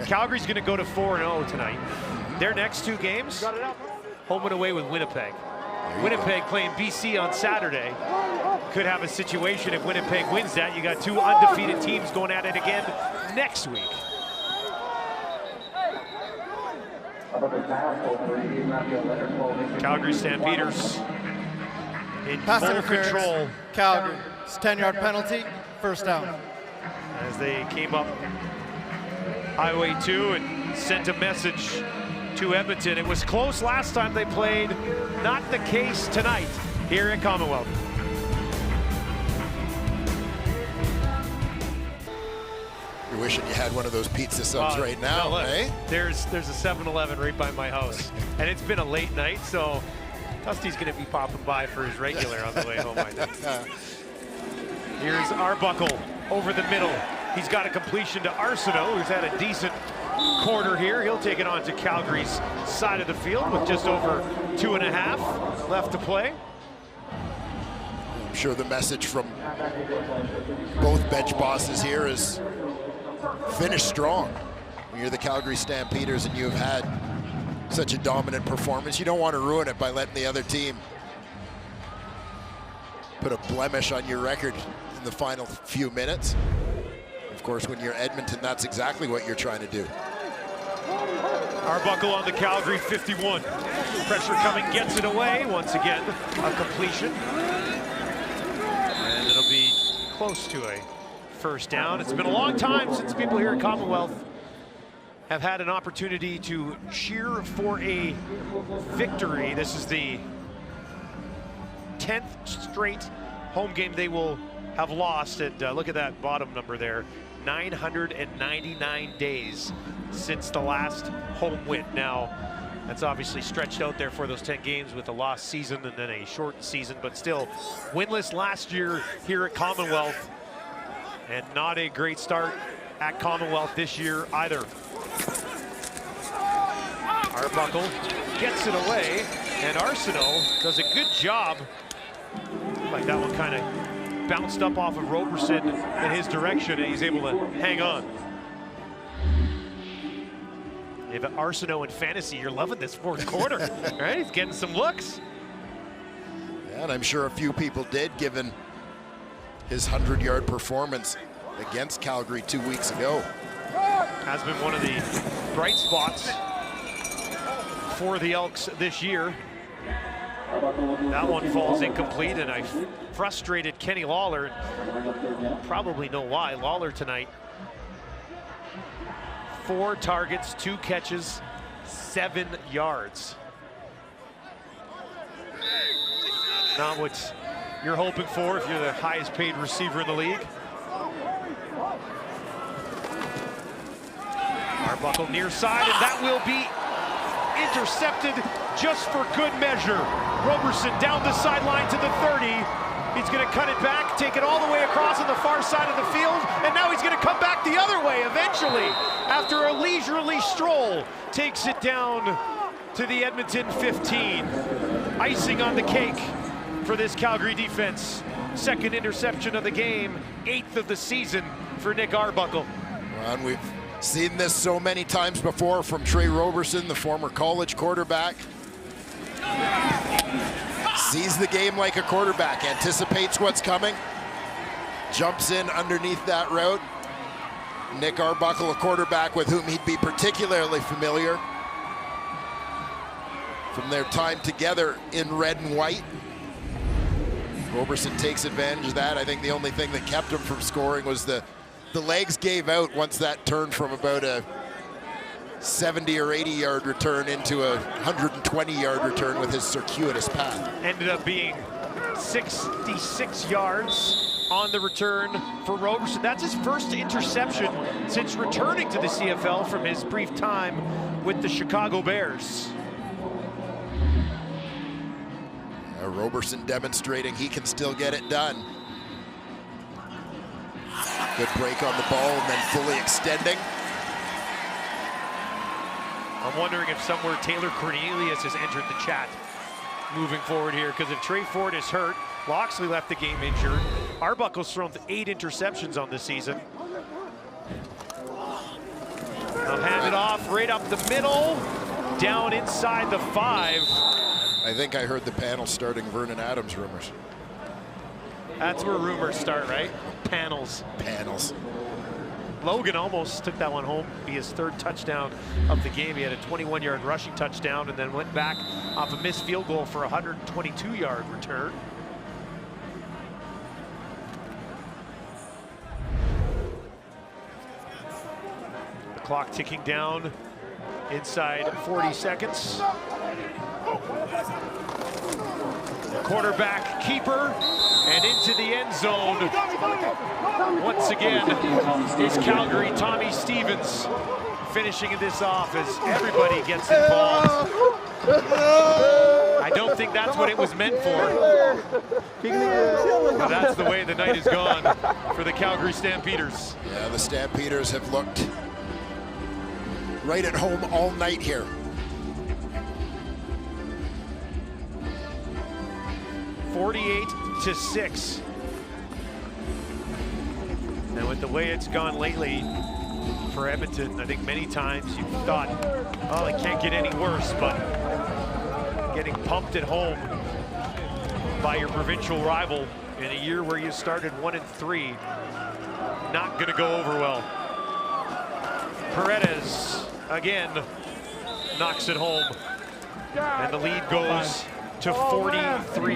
Calgary's going to go to 4-0 tonight. Their next two games, home and away with Winnipeg. Winnipeg playing BC on Saturday. Could have a situation if Winnipeg wins that. You got two undefeated teams going at it again next week. Calgary Stampeders in Pass full interference. control. Calgary. It's a 10-yard penalty, first down. As they came up Highway 2 and sent a message to Edmonton. It was close last time they played. Not the case tonight here at Commonwealth. You're wishing you had one of those pizza subs right now, no, look, eh? There's a 7-Eleven right by my house, and it's been a late night, so Dusty's going to be popping by for his regular on the way home, I think. Here's Arbuckle over the middle. He's got a completion to Arsenault, who's had a decent quarter here. He'll take it on to Calgary's side of the field with just over 2.5 left to play. I'm sure the message from both bench bosses here is finish strong. When you're the Calgary Stampeders and you have had such a dominant performance, you don't want to ruin it by letting the other team put a blemish on your record in the final few minutes. Of course, when you're Edmonton, that's exactly what you're trying to do. Arbuckle on the Calgary 51. Pressure coming, gets it away. Once again, a completion. And it'll be close to a first down. It's been a long time since people here at Commonwealth have had an opportunity to cheer for a victory. This is the 10th straight home game they will have lost. And look at that bottom number there. 999 days since the last home win. Now, that's obviously stretched out there for those 10 games with a lost season and then a shortened season, but still winless last year here at Commonwealth, and not a great start at Commonwealth this year either. Arbuckle gets it away, and Arsenault does a good job. Like that one kind of bounced up off of Roberson in his direction, and he's able to hang on. If Arsenault in fantasy, you're loving this fourth quarter, right? He's getting some looks. Yeah, and I'm sure a few people did, given his 100-yard performance against Calgary 2 weeks ago. Has been one of the bright spots for the Elks this year. That one falls incomplete, and I frustrated Kenny Lawler. Probably know why. Lawler tonight, 4 targets, 2 catches, 7 yards. Not what you're hoping for if you're the highest paid receiver in the league. Arbuckle near side, and that will be intercepted just for good measure. Roberson down the sideline to the 30. He's going to cut it back, take it all the way across on the far side of the field, and now he's going to come back the other way eventually. After a leisurely stroll, takes it down to the Edmonton 15. Icing on the cake for this Calgary defense. Second interception of the game, 8th of the season for Nick Arbuckle. Well, and we've Seen this so many times before from Trey Roberson, the former college quarterback. Sees the game like a quarterback, anticipates what's coming, jumps in underneath that route. Nick Arbuckle, a quarterback with whom he'd be particularly familiar from their time together in red and white. Roberson takes advantage of that. I think the only thing that kept him from scoring was the legs gave out once that turned from about a 70 or 80 yard return into a 120 yard return with his circuitous path. Ended up being 66 yards on the return for Roberson. That's his first interception since returning to the CFL from his brief time with the Chicago Bears. Roberson demonstrating he can still get it done. Good break on the ball and then fully extending. I'm wondering if somewhere Taylor Cornelius has entered the chat moving forward here, because if Trey Ford is hurt, Loxley left the game injured. Arbuckle's thrown 8 interceptions on this season. They'll hand it off right up the middle, down inside the 5. I think I heard the panel starting Vernon Adams rumors. That's where rumors start, right? Panels. Logan almost took that one home, be his 3rd touchdown of the game. He had a 21-yard rushing touchdown and then went back off a missed field goal for a 122-yard return. The clock ticking down inside 40 seconds. Quarterback keeper and into the end zone. Once again is Calgary. Tommy Stevens finishing this off as everybody gets involved. I don't think that's what it was meant for. But that's the way the night has gone for the Calgary Stampeders. Yeah, the Stampeders have looked right at home all night here. 48-6. And with the way it's gone lately for Edmonton, I think many times you've thought, oh, it can't get any worse, but getting pumped at home by your provincial rival in a year where you started 1-3, not gonna go over well. Paredes again knocks it home, and the lead goes to 43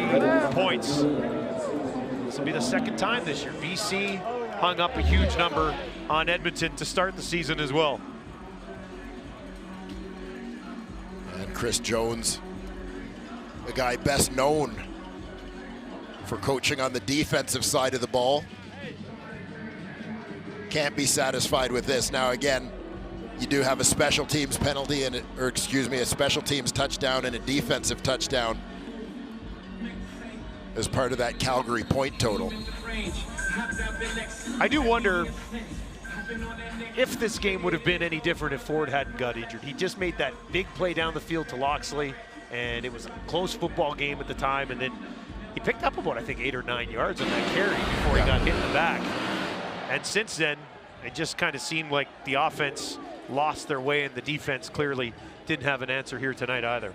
points. This will be the 2nd time this year. BC hung up a huge number on Edmonton to start the season as well. And Chris Jones, a guy best known for coaching on the defensive side of the ball, can't be satisfied with this. Now again, you do have a special teams penalty and a special teams touchdown and a defensive touchdown as part of that Calgary point total. I do wonder if this game would have been any different if Ford hadn't got injured. He just made that big play down the field to Loxley, and it was a close football game at the time, and then he picked up about, I think, 8 or 9 yards on that carry before he got hit in the back. And since then, it just kind of seemed like the offense lost their way, and the defense clearly didn't have an answer here tonight either.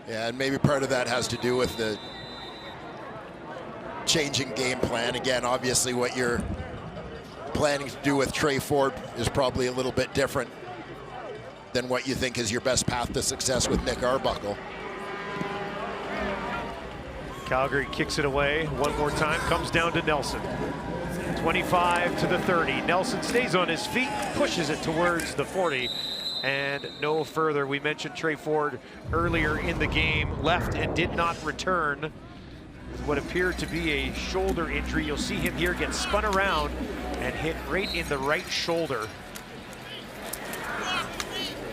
Yeah, and maybe part of that has to do with the changing game plan. Again, obviously what you're planning to do with Trey Ford is probably a little bit different than what you think is your best path to success with Nick Arbuckle. Calgary kicks it away one more time, comes down to Nelson. 25 to the 30. Nelson stays on his feet, pushes it towards the 40, and no further. We mentioned Trey Ford earlier in the game, left and did not return. What appeared to be a shoulder injury. You'll see him here get spun around and hit right in the right shoulder.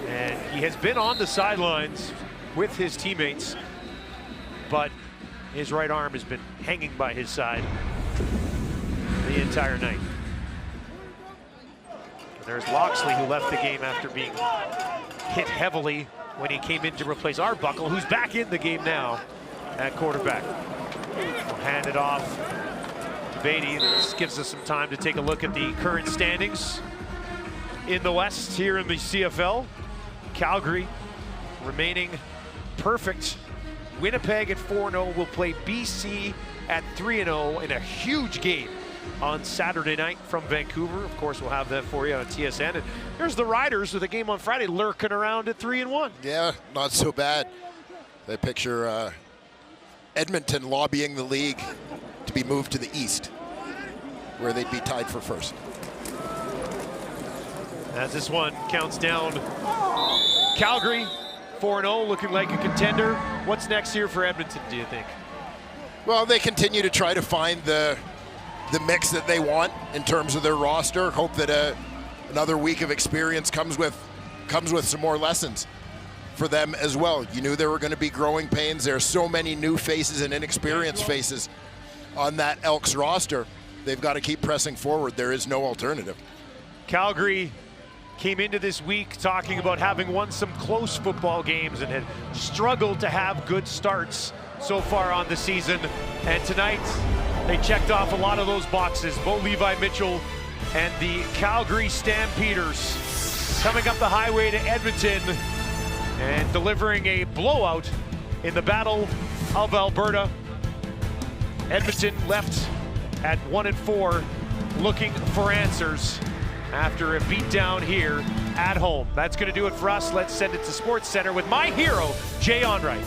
And he has been on the sidelines with his teammates, but his right arm has been hanging by his side the entire night. And there's Loxley, who left the game after being hit heavily when he came in to replace Arbuckle, who's back in the game now at quarterback. We'll hand it off to Beatty. This gives us some time to take a look at the current standings. in the West here in the CFL. Calgary remaining perfect. Winnipeg at 4-0 will play BC at 3-0 in a huge game on Saturday night from Vancouver. Of course, we'll have that for you on TSN. And there's the Riders with a game on Friday lurking around at 3-1. Yeah, not so bad. They picture Edmonton lobbying the league to be moved to the East, where they'd be tied for first. As this one counts down, Calgary 4-0, looking like a contender. What's next here for Edmonton, do you think? Well, they continue to try to find the mix that they want in terms of their roster. Hope that another week of experience comes with some more lessons for them as well. You knew there were going to be growing pains. There are so many new faces and inexperienced faces on that Elks roster. They've got to keep pressing forward. There is no alternative. Calgary came into this week talking about having won some close football games and had struggled to have good starts so far on the season. And tonight, they checked off a lot of those boxes. Bo Levi Mitchell and the Calgary Stampeders coming up the highway to Edmonton and delivering a blowout in the Battle of Alberta. Edmonton left at 1-4, looking for answers after a beatdown here at home. That's going to do it for us. Let's send it to Sports Center with my hero, Jay Onright.